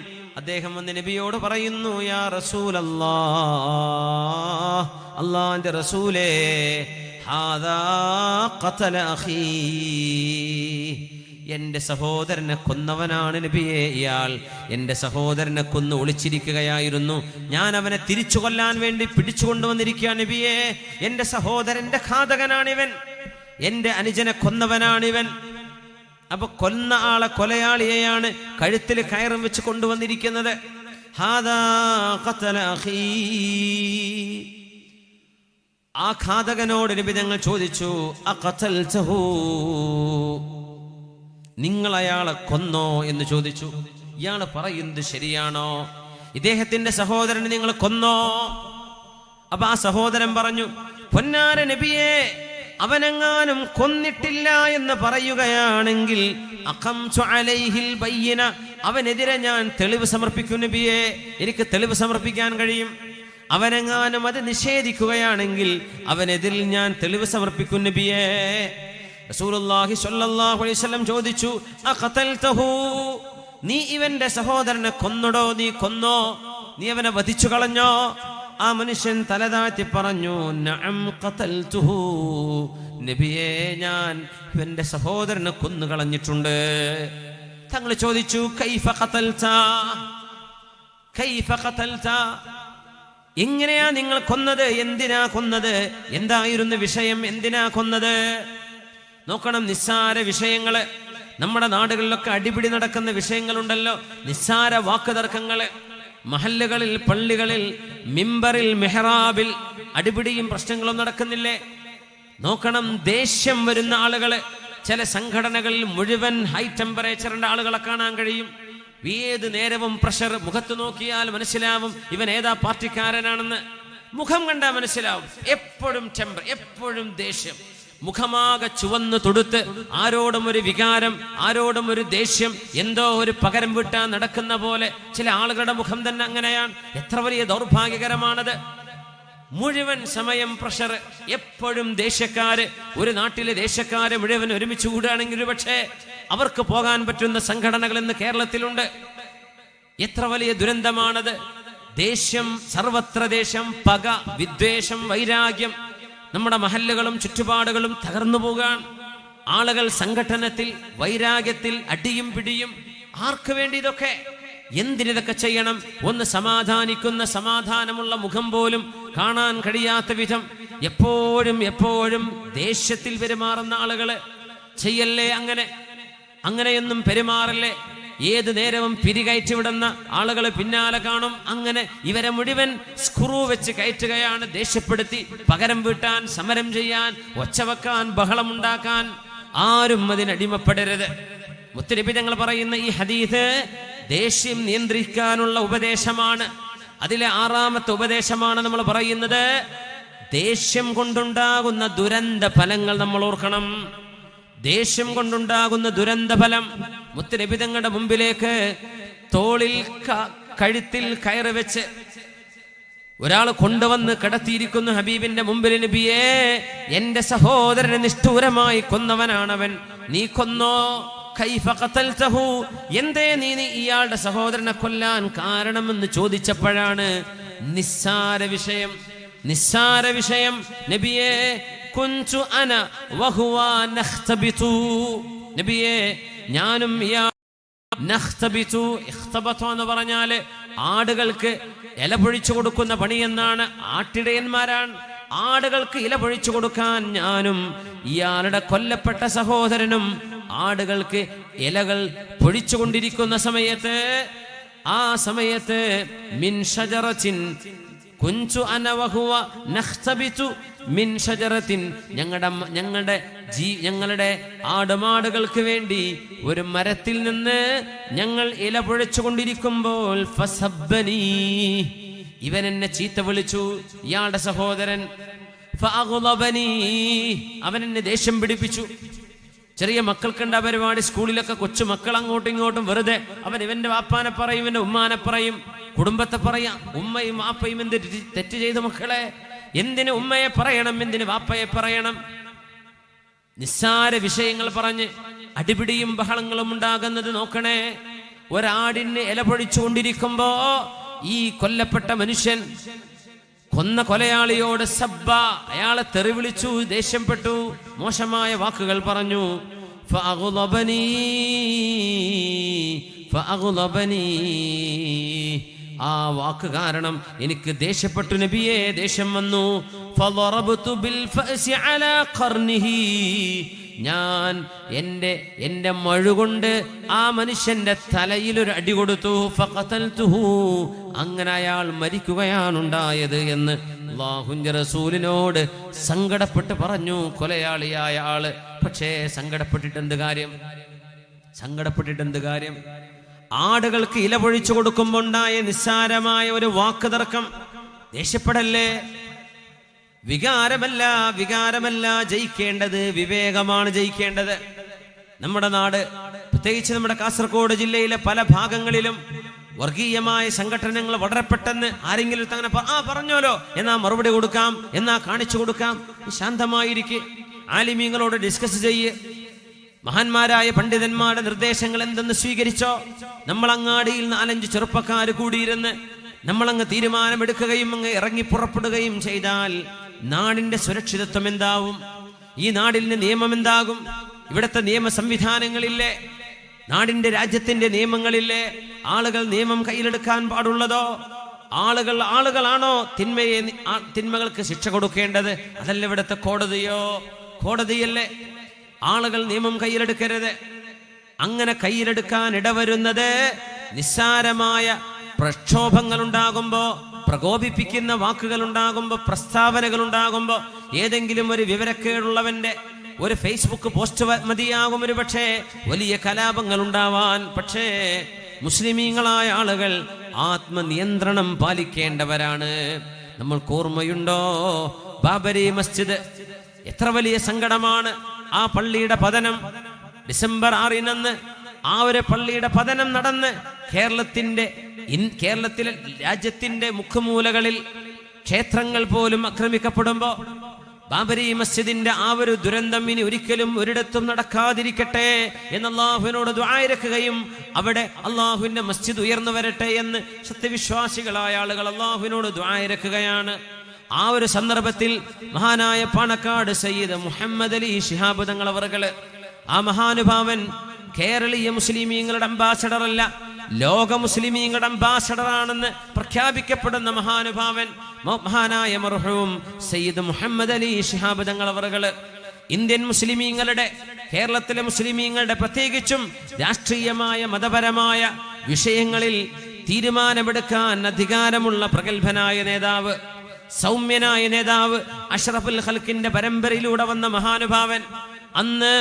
അദ്ദേഹം വന്ന് നബിയോട് പറയുന്നു, യാ റസൂലല്ലാഹ്, അല്ലാഹുവിന്റെ റസൂലേ, ഹാദാ ഖതല അഖീ, എന്റെ സഹോദരനെ കൊന്നവനാണ് നബിയെ ഇയാൾ. എന്റെ സഹോദരനെ കൊന്ന് ഒളിച്ചിരിക്കുകയായിരുന്നു, ഞാൻ അവനെ തിരിച്ചു കൊല്ലാൻ വേണ്ടി പിടിച്ചുകൊണ്ടുവന്നിരിക്കുക നബിയെ. എന്റെ സഹോദരന്റെ ഘാതകനാണിവൻ, എന്റെ അനുജനെ കൊന്നവനാണിവൻ. അപ്പൊ കൊന്ന ആളെ, കൊലയാളിയെയാണ് കഴുത്തിൽ കയറും വെച്ച് കൊണ്ടുവന്നിരിക്കുന്നത്. ഹാദാ ഖതല അഖീ. ആ ഘാതകനോട് നബി തങ്ങൾ ചോദിച്ചു, അഖതൽതഹു, നിങ്ങൾ അയാളെ കൊന്നോ എന്ന് ചോദിച്ചു. ഇയാൾ പറയുന്നത് ശരിയാണോ? ഇദ്ദേഹത്തിന്റെ സഹോദരനെ നിങ്ങൾ കൊന്നോ? അപ്പൊ ആ സഹോദരൻ പറഞ്ഞു, പൊന്നാര നബിയെ, അവനെങ്ങാനും കൊന്നിട്ടില്ല എന്ന് പറയുകയാണെങ്കിൽ അഖംതു അലൈഹിൽ ബയ്യിന, അവനെതിരെ ഞാൻ തെളിവ് സമർപ്പിക്കും നബിയെ, എനിക്ക് തെളിവ് സമർപ്പിക്കാൻ കഴിയും. അവനെങ്ങാനും അത് നിഷേധിക്കുകയാണെങ്കിൽ അവനെതിരിൽ ഞാൻ തെളിവ് സമർപ്പിക്കും നബിയെ. റസൂലുള്ളാഹി സ്വല്ലല്ലാഹു അലൈഹി വസല്ലം ചോദിച്ചു, അഖതൽതഹു, നീ ഇവന്റെ സഹോദരനെ കൊന്നടോ? നീ കൊന്നോ? നീ അവനെ വധിച്ചു കളഞ്ഞോ? ആ മനുഷ്യൻ തലതാഴ്ത്തി പറഞ്ഞു, നഅം ഖതൽതുഹു, നബിയെ, ഞാൻ ഇവന്റെ സഹോദരനെ കൊന്നു കളഞ്ഞിട്ടുണ്ട്. തങ്ങൾ ചോദിച്ചു, കൈഫ ഖതൽത, കൈഫ ഖതൽത, എങ്ങനെയാ നിങ്ങൾ കൊന്നത്? എന്തിനാ കൊന്നത്? എന്തായിരുന്നു വിഷയം? എന്തിനാ കൊന്നത്? നോക്കണം, നിസ്സാര വിഷയങ്ങള്, നമ്മുടെ നാടുകളിലൊക്കെ അടിപിടി നടക്കുന്ന വിഷയങ്ങളുണ്ടല്ലോ, നിസ്സാര വാക്കുതർക്കങ്ങള്, മഹല്ലുകളിൽ, പള്ളികളിൽ, മിമ്പറിൽ, മെഹ്റാബിൽ അടിപിടിയും പ്രശ്നങ്ങളും നടക്കുന്നില്ലേ? നോക്കണം, ദേഷ്യം വരുന്ന ആളുകള്, ചില സംഘടനകളിൽ മുഴുവൻ ഹൈ ടെമ്പറേച്ചറിന്റെ ആളുകളെ കാണാൻ കഴിയും. ഏത് നേരവും പ്രഷർ, മുഖത്ത് നോക്കിയാൽ മനസ്സിലാവും ഇവൻ ഏതാ പാർട്ടിക്കാരനാണെന്ന്. മുഖം കണ്ടാൽ മനസ്സിലാവും. എപ്പോഴും ടെമ്പർ, എപ്പോഴും ദേഷ്യം, മുഖമാകെ ചുവന്ന് തൊടുത്ത്, ആരോടും ഒരു വികാരം, ആരോടും ഒരു ദേഷ്യം, എന്തോ ഒരു പകരം വിട്ടാൻ നടക്കുന്ന പോലെ ചില ആളുകളുടെ മുഖം തന്നെ അങ്ങനെയാണ്. എത്ര വലിയ ദൗർഭാഗ്യകരമാണത്. മുഴുവൻ സമയം പ്രഷർ, എപ്പോഴും ദേഷ്യക്കാര്. ഒരു നാട്ടിലെ ദേഷ്യക്കാര് മുഴുവൻ ഒരുമിച്ച് കൂടുകയാണെങ്കിൽ പക്ഷേ അവർക്ക് പോകാൻ പറ്റുന്ന സംഘടനകൾ ഇന്ന് കേരളത്തിലുണ്ട്. എത്ര വലിയ ദുരന്തമാണത്. ദേഷ്യം, സർവത്ര ദേഷ്യം, പക, വിദ്വേഷം, വൈരാഗ്യം. നമ്മുടെ മഹല്ലുകളും ചുറ്റുപാടുകളും തകർന്നു പോകാൻ. ആളുകൾ സംഘട്ടനത്തിൽ, വൈരാഗ്യത്തിൽ, അടിയും പിടിയും. ആർക്ക് വേണ്ടി ഇതൊക്കെ? എന്തിനിതൊക്കെ ചെയ്യണം? ഒന്ന് സമാധാനിക്കുന്ന, സമാധാനമുള്ള മുഖം പോലും കാണാൻ കഴിയാത്ത വിധം എപ്പോഴും എപ്പോഴും ദേഷ്യത്തിൽ പെരുമാറുന്ന ആളുകള് ചെയ്യല്ലേ അങ്ങനെ. അങ്ങനെയൊന്നും പെരുമാറല്ലേ. ഏത് നേരവും പിരികയറ്റി വിടുന്ന ആളുകൾ പിന്നാലെ കാണും. അങ്ങനെ ഇവരെ മുഴുവൻ സ്ക്രൂ വെച്ച് കയറ്റുകയാണ്, ദേഷ്യപ്പെടുത്തി പകരം വീട്ടാൻ, സമരം ചെയ്യാൻ, ഒച്ചവെക്കാൻ, ബഹളമുണ്ടാക്കാൻ. ആരും അതിനടിമപ്പെടരുത്. മുത്തുനബി തങ്ങൾ പറയുന്ന ഈ ഹദീസ് ദേഷ്യം നിയന്ത്രിക്കാനുള്ള ഉപദേശമാണ്. അതിലെ 6ാമത്തെ ഉപദേശമാണ് നമ്മൾ പറയുന്നത്. ദേഷ്യം കൊണ്ടുണ്ടാകുന്ന ദുരന്ത ഫലങ്ങൾ നമ്മൾ ഓർക്കണം. ദേഷ്യം കൊണ്ടുണ്ടാകുന്ന ദുരന്ത ഫലം. മുത്തുനബി തങ്ങളുടെ മുമ്പിലേക്ക് തോളിൽ കഴുത്തിൽ കയറ് വെച്ച് ഒരാൾ കൊണ്ടുവന്ന് കിടത്തിയിരിക്കുന്നു ഹബീബിന്റെ മുമ്പിൽ. നബിയേ, എന്റെ സഹോദരനെ നിഷ്ഠൂരമായി കൊന്നവനാണവൻ, നീ കൊന്നോ? കൈഫ ഖതൽതഹു, എന്തേ നീ ഇയാളുടെ സഹോദരനെ കൊല്ലാൻ കാരണമെന്ന് ചോദിച്ചപ്പോഴാണ് നിസ്സാര വിഷയം, നിസ്സാര വിഷയം. നബിയേ, കുൻതു അന വഹുവ നഖ്തബിതു, നബിയേ, ഞാനും നഖ്തബിതു. ഇഖ്തബതു എന്ന് പറഞ്ഞാല് ആടുകൾക്ക് ഇല പൊഴിച്ചു കൊടുക്കുന്ന പണി എന്നാണ്. ആട്ടിടയന്മാരാണ്. ആടുകൾക്ക് ഇല പൊഴിച്ചു കൊടുക്കാൻ ഞാനും ഇയാളുടെ കൊല്ലപ്പെട്ട സഹോദരനും ആടുകൾക്ക് ഇലകൾ പൊഴിച്ചുകൊണ്ടിരിക്കുന്ന സമയത്ത്, ആ സമയത്ത് മിൻ ഷജറത്തിൻ കുൻതു അന വഹുവ നഖ്തബിതു മിൻ ഷജറത്തിൻ, ഞങ്ങളുടെ ആടുമാടുകൾക്ക് വേണ്ടി ഒരു മരത്തിൽ നിന്ന് ഞങ്ങൾ ഇല പൊഴിച്ചുകൊണ്ടിരിക്കുമ്പോൾ ഫസബ്ബനി, ഇവൻ എന്നെ ചീത്ത വിളിച്ചു, ഇയാളുടെ സഹോദരൻ. ഫഅഗ്ളബനി, അവൻ എന്നെ ദേഷ്യം പിടിപ്പിച്ചു. ചെറിയ മക്കൾക്കുണ്ട് ആ പരിപാടി. സ്കൂളിലൊക്കെ കൊച്ചു മക്കൾ അങ്ങോട്ടും ഇങ്ങോട്ടും വെറുതെ അവൻ ഇവന്റെ വാപ്പാനെ പറയും, ഇവന്റെ ഉമ്മാനെ പറയും, കുടുംബത്തെ പറയാം. ഉമ്മയും വാപ്പയും എന്ത് തെറ്റ് ചെയ്ത മക്കളെ? എന്തിന് ഉമ്മയെ പറയണം, എന്തിന് വാപ്പയെ പറയണം? നിസ്സാര വിഷയങ്ങൾ പറഞ്ഞ് അടിപിടിയും ബഹളങ്ങളും ഉണ്ടാകുന്നത് നോക്കണേ. ഒരാടിന് ഇല പൊഴിച്ചുകൊണ്ടിരിക്കുമ്പോ ഈ കൊല്ലപ്പെട്ട മനുഷ്യൻ കൊന്ന കൊലയാളിയോട് സബ്ബ, അയാളെ തെറി വിളിച്ചു, ദേഷ്യപ്പെട്ടു, മോശമായ വാക്കുകൾ പറഞ്ഞു. ഫഅഗ്ളബനി, ആ വാക്ക് കാരണം എനിക്ക് ദേഷ്യപ്പെട്ടു നബിയെ, ദേഷ്യം വന്നു. ഫളറബ്തു ബിൽ ഫഅസി അലാ ഖർനിഹി, ഞാൻ എൻ്റെ മഴുകൊണ്ട് ആ മനുഷ്യന്റെ തലയിലൊരു അടി കൊടുത്തു. ഫഖതൽതുഹു, അങ്ങനെ അയാൾ മരിക്കുകയാണുണ്ടായത് എന്ന് അല്ലാഹുവിന്റെ റസൂലിനോട് സങ്കടപ്പെട്ട് പറഞ്ഞു കൊലയാളിയായ ആള്. പക്ഷേ സങ്കടപ്പെട്ടിട്ടെന്ത് കാര്യം? ആടുകൾക്ക് ഇല പൊഴിച്ചു കൊടുക്കുമ്പോൾ ഉണ്ടായ നിസ്സാരമായ ഒരു വാക്ക് തർക്കം. ദേഷ്യപ്പെടല്ലേ. വികാരമല്ല ജയിക്കേണ്ടത്, വിവേകമാണ് ജയിക്കേണ്ടത്. നമ്മുടെ നാട്, പ്രത്യേകിച്ച് നമ്മുടെ കാസർഗോഡ് ജില്ലയിലെ പല ഭാഗങ്ങളിലും വർഗീയമായ സംഘടനകൾ വളരെ പെട്ടെന്ന് ആരെങ്കിലും അങ്ങനെ പറഞ്ഞോലോ എന്നാ മറുപടി കൊടുക്കാം, എന്നാ കാണിച്ചു കൊടുക്കാം. ശാന്തമായിരിക്കെ ആലിമീങ്ങളോട് ഡിസ്കസ് ചെയ്യ്. മഹാന്മാരായ പണ്ഡിതന്മാരുടെ നിർദ്ദേശങ്ങൾ എന്തെന്ന് സ്വീകരിച്ചോ. നമ്മൾ അങ്ങാടിയിൽ 4-5 ചെറുപ്പക്കാർ കൂടിയിരുന്ന് നമ്മളങ്ങ് തീരുമാനമെടുക്കുകയും അങ്ങ് ഇറങ്ങി പുറപ്പെടുകയും ചെയ്താൽ നാടിന്റെ സുരക്ഷിതത്വം എന്താവും? ഈ നാടിന്റെ നിയമം എന്താകും? ഇവിടുത്തെ നിയമ സംവിധാനങ്ങളില്ലേ? രാജ്യത്തിന്റെ നിയമങ്ങളില്ലേ? ആളുകൾ നിയമം കയ്യിലെടുക്കാൻ പാടുള്ളതോ? ആളുകളാണോ തിന്മകൾക്ക് ശിക്ഷ കൊടുക്കേണ്ടത്? അതല്ല ഇവിടുത്തെ കോടതിയല്ലേ? ആളുകൾ നിയമം കയ്യിലെടുക്കരുത്. അങ്ങനെ കയ്യിലെടുക്കാൻ ഇടവരുന്നത് നിസ്സാരമായ പ്രക്ഷോഭങ്ങൾ ഉണ്ടാകുമ്പോ, പ്രകോപിപ്പിക്കുന്ന വാക്കുകൾ ഉണ്ടാകുമ്പോ, പ്രസ്താവനകൾ ഉണ്ടാകുമ്പോ, ഏതെങ്കിലും ഒരു വിവരക്കേടുള്ളവന്റെ ഒരു ഫേസ്ബുക്ക് പോസ്റ്റ് മതിയാകും ഒരു പക്ഷേ വലിയ കലാപങ്ങൾ ഉണ്ടാവാൻ. പക്ഷേ മുസ്ലിമീങ്ങളായ ആളുകൾ ആത്മനിയന്ത്രണം പാലിക്കേണ്ടവരാണ്. നമ്മൾക്ക് ഓർമ്മയുണ്ടോ ബാബരി മസ്ജിദ്? എത്ര വലിയ സങ്കടമാണ് ആ പള്ളിയുടെ പതനം. ഡിസംബർ 6 ആ ഒരു പള്ളിയുടെ പതനം നടന്ന് കേരളത്തിലെ രാജ്യത്തിന്റെ മുഖമൂലകളിൽ ക്ഷേത്രങ്ങൾ പോലും ആക്രമിക്കപ്പെടുമ്പോ ബാബരി മസ്ജിദിന്റെ ആ ഒരു ദുരന്തം ഇനി ഒരിക്കലും ഒരിടത്തും നടക്കാതിരിക്കട്ടെ എന്ന് അല്ലാഹുവിനോട് ദുആ ഇറക്കുകയും അവിടെ അല്ലാഹുവിന്റെ മസ്ജിദ് ഉയർന്നു വരട്ടെ എന്ന് സത്യവിശ്വാസികളായ ആളുകൾ അല്ലാഹുവിനോട് ദുആ ഇറക്കുകയാണ്. ആ ഒരു സന്ദർഭത്തിൽ മഹാനായ പാണക്കാട് സയ്യിദ് മുഹമ്മദ് അലി ശിഹാബ് തങ്ങൾ അവർകള്, ആ മഹാനുഭാവൻ കേരളീയ മുസ്ലിമീങ്ങളുടെ അംബാസഡർ അല്ല, ലോക മുസ്ലിമീങ്ങളുടെ അംബാസഡർ ആണെന്ന് പ്രഖ്യാപിക്കപ്പെടുന്ന മഹാനുഭാവൻ മഹാനായ മർഹൂം സയ്യിദ് മുഹമ്മദ് അലി ശിഹാബ് തങ്ങൾ അവർകള് ഇന്ത്യൻ മുസ്ലിമീങ്ങളുടെ, കേരളത്തിലെ മുസ്ലിമീങ്ങളുടെ പ്രത്യേകിച്ചും രാഷ്ട്രീയമായ മതപരമായ വിഷയങ്ങളിൽ തീരുമാനമെടുക്കാൻ അധികാരമുള്ള പ്രഗത്ഭനായ നേതാവ്, സൗമ്യനായ നേതാവ്, അഷ്റഫുൽ ഖൽക്കിന്റെ പരമ്പരയിലൂടെ വന്ന മഹാനുഭാവൻ. അന്ന്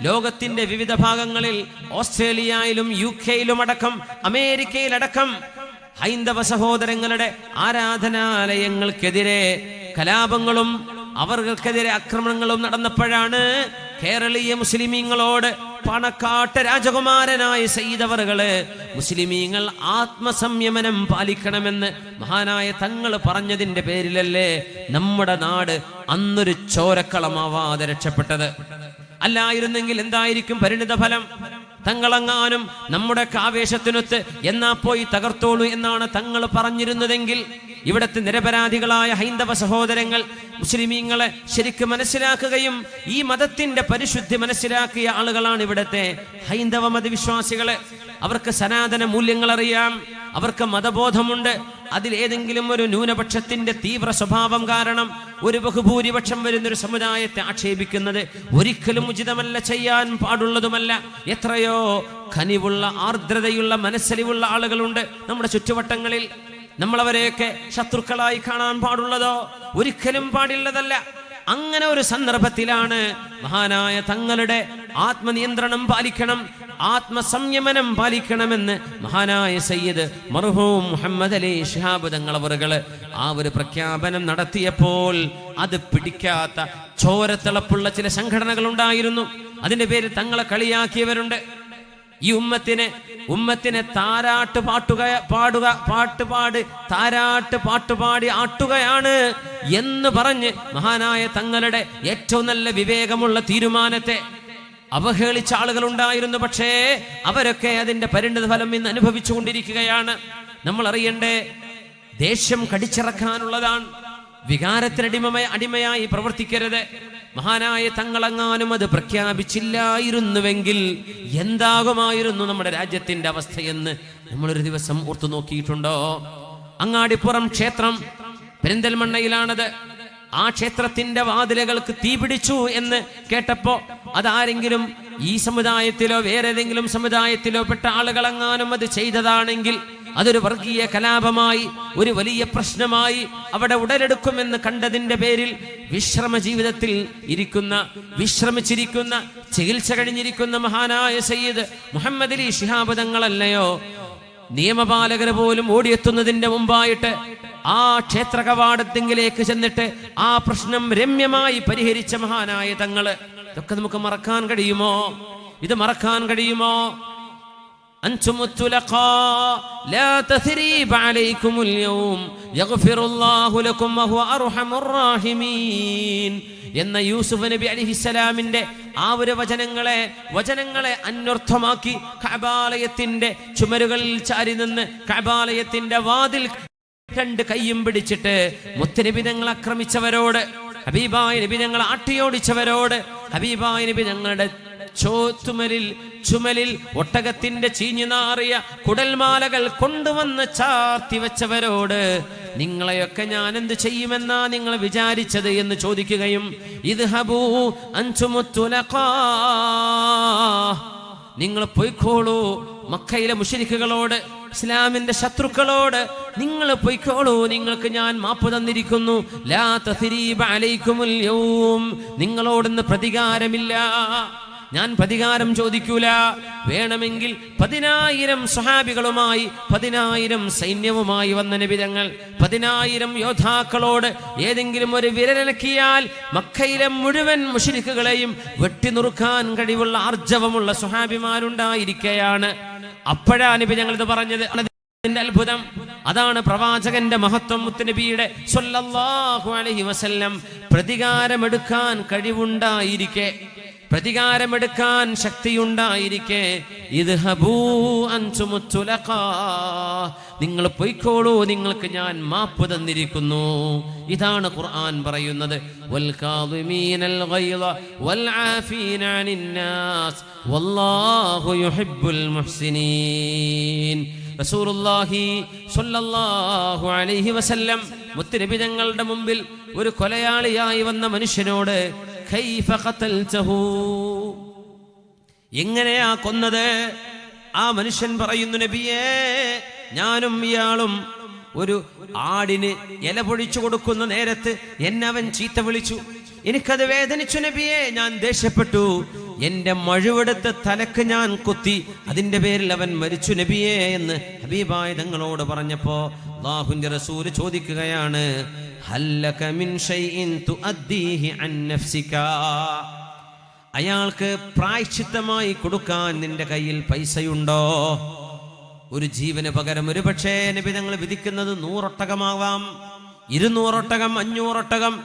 ലോകത്തിന്റെ വിവിധ ഭാഗങ്ങളിൽ, ഓസ്ട്രേലിയയിലും UK-യിലും അടക്കം, അമേരിക്കയിലടക്കം ഹൈന്ദവ സഹോദരങ്ങളുടെ ആരാധനാലയങ്ങൾക്കെതിരെ കലാപങ്ങളും അവർക്കെതിരെ ആക്രമണങ്ങളും നടന്നപ്പോഴാണ് കേരളീയ മുസ്ലിമീങ്ങളോട് പണക്കാട്ട് രാജകുമാരനായ സയ്യിദ് അവറുകള് മുസ്ലിമീങ്ങൾ ആത്മസംയമനം പാലിക്കണമെന്ന് മഹാനായ തങ്ങൾ പറഞ്ഞതിന്റെ പേരിലല്ലേ നമ്മുടെ നാട് അന്നൊരു ചോരക്കളമാവാതെ രക്ഷപ്പെട്ടത്. അല്ലായിരുന്നെങ്കിൽ എന്തായിരിക്കും പരിണിത ഫലം? തങ്ങളെങ്ങാനും നമ്മുടെ ആവേശത്തിനൊത്ത് എന്നാ പോയി തകർത്തോളൂ എന്നാണ് തങ്ങൾ പറഞ്ഞിരുന്നതെങ്കിൽ ഇവിടുത്തെ നിരപരാധികളായ ഹൈന്ദവ സഹോദരങ്ങൾ മുസ്ലിമീങ്ങളെ ശരിക്കും മനസ്സിലാക്കുകയും ഈ മതത്തിന്റെ പരിശുദ്ധി മനസ്സിലാക്കിയ ആളുകളാണ് ഇവിടുത്തെ ഹൈന്ദവ മതവിശ്വാസികള്. അവർക്ക് സനാതന മൂല്യങ്ങൾ അറിയാം, അവർക്ക് മതബോധമുണ്ട്. അതിലേതെങ്കിലും ഒരു ന്യൂനപക്ഷത്തിന്റെ തീവ്ര സ്വഭാവം കാരണം ഒരു ബഹുഭൂരിപക്ഷം വരുന്നൊരു സമുദായത്തെ ആക്ഷേപിക്കുന്നത് ഒരിക്കലും ഉചിതമല്ല, ചെയ്യാൻ പാടുള്ളതുമല്ല. എത്രയോ കനിവുള്ള, ആർദ്രതയുള്ള, മനസ്സലിവുള്ള ആളുകളുണ്ട് നമ്മുടെ ചുറ്റുവട്ടങ്ങളിൽ. നമ്മളവരെയൊക്കെ ശത്രുക്കളായി കാണാൻ പാടുള്ളതോ? ഒരിക്കലും പാടുള്ളതല്ല. അങ്ങനെ ഒരു സന്ദർഭത്തിലാണ് മഹാനായ തങ്ങളുടെ ആത്മനിയന്ത്രണം പാലിക്കണം, ആത്മസംയമനം പാലിക്കണമെന്ന് മഹാനായ സയ്യിദ് മർഹൂം മുഹമ്മദ് അലി ശിഹാബ് തങ്ങൾ അവറുകള് ആ ഒരു പ്രഖ്യാപനം നടത്തിയപ്പോൾ അത് പിടിക്കാത്ത ചോരത്തിളപ്പുള്ള ചില സംഘടനകൾ ഉണ്ടായിരുന്നു. അതിന്റെ പേരിൽ തങ്ങളെ കളിയാക്കിയവരുണ്ട്. ഈ ഉമ്മത്തിനെ താരാട്ട് പാട്ടുപാടി ആട്ടുകയാണ് എന്ന് പറഞ്ഞ് മഹാനായ തങ്ങളുടെ ഏറ്റവും നല്ല വിവേകമുള്ള തീരുമാനത്തെ അവഹേളിച്ച ആളുകൾ ഉണ്ടായിരുന്നു. പക്ഷേ അവരൊക്കെ അതിന്റെ പരിണിത ഫലം ഇന്ന് അനുഭവിച്ചുകൊണ്ടിരിക്കുകയാണ്. നമ്മൾ അറിയണ്ടേ, ദേഷ്യം കടിച്ചിറക്കാനുള്ളതാണ്. അടിമയായി പ്രവർത്തിക്കരുത്. മഹാനായ തങ്ങളെങ്ങാനും അത് പ്രഖ്യാപിച്ചില്ലായിരുന്നുവെങ്കിൽ എന്താകുമായിരുന്നു നമ്മുടെ രാജ്യത്തിന്റെ അവസ്ഥയെന്ന് നമ്മളൊരു ദിവസം ഓർത്തു നോക്കിയിട്ടുണ്ടോ? അങ്ങാടിപ്പുറം ക്ഷേത്രം പെരിന്തൽമണ്ണയിലാണത്. ആ ക്ഷേത്രത്തിന്റെ വാതിലുകൾക്ക് തീ പിടിച്ചു എന്ന് കേട്ടപ്പോ അതാരെങ്കിലും ഈ സമുദായത്തിലോ വേറെ ഏതെങ്കിലും സമുദായത്തിലോ പെട്ട ആളുകളെങ്ങാനും അത് ചെയ്തതാണെങ്കിൽ അതൊരു വർഗീയ കലാപമായി, ഒരു വലിയ പ്രശ്നമായി അവിടെ ഉടലെടുക്കുമെന്ന് കണ്ടതിന്റെ പേരിൽ വിശ്രമ ജീവിതത്തിൽ വിശ്രമിച്ചിരിക്കുന്ന ചികിത്സ കഴിഞ്ഞിരിക്കുന്ന മഹാനായ സയ്യിദ് മുഹമ്മദ് അലി ശിഹാബ് തങ്ങളല്ലയോ നിയമപാലകർ പോലും ഓടിയെത്തുന്നതിന്റെ മുമ്പായിട്ട് ആ ക്ഷേത്ര കവാടത്തിങ്കിലേക്ക് ചെന്നിട്ട് ആ പ്രശ്നം രമ്യമായി പരിഹരിച്ച മഹാനായ തങ്ങള്. ഇതൊക്കെ നമുക്ക് മറക്കാൻ കഴിയുമോ? ഇത് മറക്കാൻ കഴിയുമോ? أنتم الطلقاء لا تثريب عليكم اليوم يغفر الله لكم وهو أرحم الراحمين എന്ന യൂസുഫ് നബി അലൈഹിസ്സലാമിന്റെ ആ ഒരു വചനങ്ങളെ അന്വർത്ഥമാക്കി കഅബാലയത്തിന്റെ ചുമരുകളിൽ ചാരി നിന്ന് കഅബാലയത്തിന്റെ വാതിൽ രണ്ട് കൈയും പിടിച്ചിട്ട് മുത്തനബി തങ്ങൾ ആക്രമിച്ചവരോട്, ഹബീബായ നബി തങ്ങൾ ആട്ടിയോടിച്ചവരോട്, ഹബീബായ നബി ഞങ്ങളുടെ ചുമലിൽ ഒട്ടകത്തിന്റെ ചീഞ്ഞു നാറിയ കുടൽമാലകൾ കൊണ്ടുവന്ന് ചാർത്തി വെച്ചവരോട് നിങ്ങളെയൊക്കെ ഞാൻ എന്ത് ചെയ്യുമെന്നാ നിങ്ങൾ വിചാരിച്ചത് എന്ന് ചോദിക്കുകയും ഇദ്ഹബൂ അൻതുമുത്തുലഖാ, നിങ്ങൾ പൊയ്ക്കോളൂ മക്കയിലെ മുശ്രിക്കുകളോട്, ഇസ്ലാമിന്റെ ശത്രുക്കളോട് നിങ്ങൾ പൊയ്ക്കോളൂ, നിങ്ങൾക്ക് ഞാൻ മാപ്പ് തന്നിരിക്കുന്നു. ലാ തസ്രീബ അലൈക്കുമുൽ യൗം, നിങ്ങളോടൊന്ന് പ്രതികാരമില്ല, ഞാൻ പ്രതികാരം ചോദിക്കൂല. വേണമെങ്കിൽ 10,000 സ്വഹാബികളുമായി 10,000 സൈന്യവുമായി വന്ന നബി തങ്ങൾ 10,000 യോദ്ധാക്കളോട് ഏതെങ്കിലും ഒരു വിരലക്കിയാൽ മക്കയിലെ മുഴുവൻ മുശ്രിക്കുകളെയും വെട്ടിനുറുക്കാൻ കഴിവുള്ള ആർജവമുള്ള സ്വഹാബിമാരുണ്ടായിരിക്കുകയാണ്. അപ്പോഴാണ് നബി ഞങ്ങൾ ഇത് പറഞ്ഞത്. അത്ഭുതം അതാണ്, പ്രവാചകന്റെ മഹത്വം. മുത്തുനബിയുടെ സ്വല്ലല്ലാഹു അലൈഹി വസല്ലം പ്രതികാരമെടുക്കാൻ കഴിവുണ്ടായിരിക്കെ, പ്രതികാരമെടുക്കാൻ ശക്തിയുണ്ടായിരിക്കെ ഇദ്ഹബൂ അൻതുമുത്തുലഖാ, നിങ്ങൾ പൊയ്ക്കോളൂ, നിങ്ങൾക്ക് ഞാൻ മാപ്പ് തന്നിരിക്കുന്നു. ഇതാണ് ഖുർആൻ പറയുന്നത്. വൽ കാദിമീനൽ ഗൈള വൽ ആഫീന അനിന്നാസ് വല്ലാഹു യുഹിബ്ബുൽ മുഹ്സിനീൻ. റസൂലുള്ളാഹി സ്വല്ലല്ലാഹു അലൈഹി വസല്ലം മുത്തുനബി തങ്ങളുടെ മുമ്പിൽ ഒരു കൊലയാളിയായി വന്ന മനുഷ്യനോട് കൈഫ ഖതൽതഹു, എങ്ങനെയാ കൊന്നത്? ആ മനുഷ്യൻ പറയുന്നു, നബിയേ, ഞാനും ഇയാളും ഒരു ആടിന് ഇല പൊഴിച്ചു കൊടുക്കുന്ന നേരത്ത് എന്നെ അവൻ ചീത്ത വിളിച്ചു. എനിക്കത് വേദനിച്ചു നബിയേ, ഞാൻ ദേഷ്യപ്പെട്ടു, എന്റെ മഴുവെടുത്ത് തലക്ക് ഞാൻ കുത്തി, അതിന്റെ പേരിൽ അവൻ മരിച്ചു നബിയേ എന്ന് ഹബീബായ തങ്ങളോട് പറഞ്ഞപ്പോ അല്ലാഹുവിന്റെ റസൂൽ ചോദിക്കുകയാണ്, ഹല്ലക മിൻ ഷൈഇൻ തുഅദ്ദീഹി അൻ നഫ്സിക, അയാൾക്ക് പ്രായശ്ചിത്തമായി കൊടുക്കാൻ നിന്റെ കയ്യിൽ പൈസയുണ്ടോ? ഒരു ജീവന് പകരം ഒരു പക്ഷേ നബി തങ്ങൾ വിധിക്കുന്നത് 100 ഒട്ടകമാവാം, 200 ഒട്ടകം, 500 ഒട്ടകം.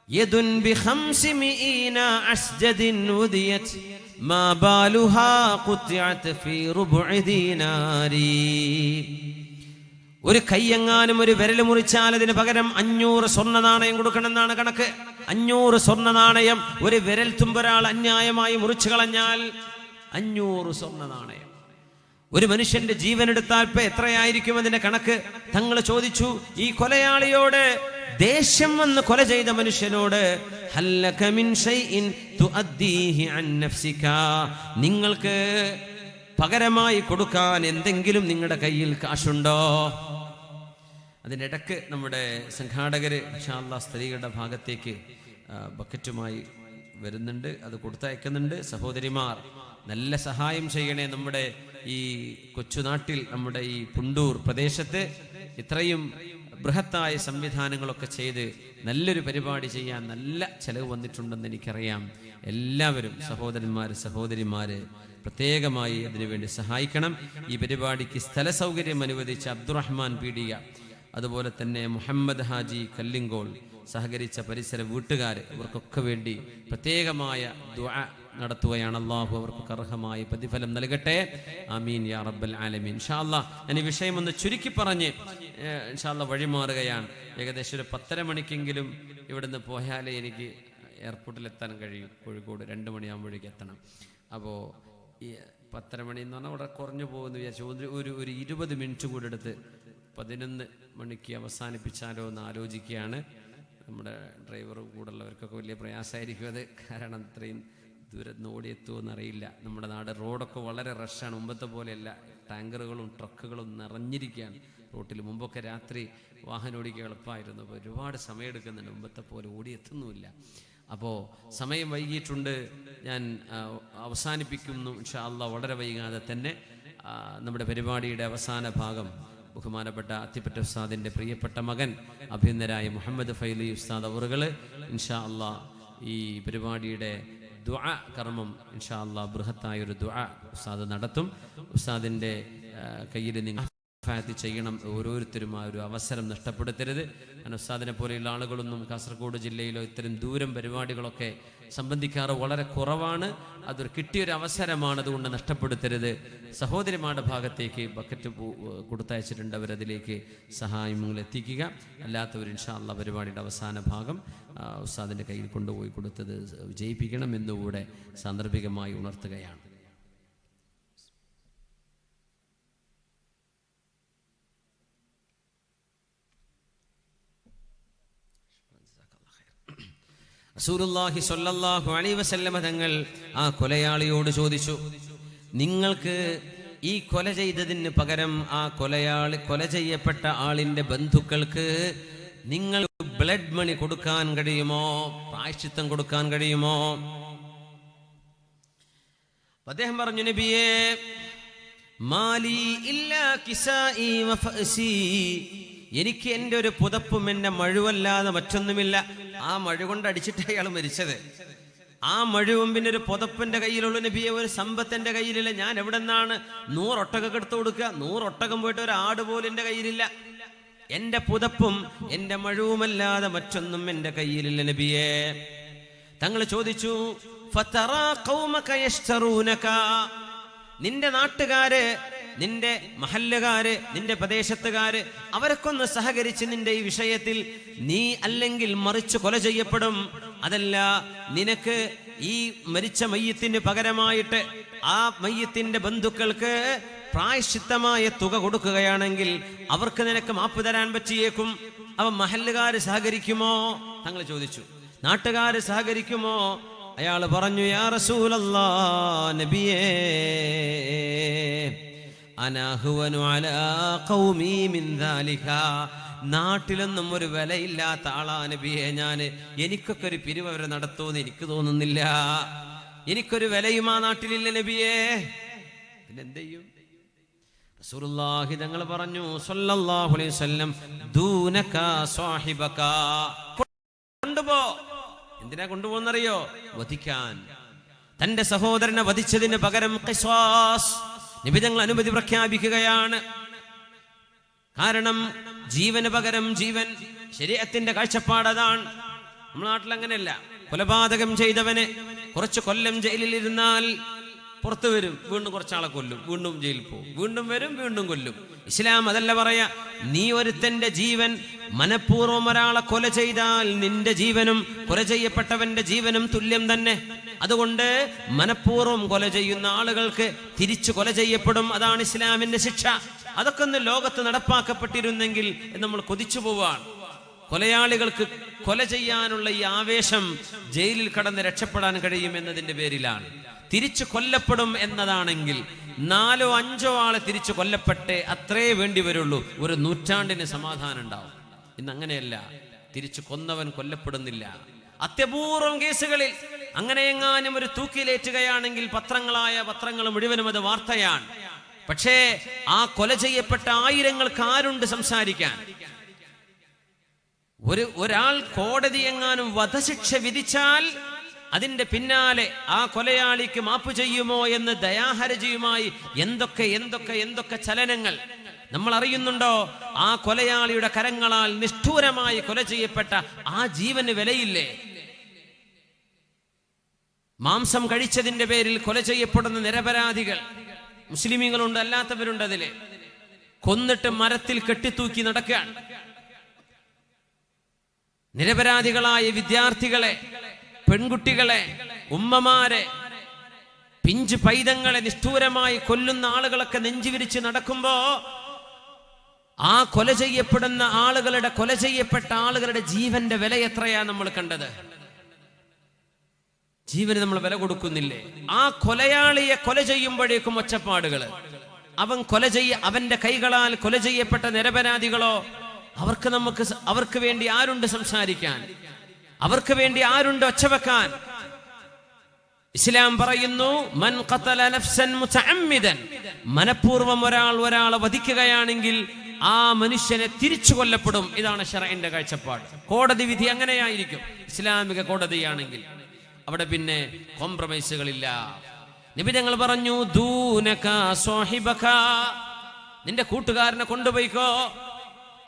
യദുൻ ബിഖംസിമിഇന അസ്ജദിൻ ഉദിയത് മാ ബാലുഹാ ഖുത്അത് ഫീ റുബ്ഇ ദീനാരി. ഒരു കയ്യെങ്ങാനും ഒരു വിരൽ മുറിച്ചാൽ അതിന് പകരം 500 സ്വർണ്ണ നാണയം കൊടുക്കണമെന്നാണ് കണക്ക്. 500 സ്വർണ്ണ നാണയം ഒരു വിരൽ തുമ്പൊരാൾ അന്യായമായി മുറിച്ചു കളഞ്ഞാൽ 500 സ്വർണ്ണ നാണയം. ഒരു മനുഷ്യന്റെ ജീവൻ എടുത്താൽ എത്രയായിരിക്കും അതിന്റെ കണക്ക്? തങ്ങൾ ചോദിച്ചു ഈ കൊലയാളിയോട്, ദേഷ്യം വന്ന് കൊല ചെയ്ത മനുഷ്യനോട്, ഹല്ലക മിൻ ഷൈഇൻ തുഅദ്ദീഹി അൻ നഫ്സിക, നിങ്ങൾക്ക് പകരമായി കൊടുക്കാൻ എന്തെങ്കിലും നിങ്ങളുടെ കയ്യിൽ കാശുണ്ടോ? അതിനിടക്ക് നമ്മുടെ സംഘാടകര് ഇൻഷാ അല്ലാഹ് സ്ത്രീകളുടെ ഭാഗത്തേക്ക് ബക്കറ്റുമായി വരുന്നുണ്ട്, അത് കൊടുത്തയക്കുന്നുണ്ട്. സഹോദരിമാർ നല്ല സഹായം ചെയ്യണേ. നമ്മുടെ ഈ കൊച്ചുനാട്ടിൽ, നമ്മുടെ ഈ പുണ്ടൂർ പ്രദേശത്ത് ഇത്രയും ബൃഹത്തായ സംവിധാനങ്ങളൊക്കെ ചെയ്ത് നല്ലൊരു പരിപാടി ചെയ്യാൻ നല്ല ചെലവ് വന്നിട്ടുണ്ടെന്ന് എനിക്കറിയാം. എല്ലാവരും സഹോദരന്മാര് സഹോദരിമാര് പ്രത്യേകമായി അതിനുവേണ്ടി സഹായിക്കണം. ഈ പരിപാടിക്ക് സ്ഥല സൗകര്യം അനുവദിച്ച അബ്ദുറഹ്മാൻ പീഡിയ, അതുപോലെ തന്നെ മുഹമ്മദ് ഹാജി കല്ലിങ്കോൾ സഹകരിച്ച പരിസര വീട്ടുകാര്, ഇവർക്കൊക്കെ വേണ്ടി പ്രത്യേകമായ ദുആ നടത്തുകയാണ്. അല്ലാഹു അവർക്ക് അർഹമായ പ്രതിഫലം നൽകട്ടെ. ആമീൻ യാ റബ്ബൽ ആലമീൻ. ഇൻഷാ അല്ലാഹ് ഞാൻ ഈ വിഷയം ഒന്ന് ചുരുക്കി പറഞ്ഞ് ഇൻഷാ അല്ലാഹ് വഴിമാറുകയാണ്. ഏകദേശം ഒരു 10:30 മണിക്കെങ്കിലും ഇവിടുന്ന് പോയാലേ എനിക്ക് എയർപോർട്ടിലെത്താൻ കഴിയും. കോഴിക്കോട് 2 മണിയാകുമ്പോഴേക്ക് എത്തണം. അപ്പോൾ ഈ 10:30 മണി എന്ന് പറഞ്ഞാൽ ഇവിടെ കുറഞ്ഞു പോകുമെന്ന് വിചാരിച്ചു. ഒരു 20 മിനിറ്റ് കൂടെ എടുത്ത് 11 മണിക്ക് അവസാനിപ്പിച്ചാലോ എന്ന് ആലോചിക്കുകയാണ്. നമ്മുടെ ഡ്രൈവറും കൂടുള്ളവർക്കൊക്കെ വലിയ പ്രയാസമായിരിക്കും അത്. കാരണം ഇത്രയും ദൂരം ഓടിയെത്തുമെന്നറിയില്ല. നമ്മുടെ നാട് റോഡൊക്കെ വളരെ റഷാണ്, മുമ്പത്തെ പോലെയല്ല. ടാങ്കറുകളും ട്രക്കുകളും നിറഞ്ഞിരിക്കുകയാണ് റോട്ടിൽ. മുമ്പൊക്കെ രാത്രി വാഹനം ഓടിക്കുക എളുപ്പമായിരുന്നു, അപ്പോൾ ഒരുപാട് സമയം എടുക്കുന്നുണ്ട്. മുമ്പത്തെ പോലെ ഓടിയെത്തുന്നുമില്ല. അപ്പോൾ സമയം വൈകിയിട്ടുണ്ട്, ഞാൻ അവസാനിപ്പിക്കുന്നു ഇൻഷാ അല്ലാഹ്. വളരെ വൈകാതെ തന്നെ നമ്മുടെ പരിപാടിയുടെ അവസാന ഭാഗം ബഹുമാനപ്പെട്ട അത്തിപ്പറ്റ ഉസ്താദിൻ്റെ പ്രിയപ്പെട്ട മകൻ അഭിനന്ദനായ മുഹമ്മദ് ഫൈലി ഉസ്താദ് അവറുകൾ ഇൻഷാ അല്ലാഹ് ഈ പരിപാടിയുടെ ദുആ കർമ്മം ഇൻഷാ അല്ലാഹ് ബൃഹത്തായൊരു ദുആ ഉസ്താദ് നടത്തും. ഉസ്താദിൻ്റെ കയ്യിൽ നിങ്ങൾ ചെയ്യണം. ഓരോരുത്തരും ആ ഒരു അവസരം നഷ്ടപ്പെടുത്തരുത്. കാരണം ഉസ്താദിനെ പോലെയുള്ള ആളുകളൊന്നും കാസർഗോഡ് ജില്ലയിലോ ഇത്തരം ദൂരം പരിപാടികളൊക്കെ സംബന്ധിക്കാറ് വളരെ കുറവാണ്. അതൊരു കിട്ടിയൊരു അവസരമാണ്, അതുകൊണ്ട് നഷ്ടപ്പെടുത്തരുത്. സഹോദരിമാരുടെ ഭാഗത്തേക്ക് ബക്കറ്റ് കൊടുത്തയച്ചിട്ടുണ്ട്, അവരതിലേക്ക് സഹായങ്ങൾ എത്തിക്കുക. അല്ലാത്തവർ ഇൻഷാ അല്ലാഹ് പരിപാടിയുടെ അവസാന ഭാഗം ഉസ്താദിൻ്റെ കയ്യിൽ കൊണ്ടുപോയി കൊടുത്തത് വിജയിപ്പിക്കണം എന്നുകൂടെ സാന്ദർഭികമായി ഉണർത്തുകയാണ്. റസൂലുള്ളാഹി സ്വല്ലല്ലാഹു അലൈഹി വസല്ലമ തങ്ങൾ ആ കൊലയാളിയോട് ചോദിച്ചു, നിങ്ങൾക്ക് ഈ കൊല ചെയ്തതിന് പകരം ആ കൊല ചെയ്യപ്പെട്ട ആളിന്റെ ബന്ധുക്കൾക്ക് നിങ്ങൾ ബ്ലഡ് മണി കൊടുക്കാൻ കഴിയുമോ, പ്രായശ്ചിത്തം കൊടുക്കാൻ കഴിയുമോ? അദ്ദേഹം പറഞ്ഞു, നബിയേ, മാലി ഇല്ലാ കിസാഇ വഫഅസി, എനിക്ക് എൻ്റെ ഒരു പുതപ്പും എൻ്റെ മഴുവല്ലാതെ മറ്റൊന്നുമില്ല. ആ മഴു കൊണ്ട് അടിച്ചിട്ട് അയാൾ മരിച്ചത്. ആ മഴുവും പിന്നെ ഒരു പുതപ്പിന്റെ കയ്യിലുള്ള നബിയെ, ഒരു സമ്പത്തിന്റെ കയ്യിലില്ല. ഞാൻ എവിടെ നിന്നാണ് 100 ഒട്ടകം എടുത്തു കൊടുക്കുക? 100 ഒട്ടകം പോയിട്ട് ഒരു ആട് പോലും എൻ്റെ കയ്യിലില്ല. എൻ്റെ പുതപ്പും എൻ്റെ മഴുവുമല്ലാതെ മറ്റൊന്നും എൻ്റെ കയ്യിലില്ല നബിയെ. തങ്ങൾ ചോദിച്ചു, ഫതറാ ഖൗമക യശ്തറൂനക, നിന്റെ നാട്ടുകാര്, നിന്റെ മഹല്ലുകാര്, നിന്റെ പ്രദേശത്തുകാര് അവരൊക്കൊന്ന് സഹകരിച്ച് നിന്റെ ഈ വിഷയത്തിൽ നീ അല്ലെങ്കിൽ മറിച്ച് കൊല ചെയ്യപ്പെടും. അതല്ല, നിനക്ക് ഈ മരിച്ച മയ്യത്തിന് പകരമായിട്ട് ആ മയ്യത്തിന്റെ ബന്ധുക്കൾക്ക് പ്രായശ്ചിത്തമായ തുക കൊടുക്കുകയാണെങ്കിൽ അവർക്ക് നിനക്ക് മാപ്പ് തരാൻ പറ്റിയേക്കും. അവ മഹല്ലുകാര് സഹകരിക്കുമോ? തങ്ങൾ ചോദിച്ചു, നാട്ടുകാര് സഹകരിക്കുമോ? അയാൾ പറഞ്ഞു, യാ റസൂലല്ലാഹ്, നബിയേ, അനഹുവനു അലാ ഖൗമി മിൻ ദാലിക, നാട്ടിലൊന്നും ഒരു വിലയില്ലാത്ത ആളാ നബിയെ ഞാൻ. എനിക്കൊക്കെ ഒരു പിരിവ് അവർ നടത്തുമെന്ന് എനിക്ക് തോന്നുന്നില്ല. എനിക്കൊരു വിലയും ആ നാട്ടിലില്ല നബിയേ. പിന്നെന്ത് ചെയ്യും? റസൂലുള്ളാഹി തങ്ങൾ പറഞ്ഞു സ്വല്ലല്ലാഹു അലൈഹി വസല്ലം, ദൂനക സാഹിബക, കൊണ്ടുപോ. എന്തിനാ കൊണ്ടുപോകുന്നറിയോ? വധിക്കാൻ. തന്റെ സഹോദരനെ വധിച്ചതിന് പകരം ഖിസാസ് നബി തങ്ങൾ അനുമതി പ്രഖ്യാപിക്കുകയാണ്. കാരണം ജീവന് പകരം ജീവൻ, ശരീഅത്തിന്റെ കാഴ്ചപ്പാടതാണ്. നമ്മുടെ നാട്ടിൽ അങ്ങനെയല്ല. കൊലപാതകം ചെയ്തവനെ കുറച്ച് കൊല്ലം ജയിലിൽ ഇരുന്നാൽ പുറത്തു വരും, വീണ്ടും കുറച്ചാളെ കൊല്ലും, വീണ്ടും ജയിലിൽ പോകും, വീണ്ടും വരും, വീണ്ടും കൊല്ലും. ഇസ്ലാം അതല്ല പറയാ. നീ ഒരുത്തന്റെ ജീവൻ മനഃപൂർവ്വം ഒരാളെ കൊല ചെയ്താൽ നിന്റെ ജീവനും കൊല ചെയ്യപ്പെട്ടവന്റെ ജീവനും തുല്യം തന്നെ. അതുകൊണ്ട് മനഃപൂർവ്വം കൊല ചെയ്യുന്ന ആളുകൾക്ക് തിരിച്ചു കൊല ചെയ്യപ്പെടും. അതാണ് ഇസ്ലാമിന്റെ ശിക്ഷ. അതൊക്കെ ഒന്ന് ലോകത്ത് നടപ്പാക്കപ്പെട്ടിരുന്നെങ്കിൽ നമ്മൾ കൊതിച്ചു പോവാണ്. കൊലയാളികൾക്ക് കൊല ചെയ്യാനുള്ള ഈ ആവേശം ജയിലിൽ കടന്ന് രക്ഷപ്പെടാൻ കഴിയും എന്നതിന്റെ പേരിലാണ്. തിരിച്ചു കൊല്ലപ്പെടും എന്നതാണെങ്കിൽ 4 or 5 ആളെ തിരിച്ചു കൊല്ലപ്പെട്ടേ അത്രേ വേണ്ടി വരുള്ളൂ, ഒരു നൂറ്റാണ്ടിന് സമാധാനം ഉണ്ടാവും. ഇന്നങ്ങനെയല്ല. തിരിച്ചു കൊന്നവൻ കൊല്ലപ്പെടുന്നില്ല. അത്യപൂർവം കേസുകളിൽ അങ്ങനെ എങ്ങാനും ഒരു തൂക്കിലേറ്റുകയാണെങ്കിൽ പത്രങ്ങൾ മുഴുവനും അത് വാർത്തയാണ്. പക്ഷേ ആ കൊല ചെയ്യപ്പെട്ട ആയിരങ്ങൾക്ക് ആരുണ്ട് സംസാരിക്കാൻ? ഒരാൾ കോടതി എങ്ങാനും വധശിക്ഷ വിധിച്ചാൽ അതിന്റെ പിന്നാലെ ആ കൊലയാളിക്ക് മാപ്പ് ചെയ്യുമോ എന്ന് ദയാഹർജിയുമായി എന്തൊക്കെ ചലനങ്ങൾ നമ്മൾ അറിയുന്നുണ്ടോ? ആ കൊലയാളിയുടെ കരങ്ങളാൽ നിഷ്ഠൂരമായി കൊല ചെയ്യപ്പെട്ട ആ ജീവന് വിലയില്ലേ? മാംസം കഴിച്ചതിന്റെ പേരിൽ കൊല ചെയ്യപ്പെടുന്ന നിരപരാധികൾ മുസ്ലിമീങ്ങളുണ്ട്, അല്ലാത്തവരുണ്ട്. അതില് കൊന്നിട്ട് മരത്തിൽ കെട്ടിത്തൂക്കി നടക്കാൻ നിരപരാധികളായ വിദ്യാർത്ഥികളെ, പെൺകുട്ടികളെ, ഉമ്മമാരെ, പിഞ്ചു പൈതങ്ങളെ നിഷ്ഠൂരമായി കൊല്ലുന്ന ആളുകളൊക്കെ നെഞ്ചുവിരിച്ച് നടക്കുമ്പോ ആ കൊല ചെയ്യപ്പെട്ട ആളുകളുടെ ജീവന്റെ വില എത്രയാ നമ്മൾ കണ്ടത്? ജീവന് നമ്മൾ വില കൊടുക്കുന്നില്ലേ? ആ കൊലയാളിയെ കൊല ചെയ്യുമ്പോഴേക്കും ഒച്ചപ്പാടുകൾ. അവന്റെ കൈകളാൽ കൊല ചെയ്യപ്പെട്ട നിരപരാധികളോ, അവർക്ക് വേണ്ടി ആരുണ്ട് സംസാരിക്കാൻ? അവർക്ക് വേണ്ടി ആരുണ്ട് ഒച്ചവെക്കാൻ? ഇസ്ലാം പറയുന്നു, മൻ ഖതല നഫ്സൻ മുതഅമ്മിദൻ, മനഃപൂർവ്വം ഒരാളെ വധിക്കുകയാണെങ്കിൽ ആ മനുഷ്യനെ തിരിച്ചു കൊല്ലപ്പെടും. ഇതാണ് ശറഈന്റെ കാഴ്ചപ്പാട്. കോടതി വിധി അങ്ങനെയായിരിക്കും. ഇസ്ലാമിക കോടതിയാണെങ്കിൽ അവിടെ പിന്നെ കോംപ്രമൈസുകളില്ല. നബി തങ്ങൾ പറഞ്ഞു, ദൂനക സാഹിബക, നിന്റെ കൂട്ടുകാരനെ കൊണ്ടുപോയിക്കോ,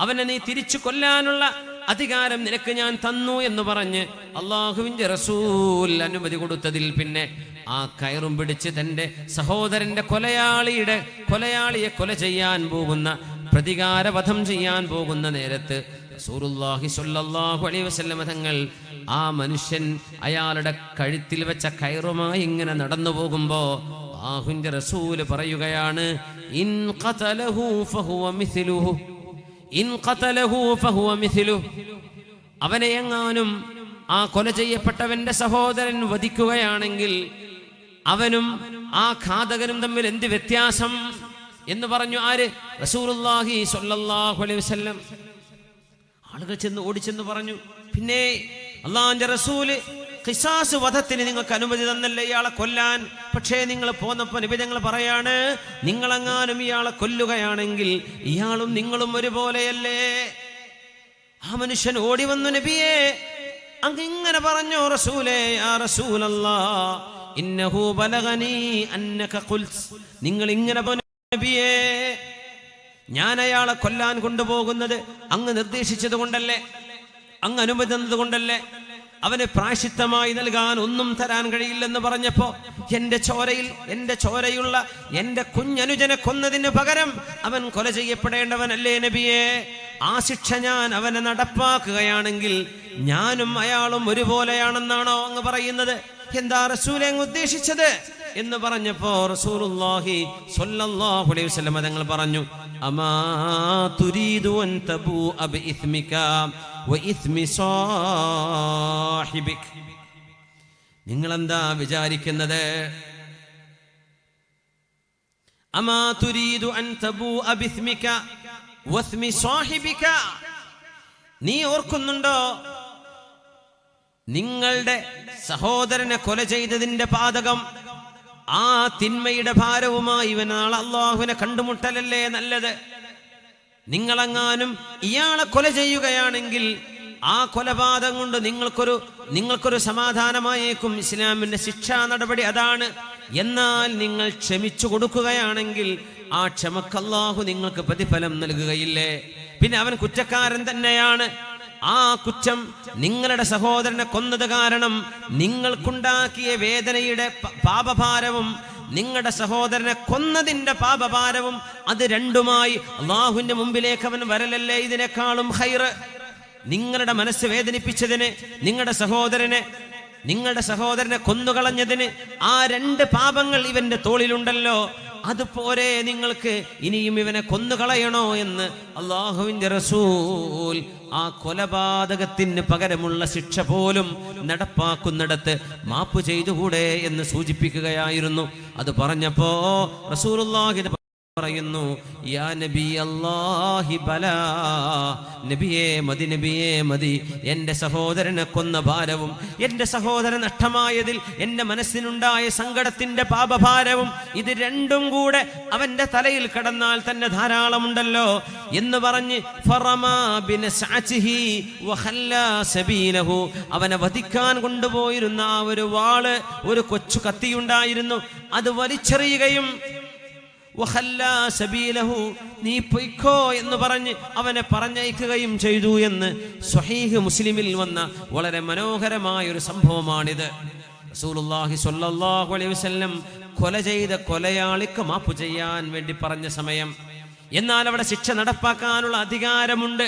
അവനെ നീ തിരിച്ചു കൊല്ലാനുള്ള അധികാരം നിനക്ക് ഞാൻ തന്നു എന്ന് പറഞ്ഞ് അല്ലാഹുവിന്റെ റസൂൽ അനുമതി കൊടുത്തതിൽ പിന്നെ ആ കയറും പിടിച്ച് തന്റെ സഹോദരന്റെ കൊലയാളിയെ കൊല ചെയ്യാൻ പോകുന്ന, പ്രതികാരവധം ചെയ്യാൻ പോകുന്ന നേരത്ത് റസൂലുള്ളാഹി സ്വല്ലല്ലാഹു അലൈഹി വസല്ലം തങ്ങൾ ആ മനുഷ്യൻ അയാളുടെ കഴുത്തിൽ വെച്ച കയറുമായി ഇങ്ങനെ നടന്നു പോകുമ്പോ അല്ലാഹുവിന്റെ റസൂല് പറയുകയാണ്, ഇൻ ഖതലഹു ഫഹുവ മിസ്ലുഹു, ഇൻ ഖതലഹു ഫഹുവ മിസ്ലുഹു, അവനെ എങ്ങാനും ആ കൊല ചെയ്യപ്പെട്ടവന്റെ സഹോദരൻ വധിക്കുകയാണെങ്കിൽ അവനും ആ ഘാതകനും തമ്മിൽ എന്ത് വ്യത്യാസം എന്ന് പറഞ്ഞു. ആര്? റസൂലുള്ളാഹി സ്വല്ലല്ലാഹു അലൈഹി വസല്ലം. ആളുകൾ ഓടിച്ചെന്ന് പറഞ്ഞു, പിന്നെ അല്ലാഹുവിന്റെ റസൂല് ഖിസാസ് വധത്തിന് നിങ്ങൾക്ക് അനുമതി തന്നല്ലേ ഇയാളെ കൊല്ലാൻ? പക്ഷേ നിങ്ങൾ പോന്നപ്പോ നബി തങ്ങൾ പറയാണ്, നിങ്ങളെങ്ങാനും ഇയാളെ കൊല്ലുകയാണെങ്കിൽ ഇയാളും നിങ്ങളും ഒരുപോലെയല്ലേ? ആ മനുഷ്യൻ ഓടി വന്നു, നബിയേ അങ്ങിങ്ങനെ പറഞ്ഞു, റസൂലേ യാ റസൂലല്ലാഹ് ഇന്നഹു ബലഗനി അന്നക ഖുൽത്, നിങ്ങൾ ഇങ്ങനെ നബിയേ, ഞാൻ അയാളെ കൊല്ലാൻ കൊണ്ടുപോകുന്നത് അങ്ങ് നിർദ്ദേശിച്ചത് കൊണ്ടല്ലേ, അങ്ങ് അനുമതി തന്നത് കൊണ്ടല്ലേ? അവന് പ്രായശ്ചിത്തമായി നൽകാൻ ഒന്നും തരാൻ കഴിയില്ലെന്ന് പറഞ്ഞപ്പോ എന്റെ ചോരയുള്ള എന്റെ കുഞ്ഞനുജനെ കൊന്നതിന് പകരം അവൻ കൊല ചെയ്യപ്പെടേണ്ടവനല്ലേ നബിയെ? ആ ശിക്ഷ ഞാൻ അവനെ നടപ്പാക്കുകയാണെങ്കിൽ ഞാനും അയാളും ഒരുപോലെയാണെന്നാണോ അങ്ങ് പറയുന്നത്? എന്താ റസൂലെ അങ്ങ് ഉദ്ദേശിച്ചത് എന്ന് പറഞ്ഞപ്പോ റസൂലുള്ളാഹി സ്വല്ലല്ലാഹു അലൈഹി വസല്ലം തങ്ങൾ പറഞ്ഞു, അമാ തുരീദു അൻ തബൂഅ ബിഇസ്മിക വഇസ്മി സാഹിബിക്, നിങ്ങളെന്താ വിചാരിക്കുന്നത്? അമാ തുരീദു അൻ തബൂഅ ബിഇസ്മിക വഇസ്മി സാഹിബിക, നീ ഓർക്കുന്നുണ്ടോ നിങ്ങളുടെ സഹോദരനെ കൊല ചെയ്തതിന്റെ പാതകം, ആ തിന്മയുടെ ഭാരവുമായി ഇവൻ നാളെ അല്ലാഹുവിനെ കണ്ടുമുട്ടലല്ലേ നല്ലത്? നിങ്ങളെങ്ങാനും ഇയാളെ കൊല ചെയ്യുകയാണെങ്കിൽ ആ കൊലപാതകം കൊണ്ട് നിങ്ങൾക്കൊരു സമാധാനമായേക്കും. ഇസ്ലാമിന്റെ ശിക്ഷാ നടപടി അതാണ്. എന്നാൽ നിങ്ങൾ ക്ഷമിച്ചു കൊടുക്കുകയാണെങ്കിൽ ആ ക്ഷമക്ക് അല്ലാഹു നിങ്ങൾക്ക് പ്രതിഫലം നൽകുകയില്ലേ? പിന്നെ അവൻ കുറ്റക്കാരൻ തന്നെയാണ്. ആ കുറ്റം നിങ്ങളുടെ സഹോദരനെ കൊന്നത് കാരണം നിങ്ങൾക്കുണ്ടാക്കിയ വേദനയുടെ പാപഭാരവും നിങ്ങളുടെ സഹോദരനെ കൊന്നതിന്റെ പാപഭാരവും അത് രണ്ടുമായി അല്ലാഹുവിന്റെ മുമ്പിലേക്ക് അവൻ വരലല്ലേ ഇതിനേക്കാളും ഖൈറ്? നിങ്ങളുടെ മനസ്സ് വേദനിപ്പിച്ചതിന്, നിങ്ങളുടെ സഹോദരനെ കൊന്നുകളഞ്ഞതിന് ആ രണ്ട് പാപങ്ങൾ ഇവന്റെ തോളിലുണ്ടല്ലോ, അതുപോലെ നിങ്ങൾക്ക് ഇനിയും ഇവനെ കൊന്നുകളയണോ എന്ന് അല്ലാഹുവിന്റെ റസൂൽ ആ കൊലപാതകത്തിന് പകരമുള്ള ശിക്ഷ പോലും നടപ്പാക്കുന്നിടത്ത് മാപ്പ് ചെയ്തുകൂടെ എന്ന് സൂചിപ്പിക്കുകയായിരുന്നു. അത് പറഞ്ഞപ്പോ റസൂലുള്ളാഹി പറയുന്നു, യാ നബി അല്ലാഹി ബലാ, നബിയേ മതി, എൻ്റെ സഹോദരനെ കൊന്ന ഭാരവും എൻ്റെ സഹോദരൻ നഷ്ടമായതിൽ എൻ്റെ മനസ്സിനുണ്ടായ സങ്കടത്തിന്റെ പാപഭാരവും ഇത് രണ്ടും കൂടെ അവന്റെ തലയിൽ കടന്നാൽ തന്നെ ധാരാളമുണ്ടല്ലോ എന്ന് പറഞ്ഞ് ഫറമാ ബിനസ്അതിഹി വഖല്ലാ സബീലഹു, അവനെ വധിക്കാൻ കൊണ്ടുപോയിരുന്ന ആ ഒരു വാള്, ഒരു കൊച്ചു കത്തിയുണ്ടായിരുന്നു, അത് വലിച്ചെറിയുകയും നീ പൊയ്ക്കോ എന്ന് പറഞ്ഞ് അവനെ പറഞ്ഞയക്കുകയും ചെയ്തു എന്ന് സ്വഹീഹ് മുസ്ലിമിൽ വന്ന വളരെ മനോഹരമായ ഒരു സംഭവമാണിത്. റസൂലുള്ളാഹി സ്വല്ലല്ലാഹു അലൈഹി വസല്ലം കൊല ചെയ്ത കൊലയാളിക്ക് മാപ്പ് ചെയ്യാൻ വേണ്ടി പറഞ്ഞ സമയം, എന്നാൽ അവിടെ ശിക്ഷ നടപ്പാക്കാനുള്ള അധികാരമുണ്ട്,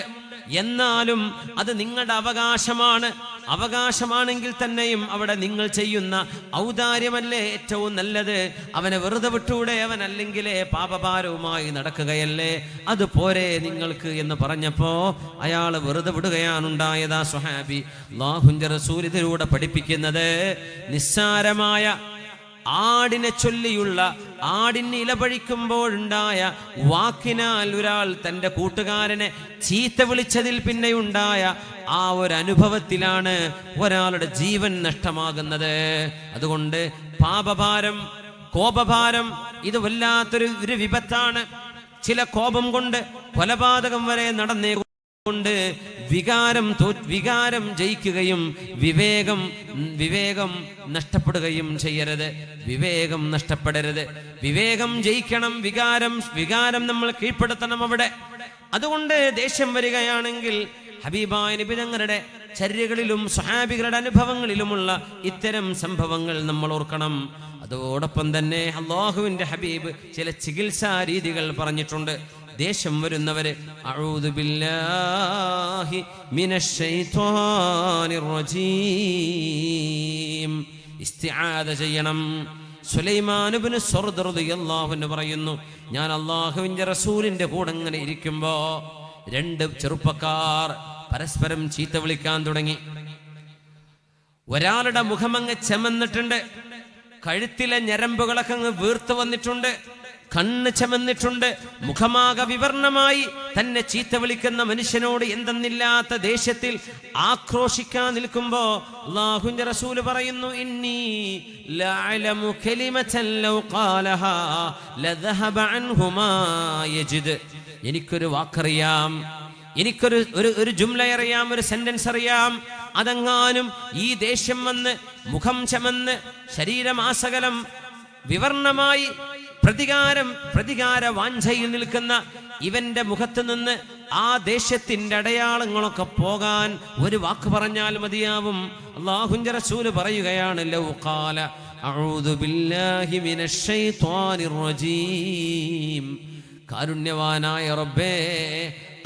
എന്നാലും അത് നിങ്ങളുടെ അവകാശമാണ്. അവകാശമാണെങ്കിൽ തന്നെയും അവിടെ നിങ്ങൾ ചെയ്യുന്ന ഔദാര്യമല്ലേ ഏറ്റവും നല്ലത്? അവനെ വെറുതെ വിട്ടൂടെ? അവൻ അല്ലെങ്കിലേ പാപഭാരവുമായി നടക്കുകയല്ലേ, അത് പോരെ നിങ്ങൾക്ക് എന്ന് പറഞ്ഞപ്പോ അയാൾ വെറുതെ വിടുകയാണുണ്ടായത്. ആ സ്വഹാബി. അല്ലാഹുവിന്റെ റസൂൽ ഇതിലൂടെ പഠിപ്പിക്കുന്നത് നിസ്സാരമായ ആടിനെ ചൊല്ലിയുള്ള, ആടിന് ഇലപഴിക്കുമ്പോഴുണ്ടായ വാക്കിനാൽ ഒരാൾ തൻ്റെ കൂട്ടുകാരനെ ചീത്ത വിളിച്ചതിൽ പിന്നെയുണ്ടായ ആ ഒരു അനുഭവത്തിലാണ് ഒരാളുടെ ജീവൻ നഷ്ടമാകുന്നത്. അതുകൊണ്ട് പാപഭാരം, കോപഭാരം ഇത് വല്ലാത്തൊരു വിപത്താണ്. ചില കോപം കൊണ്ട് കൊലപാതകം വരെ നടന്നേ കൊണ്ട് വികാരം ജയിക്കുകയും വിവേകം നഷ്ടപ്പെടുകയും ചെയ്യരുത്. വിവേകം നഷ്ടപ്പെടരുത്. വിവേകം ജയിക്കണം. വികാരം നമ്മൾ കീഴ്പ്പെടുത്തണം അവിടെ. അതുകൊണ്ട് ദേഷ്യം വരികയാണെങ്കിൽ ഹബീബായ നബി തങ്ങളുടെ ചര്യകളിലും സ്വഹാബികളുടെ അനുഭവങ്ങളിലുമുള്ള ഇത്തരം സംഭവങ്ങൾ നമ്മൾ ഓർക്കണം. അതോടൊപ്പം തന്നെ അല്ലാഹുവിന്റെ ഹബീബ് ചില ചികിത്സാ രീതികൾ പറഞ്ഞിട്ടുണ്ട്. ദേഷ്യം വരുന്നവര് അഊദു ബില്ലാഹി മിനശ് ശൈത്വാനിർ റജീം ഇസ്തിആദ ചെയ്യണം. സുലൈമാൻ ഇബ്നു സർദ് റളിയല്ലാഹു അൻഹു പറയുന്നു, ഞാൻ അല്ലാഹുവിന്റെ റസൂലിന്റെ കൂടെ ഇങ്ങനെ ഇരിക്കുമ്പോ രണ്ട് ചെറുപ്പക്കാർ പരസ്പരം ചീത്ത വിളിക്കാൻ തുടങ്ങി. ഒരാളുടെ മുഖമങ്ങ് ചെമന്നിട്ടുണ്ട്, കഴുത്തിലെ ഞരമ്പുകളൊക്കെ അങ്ങ് വീർത്തു വന്നിട്ടുണ്ട്, കണ്ണ് ചമന്നിട്ടുണ്ട്, മുഖമാകെ വിവർണമായി തന്നെ ചീത്ത വിളിക്കുന്ന മനുഷ്യനോട് എന്തെന്നില്ലാത്ത ദേഷ്യത്തിൽ ആക്രോശിക്കാൻ നിൽക്കുമ്പോ അല്ലാഹുവിന്റെ റസൂൽ പറയുന്നു, ഇന്നി ലഅലമു കലിമതൻ ലൗ ഖാലഹാ ലദഹബ അൻഹു മാ യജിദ്. എനിക്കൊരു വാക്കറിയാം, എനിക്കൊരു ജുംല അറിയാം, ഒരു സെന്റൻസ് അറിയാം. അതെങ്ങാനും ഈ ദേഷ്യം വന്ന് മുഖം ചമന്ന് ശരീരമാസകലം വിവർണമായി പ്രതികാര വാഞ്ചയിൽ നിൽക്കുന്ന ഇവന്റെ മുഖത്ത് നിന്ന് ആ ദേഷ്യത്തിന്റെ അടയാളങ്ങളൊക്കെ പോകാൻ ഒരു വാക്ക് പറഞ്ഞാൽ മതിയാവും. അല്ലാഹുവിന്റെ റസൂൽ പറയുകയാണ്, ലൗ ഖാല അഊദു ബില്ലാഹി മിനശ് ശൈത്വാനിർ റജീം, കാരുണ്യവാനായ റബ്ബേ,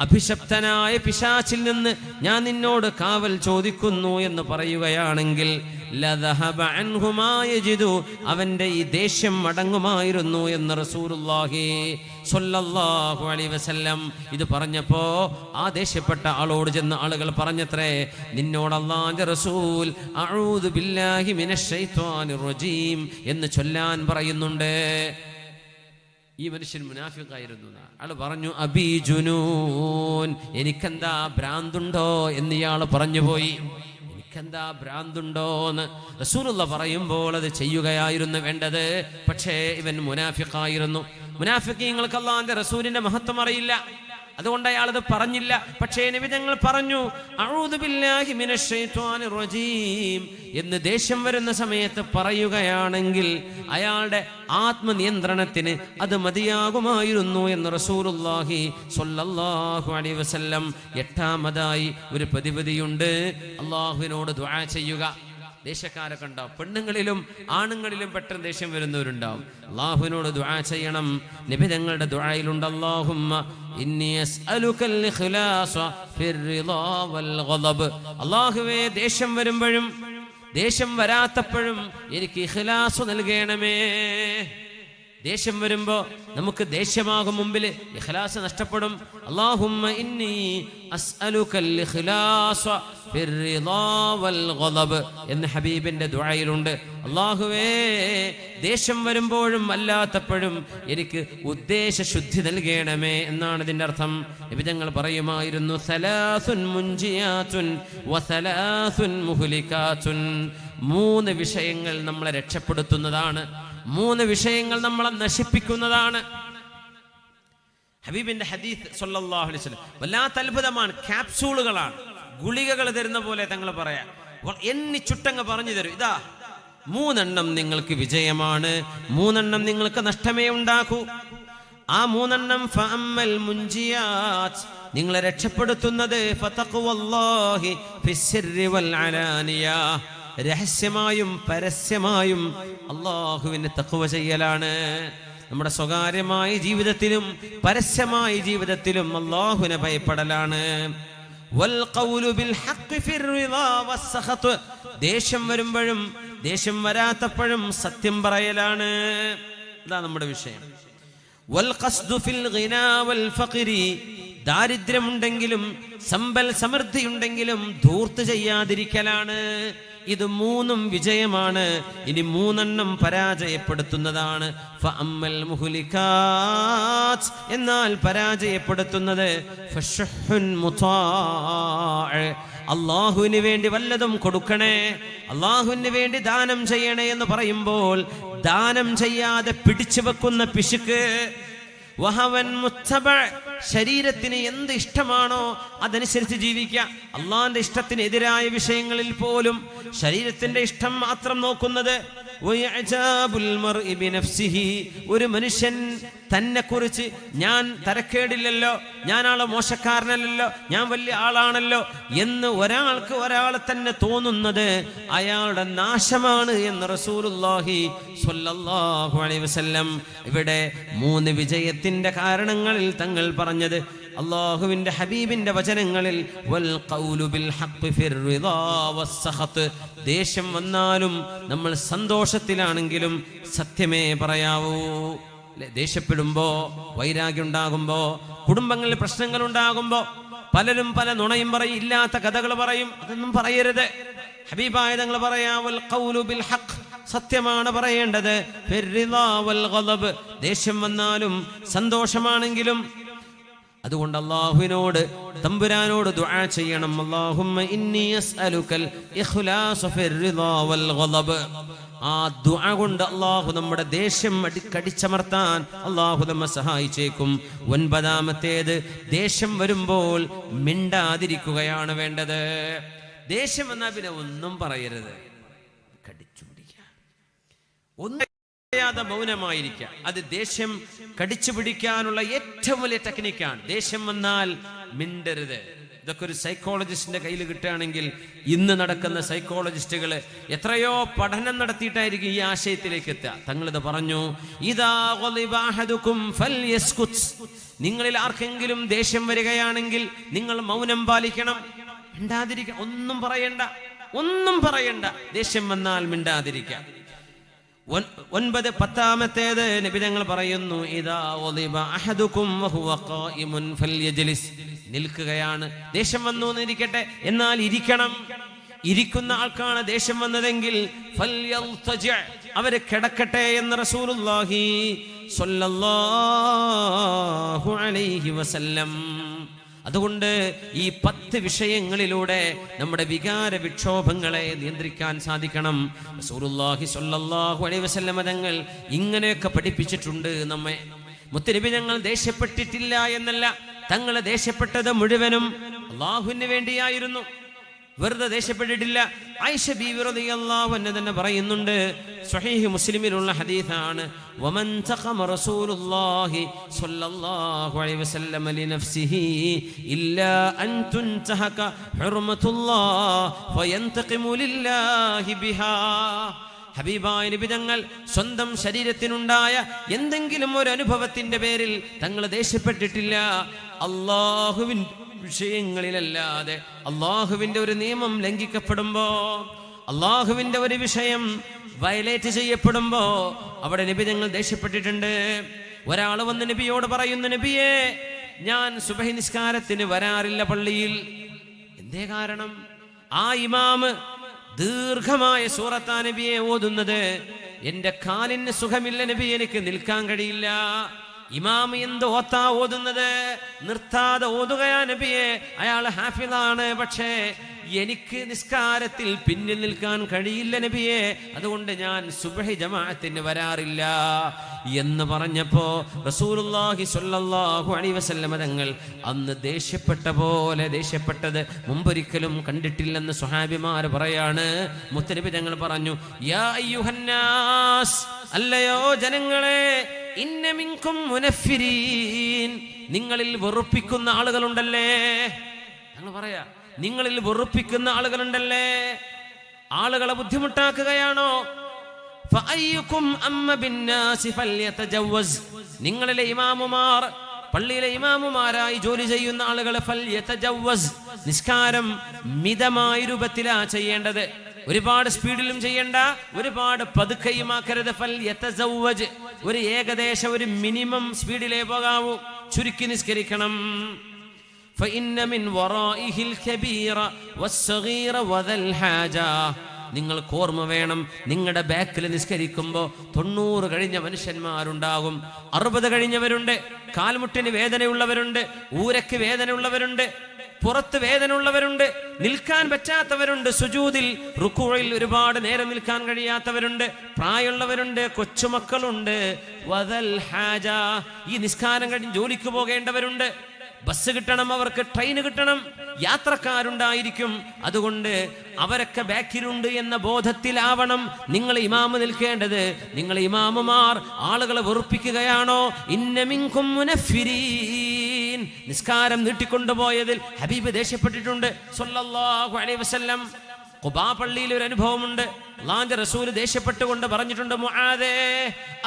അഭിശപ്തനായ പിശാചിൽ നിന്ന് ഞാൻ നിന്നോട് കാവൽ ചോദിക്കുന്നു എന്ന് പറയുകയാണെങ്കിൽ ലദഹബ അൻഹു മാ യജിദു, അവന്റെ ഈ ദേഷ്യം മടങ്ങുമായിരുന്നു എന്ന് റസൂലുള്ളാഹി സ്വല്ലല്ലാഹു അലൈഹി വസല്ലം. ഇത് പറഞ്ഞപ്പോ ആ ദേഷ്യപ്പെട്ട ആളോട് ചെന്ന് ആളുകൾ പറഞ്ഞത്രേ, നിന്നോട് അല്ലാഹുവിന്റെ റസൂൽ അഊദു ബില്ലാഹി മിനശ് ശൈത്വാനിർ റജീം എന്ന് ചൊല്ലാൻ പറയുന്നുണ്ട്. ഈ മനുഷ്യൻ മുനാഫിഖായിരുന്നു. ആള് പറഞ്ഞു, അബീ ജുനൂൻ, എനിക്കെന്താ ഭ്രാന്തുണ്ടോ എന്ന് ഇയാൾ പറഞ്ഞു പോയി. എനിക്കെന്താ ഭ്രാന്തുണ്ടോന്ന് റസൂലുള്ള പറയുമ്പോൾ അത് ചെയ്യുകയായിരുന്നു വേണ്ടത്. പക്ഷേ ഇവൻ മുനാഫിഖായിരുന്നു. മുനാഫിഖീങ്ങൾക്ക് അല്ലാഹുവിന്റെ റസൂലിന്റെ മഹത്വം അറിയില്ല, അതുകൊണ്ട് അയാളത് പറഞ്ഞില്ല. പക്ഷേ നബി തങ്ങൾ പറഞ്ഞു, അഊദു ബില്ലാഹി മിനശ് ശൈത്വാനിർ റജീം എന്ന് ദേഷ്യം വരുന്ന സമയത്ത് പറയുകയാണെങ്കിൽ അയാളുടെ ആത്മനിയന്ത്രണത്തിന് അത് മതിയാകുമായിരുന്നു എന്ന് റസൂലുള്ളാഹി സ്വല്ലല്ലാഹു അലൈഹി വസല്ലം. എട്ടാമതായി ഒരു പ്രതിവിധിയുണ്ട്, അല്ലാഹുവിനോട് ദുആ ചെയ്യുക. ദേഷ്യക്കാരൊക്കെ ഉണ്ടാവും, പെണ്ണുങ്ങളിലും ആണുങ്ങളിലും പെട്ടെന്ന് ദേഷ്യം വരുന്നവരുണ്ടാവും. അല്ലാഹുവിനോട് ദുആ ചെയ്യണം. നബി തങ്ങളുടെ ദുആയിലുണ്ട്, അല്ലാഹുമ്മ ഇന്നി അസ്അലുകൽ ഇഖ്ലാസ ഫിർറിളാ വൽ ഗളബ്. അല്ലാഹുവേ, ദേഷ്യം വരുമ്പോഴും ദേഷ്യം വരാത്തപ്പോഴും എനിക്ക് ഇഖ്ലാസ് നൽകണമേ. ദേഷ്യം വരുമ്പോ നമുക്ക് ദേഷ്യമാകും മുമ്പിൽ ഇഖ്ലാസ് നഷ്ടപ്പെടും. അല്ലാഹുമ്മ ഇന്നി അസ്അലുകൽ ഇഖ്ലാസ ഫിർറിളാ വൽ ഗളബ് എന്ന് ഹബീബിന്റെ ദുആയിലുണ്ട്. അല്ലാഹുവേ, ദേഷ്യം വരുമ്പോഴും അല്ലാത്തപ്പോഴും എനിക്ക് ഉദ്ദേശശുദ്ധി നൽകണമേ എന്നാണ് ഇതിന്റെ അർത്ഥം. നബി തങ്ങൾ പറയുമായിരുന്നു, സലാസുൻ മുൻജിയാതുൻ വസലാസുൻ മുഹ്ലികാതുൻ. 3 വിഷയങ്ങൾ നമ്മളെ രക്ഷപ്പെടുത്തുന്നതാണ്, 3 വിഷയങ്ങൾ നമ്മളെ നശിപ്പിക്കുന്നതാണ്. ഹബീബിന്റെ ഹദീസ് സല്ലല്ലാഹു അലൈഹി വസല്ലം വല്ലാത്ത അത്ഭുതമാണ്. ക്യാപ്സൂളുകളാണ്, ഗുളികകൾ തരുന്ന പോലെ തങ്ങൾ പറയാം. എണ്ണി ചുട്ടങ്ങ് പറഞ്ഞു തരും, ഇതാ 3 എണ്ണം നിങ്ങൾക്ക് വിജയമാണ്, 3 എണ്ണം നിങ്ങൾക്ക് നഷ്ടമേ ഉണ്ടാക്കൂ. ആ 3 എണ്ണം ഫഅമ്മൽ മുൻജിയാത്ത്, നിങ്ങളെ രക്ഷപ്പെടുത്തുന്നത് ഫതഖ്വല്ലാഹി ഫിസ്സിർരി വൽ അലാനിയ, രഹസ്യമായും പരസ്യമായും അല്ലാഹുവിനെ തഖ്വ ചെയ്യലാണ്. നമ്മുടെ സ്വകാര്യമായ ജീവിതത്തിലും പരസ്യമായ ജീവിതത്തിലും അല്ലാഹുവിനെ ഭയപ്പെടലാണ്. വൽ ഖൗലു ബിൽ ഹഖ് ഫിർ റിളാ വസ്സഖത്ത്, ദേഷ്യം വരുമ്പോഴും ദേഷ്യം വരാത്തപ്പോഴും സത്യം പറയലാണ്. ഇതാ നമ്മുടെ വിഷയം. വൽ ഖസ്ദു ഫിൽ ഗിനാ വൽ ഫഖരി, ദാരിദ്ര്യമുണ്ടെങ്കിലും സമ്പൽ സമൃദ്ധിയുണ്ടെങ്കിലും ധൂർത്ത് ചെയ്യാതിരിക്കലാണ്. ഇത് മൂന്നും വിജയമാണ്. ഇനി മൂന്നെണ്ണം പരാജയപ്പെടുത്തുന്നതാണ്. ഫഅമ്മൽ മുഹ്ലികാത്ത്, എന്നാൽ പരാജയപ്പെടുത്തുന്നത് ഫശുഹുൻ മുതാഅ, അല്ലാഹുവിന് വേണ്ടി വല്ലതും കൊടുക്കണേ, അല്ലാഹുവിന് വേണ്ടി ദാനം ചെയ്യണേ എന്ന് പറയുമ്പോൾ ദാനം ചെയ്യാതെ പിടിച്ചു വെക്കുന്ന പിശുക്ക്. വഹവൻ മുത്തബ, ശരീരത്തിന് എന്ത് ഇഷ്ടമാണോ അതനുസരിച്ച് ജീവിക്കുക. അള്ളാന്റെ ഇഷ്ടത്തിന് എതിരായ വിഷയങ്ങളിൽ പോലും ശരീരത്തിന്റെ ഇഷ്ടം മാത്രം നോക്കുന്നത്. ഒരു മനുഷ്യൻ തന്നെ കുറിച്ച് ഞാൻ തരക്കേടില്ലല്ലോ, ഞാൻ ആളെ മോശക്കാരനല്ലല്ലോ, ഞാൻ വലിയ ആളാണല്ലോ എന്ന് ഒരാളെ തന്നെ തോന്നുന്നത് അയാളുടെ നാശമാണ് എന്ന് റസൂലുള്ളാഹി സ്വല്ലല്ലാഹു അലൈഹി വസല്ലം ഇവിടെ 3 വിജയത്തിന്റെ കാരണങ്ങളിൽ തങ്ങൾ പറഞ്ഞത് അല്ലാഹുവിന്റെ ഹബീബിന്റെ വചനങ്ങളിൽ വൽ ഖൗലു ബിൽ ഹഖ് ഫിർ റിളാ വസ്സഖത്ത്, ദേഷ്യം വന്നാലും നമ്മൾ സന്തോഷത്തിലാണെങ്കിലും സത്യമേ പറയാവൂ. ദേഷ്യപ്പെടുമ്പോ, വൈരാഗ്യം ഉണ്ടാകുമ്പോ, കുടുംബങ്ങളിൽ പ്രശ്നങ്ങൾ ഉണ്ടാകുമ്പോ പലരും പല നുണയും പറയും, ഇല്ലാത്ത കഥകൾ പറയും. അതൊന്നും പറയരുത്. ഹബീബായ തങ്ങൾ പറയാ വൽ ഖൗലു ബിൽ ഹഖ്, സത്യമാണ് പറയേണ്ടത്. ഫിർ റിളാ വൽ ഗളബ്, ദേഷ്യം വന്നാലും സന്തോഷമാണെങ്കിലും. അതുകൊണ്ട് അല്ലാഹുവിനോട്, തമ്പുരാനോട് ദുആ ചെയ്യണം. അല്ലാഹുമ്മ ഇന്നി അസ്അലുകൽ ഇഖ്ലാസ ഫിർ റിളാ വൽ ഗളബ്. ആ ദുആ കൊണ്ട് അല്ലാഹു നമ്മുടെ ദേഷ്യം കടിച്ചമർത്താൻ അല്ലാഹു നമ്മെ സഹായിച്ചേക്കും. 9ാമത്തേത്, ദേഷ്യം വരുമ്പോൾ മിണ്ടാതിരിക്കുകയാണ് വേണ്ടത്. ദേഷ്യം വന്നാൽ പിന്നെ ഒന്നും പറയരുത്, കടിച്ചു പിടിക്കുക, ഒന്നും പറയാതെ മൗനമായിരിക്കുക. അത് ദേഷ്യം കടിച്ചു പിടിക്കാനുള്ള ഏറ്റവും വലിയ ടെക്നിക്കാണ്. ദേഷ്യം വന്നാൽ മിണ്ടരുത്. ഇതൊക്കെ ഒരു സൈക്കോളജിസ്റ്റിന്റെ കയ്യിൽ കിട്ടുകയാണെങ്കിൽ, ഇന്ന് നടക്കുന്ന സൈക്കോളജിസ്റ്റുകൾ എത്രയോ പഠനം നടത്തിയിട്ടായിരിക്കും ഈ ആശയത്തിലേക്ക് എത്തുക. തങ്ങളിത് പറഞ്ഞു, ഇദാ ഗളിബ അഹദുകും ഫൽയസ്കുത്, നിങ്ങളിൽ ആർക്കെങ്കിലും ദേഷ്യം വരികയാണെങ്കിൽ നിങ്ങൾ മൗനം പാലിക്കണം, മിണ്ടാതിരിക്കണം, ഒന്നും പറയണ്ട. ദേഷ്യം വന്നാൽ മിണ്ടാതിരിക്കുക. 9, 10ാമത്തേത് നബി തങ്ങൾ പറയുന്നു, ഇദാ ഗളിബ അഹദുകും വഹുവ ഖായിമുൻ ഫൽയജ്ലിസ്, നിൽക്കുകയാണ്, ദേഷ്യം വന്നു എന്നിരിക്കട്ടെ, എന്നാൽ ഇരിക്കണം. ഇരിക്കുന്ന ആൾക്കാണ് ദേഷ്യം വന്നതെങ്കിൽ ഫൽയൽതജി, അവര് കിടക്കട്ടെ എന്ന് റസൂലുള്ളാഹി സ്വല്ലല്ലാഹു അലൈഹി വസല്ലം. അതുകൊണ്ട് ഈ 10 വിഷയങ്ങളിലൂടെ നമ്മുടെ വികാര വിക്ഷോഭങ്ങളെ നിയന്ത്രിക്കാൻ സാധിക്കണം. റസൂലുള്ളാഹി സ്വല്ലല്ലാഹു അലൈഹി വസല്ലം തങ്ങൾ ഇങ്ങനെയൊക്കെ പഠിപ്പിച്ചിട്ടുണ്ട് നമ്മെ. മുത്തനബി ഞങ്ങൾ ദേഷ്യപ്പെട്ടിട്ടില്ല എന്നല്ല, തങ്ങൾ ദേഷ്യപ്പെട്ടത് മുഴുവനും അല്ലാഹുവിന് വേണ്ടിയായിരുന്നു, വെറുതെ ദേഷ്യപ്പെട്ടിട്ടില്ല. ആയിഷ ബീവി റളിയല്ലാഹു അൻഹ തന്നെ പറയുന്നുണ്ട്, സ്വഹീഹ് മുസ്ലിമിലുള്ള ഹദീസാണ്, വമൻ തഖമ റസൂലുള്ളാഹി സ്വല്ലല്ലാഹു അലൈഹി വസല്ലം ലിനഫ്സിഹി ഇല്ലാ അൻ തുൻതഹക ഹുർമത്തുല്ലാഹ് ഫയന്തഖിമു ലില്ലാഹി ബിഹാ. ഹബീബായ നബി തങ്ങൾ സ്വന്തം ശരീരത്തിനുണ്ടായ എന്തെങ്കിലും ഒരു അനുഭവത്തിന്റെ പേരിൽ തങ്ങൾ ദേഷ്യപ്പെട്ടിട്ടില്ല. അല്ലാഹുവിൻ വിഷയങ്ങളിലല്ലാതെ, അള്ളാഹുവിന്റെ ഒരു നിയമം ലംഘിക്കപ്പെടുമ്പോ, അള്ളാഹുവിന്റെ ഒരു വിഷയം വയലേറ്റ് ചെയ്യപ്പെടുമ്പോ അവിടെ നബി ഞങ്ങൾ ദേഷ്യപ്പെട്ടിട്ടുണ്ട്. ഒരാൾ വന്ന് നബിയോട് പറയുന്നു, നബിയേ, ഞാൻ സുബഹി നിസ്കാരത്തിന് വരാറില്ല പള്ളിയിൽ. എന്തേ കാരണം? ആ ഇമാമ് ദീർഘമായ സൂറത്താ നബിയെ ഓതുന്നത്, എന്റെ കാലിന് സുഖമില്ല നബി, എനിക്ക് നിൽക്കാൻ കഴിയില്ല. ഇമാം എന്ത് ഓത്താ ഓതുന്നത്? നിർത്താതെ ഓതുകയാ നബിയെ. അയാൾ ഹാഫിളാണ്, പക്ഷേ എനിക്ക് നിസ്കാരത്തിൽ പിന്നിൽ നിൽക്കാൻ കഴിയില്ല നബിയെ, അതുകൊണ്ട് ഞാൻ സുബ്ഹി ജമാഅത്തിന് വരാറില്ല എന്ന് പറഞ്ഞപ്പോ റസൂലുള്ളാഹി സ്വല്ലല്ലാഹു അലൈഹി വസല്ലം തങ്ങൾ അന്ന് ദേഷ്യപ്പെട്ട പോലെ ദേഷ്യപ്പെട്ടത് മുമ്പൊരിക്കലും കണ്ടിട്ടില്ലെന്ന് സ്വഹാബിമാർ പറയാണ്. മുത്തനബി തങ്ങൾ പറഞ്ഞു, യാ അയ്യുഹന്നാസ്, അല്ലയോ ജനങ്ങളെ, ഇന്ന മിൻകും മുനഫിരീൻ, നിങ്ങളിൽ വെറുപ്പിക്കുന്ന ആളുകളുണ്ടല്ലേ. ഞങ്ങൾ പറയാ, നിങ്ങളിൽ വെറുപ്പിക്കുന്ന ആളുകളുണ്ടല്ലേ, ആളുകളെ ബുദ്ധിമുട്ടാക്കുകയാണോ? ഫഅയ്യുകും അമ്മ ബിന്നാസി ഫൽയതജവ്വസ്, നിങ്ങളിലെ ഇമാമുമാർ പള്ളിയിലെ ഇമാമുമാരായി ജോലി ചെയ്യുന്ന ആളുകൾ ഫൽയതജവ്വസ്, നിസ്കാരം മിതമായ രൂപത്തിലാ ചെയ്യേണ്ടത്. ഒരുപാട് സ്പീഡിലും ചെയ്യണ്ട, ഒരുപാട് പതുക്കെയുമാക്കരുത്. ഫൽയതസവ്വജ്, ഒരു ഏകദേശം ഒരു മിനിമം സ്പീഡിലേ പോകാവൂ, ചുരുക്കി നിസ്കരിക്കണം. ഫഇന്ന മിൻ വറാഇഹിൽ കബീറ വസ്സഗീറ വദൽ ഹാജ. നിങ്ങൾക്ക് ഓർമ്മ വേണം, നിങ്ങളുടെ ബാക്കിൽ നിസ്കരിക്കുമ്പോൾ 90 കഴിഞ്ഞ മനുഷ്യന്മാരുണ്ടാകും, 60 കഴിഞ്ഞവരുണ്ട്, കാൽമുട്ടിന് വേദനയുള്ളവരുണ്ട്, ഊരക്ക് വേദനയുള്ളവരുണ്ട്, പുറത്ത് വേദനയുള്ളവരുണ്ട്, നിൽക്കാൻ പറ്റാത്തവരുണ്ട്, സുജൂദിൽ റുക്കൂഇൽ ഒരുപാട് നേരം നിൽക്കാൻ കഴിയാത്തവരുണ്ട്, പ്രായമുള്ളവരുണ്ട്, കൊച്ചുമക്കളുണ്ട്. വദൽ ഹാജ, ഈ നിസ്കാരം കഴിഞ്ഞ് ജോലിക്ക് പോകേണ്ടവരുണ്ട്, ബസ് കിട്ടണം, അവർക്ക് ട്രെയിൻ കിട്ടണം, യാത്രക്കാരുണ്ടായിരിക്കും. അതുകൊണ്ട് അവരൊക്കെ ബാക്കിലുണ്ട് എന്ന ബോധത്തിലാവണം നിങ്ങൾ ഇമാമ് നിൽക്കേണ്ടത്. നിങ്ങൾ ഇമാമുമാർ ആളുകളെ വെറുപ്പിക്കുകയാണോ? ഇന്ന മിൻകും മുനഫിരീൻ, നിസ്കാരം നീട്ടിക്കൊണ്ടുപോയതിൽ ഹബീബ് ദേഷ്യപ്പെട്ടിട്ടുണ്ട് സ്വല്ലല്ലാഹു അലൈഹി വസല്ലം. ഖുബാ പള്ളിയിൽ ഒരു അനുഭവമുണ്ട്. അല്ലാഹുവിന്റെ റസൂൽ ദേഷ്യപ്പെട്ടുകൊണ്ട് പറഞ്ഞിട്ടുണ്ട്, മുആദേ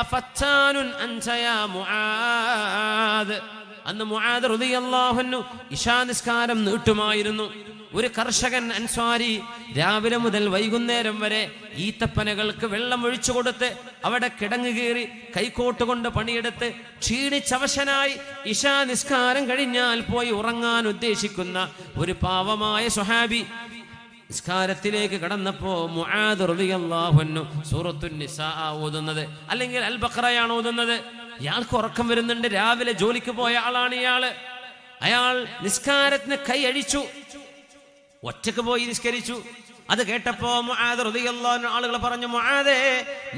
അഫത്താനുൻ അൻത യാ മുആദ്. അന്ന് മുആദ് റളിയല്ലാഹു അൻഹു ഇശാ നിസ്കാരം നീട്ടുമായിരുന്നു. ഒരു കർഷകൻ അൻസ്വാരി രാവിലെ മുതൽ വൈകുന്നേരം വരെ ഈത്തപ്പനകൾക്ക് വെള്ളം ഒഴിച്ചു കൊടുത്ത് അവിടെ കിടങ്ങു കീറി കൈക്കോട്ട് കൊണ്ട് പണിയെടുത്ത് ക്ഷീണിച്ചവശനായി ഇശാ നിസ്കാരം കഴിഞ്ഞാൽ പോയി ഉറങ്ങാൻ ഉദ്ദേശിക്കുന്ന ഒരു പാവമായ സ്വഹാബി നിസ്കാരത്തിലേക്ക് കടന്നപ്പോ മുആദ് റളിയല്ലാഹു അൻഹു സൂറത്തുൻ നിസാ ഓതുന്നത്, അല്ലെങ്കിൽ അൽ ബഖറയാണ് ഓതുന്നത്. ഇയാൾക്ക് ഉറക്കം വരുന്നുണ്ട്, രാവിലെ ജോലിക്ക് പോയ ആളാണ് ഇയാള്. അയാൾ നിസ്കാരത്തിന് കൈ അഴിച്ചു, ഒറ്റക്ക് പോയി നിസ്കരിച്ചു. അത് കേട്ടപ്പോ മുആദ് റളിയല്ലാഹു അൻഹു ആളുകൾ പറഞ്ഞു, മുആദേ,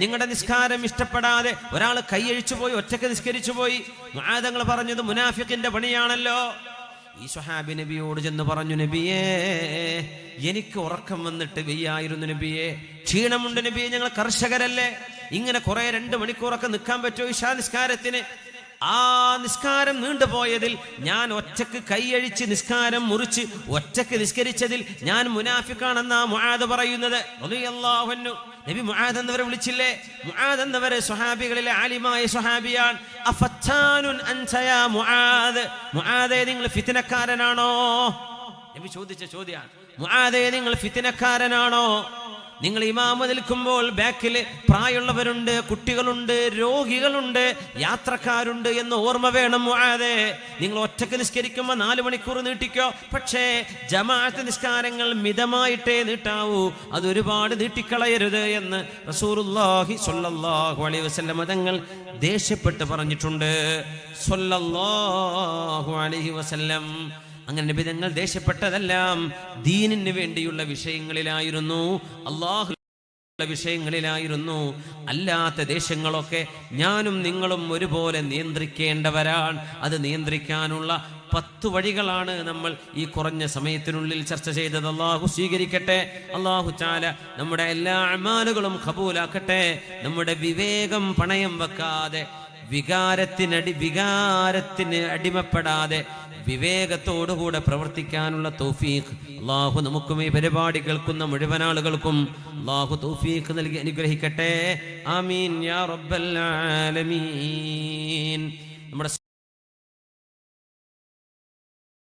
നിങ്ങളുടെ നിസ്കാരം ഇഷ്ടപ്പെടാതെ ഒരാൾ കൈ അഴിച്ചു പോയി, ഒറ്റക്ക് നിസ്കരിച്ചു പോയി. മുആദ് തങ്ങൾ പറഞ്ഞത് മുനാഫിഖിന്റെ പണിയാണല്ലോ. ഈ സ്വഹാബി നബിയോട് ചെന്ന് പറഞ്ഞു, നബിയേ, എനിക്ക് ഉറക്കം വന്നിട്ട് വയ്യായിരുന്നു നബിയേ, ക്ഷീണമുണ്ട് നബിയെ, ഞങ്ങൾ കർഷകരല്ലേ, ഇങ്ങനെ കുറെ 2 മണിക്കൂറൊക്കെ നിൽക്കാൻ പറ്റുമോ ഇശാ നിസ്കാരത്തിന്? ആ നിസ്കാരം നീണ്ടുപോയതിൽ ഞാൻ ഒറ്റക്ക് കൈയഴിച്ച് നിസ്കാരം മുറിച്ച് ഒറ്റക്ക് നിസ്കരിച്ചതിൽ ഞാൻ മുനാഫിക്കാണെന്നാ മുആദ് പറയുന്നത് റളിയല്ലാഹു അൻഹു. നബി മുആദ് എന്നവരെ വിളിച്ചില്ലേ? മുആദ് എന്നവരെ സ്വഹാബികളിലെ ആലിമായ സ്വഹാബിയാണ്. അഫത്താനുൻ അൻത യാ മുആദ്, മുആദേ, നിങ്ങൾ ഫിത്നക്കാരനാണോ? നബി ചോദിച്ച ചോദ്യമാണ്. മുആദേ, നിങ്ങൾ ഫിത്നക്കാരനാണോ? നിങ്ങൾ ഇമാമ നിൽക്കുമ്പോൾ ബാക്കിൽ പ്രായമുള്ളവരുണ്ട്, കുട്ടികളുണ്ട്, രോഗികളുണ്ട്, യാത്രക്കാരുണ്ട് എന്ന് ഓർമ്മ വേണം മുആദേ. നിങ്ങൾ ഒറ്റക്ക് നിസ്കരിക്കുമ്പോൾ 4 മണിക്കൂർ നീട്ടിക്കോ, പക്ഷേ ജമാഅത്ത് നിസ്കാരങ്ങൾ മിതമായിട്ടേ നീട്ടാവൂ, അത് ഒരുപാട് നീട്ടിക്കളയരുത് എന്ന് റസൂലുള്ളാഹി സ്വല്ലല്ലാഹു അലൈഹി വസല്ലം തങ്ങൾ ദേഷ്യപ്പെട്ട് പറഞ്ഞിട്ടുണ്ട് സ്വല്ലല്ലാഹു അലൈഹി വസല്ലം. അങ്ങനെ നബി തങ്ങൾ ദേഷ്യപ്പെട്ടതെല്ലാം ദീനിന് വേണ്ടിയുള്ള വിഷയങ്ങളിലായിരുന്നു, അല്ലാഹുവിന്റെ വിഷയങ്ങളിലായിരുന്നു. അല്ലാത്ത ദേശങ്ങളൊക്കെ ഞാനും നിങ്ങളും ഒരുപോലെ നിയന്ത്രിക്കേണ്ടവരാണ്. അത് നിയന്ത്രിക്കാനുള്ള 10 വഴികളാണ് നമ്മൾ ഈ കുറഞ്ഞ സമയത്തിനുള്ളിൽ ചർച്ച ചെയ്തത്. അല്ലാഹു സ്വീകരിക്കട്ടെ. അല്ലാഹു തആല നമ്മുടെ എല്ലാ അമാലുകളും ഖബൂലാക്കട്ടെ. നമ്മുടെ വിവേകം പണയം വെക്കാതെ, വികാരത്തിന് അടിമപ്പെടാതെ വിവേകത്തോടുകൂടെ പ്രവർത്തിക്കാനുള്ള തൗഫീഖ് അല്ലാഹു നമുക്കും ഈ പരിപാടി കേൾക്കുന്ന മുഴുവൻ ആളുകൾക്കും അല്ലാഹു തൗഫീഖ് നൽകി അനുഗ്രഹിക്കട്ടെ. ആമീൻ യാ റബ്ബൽ ആലമീൻ. നമ്മുടെ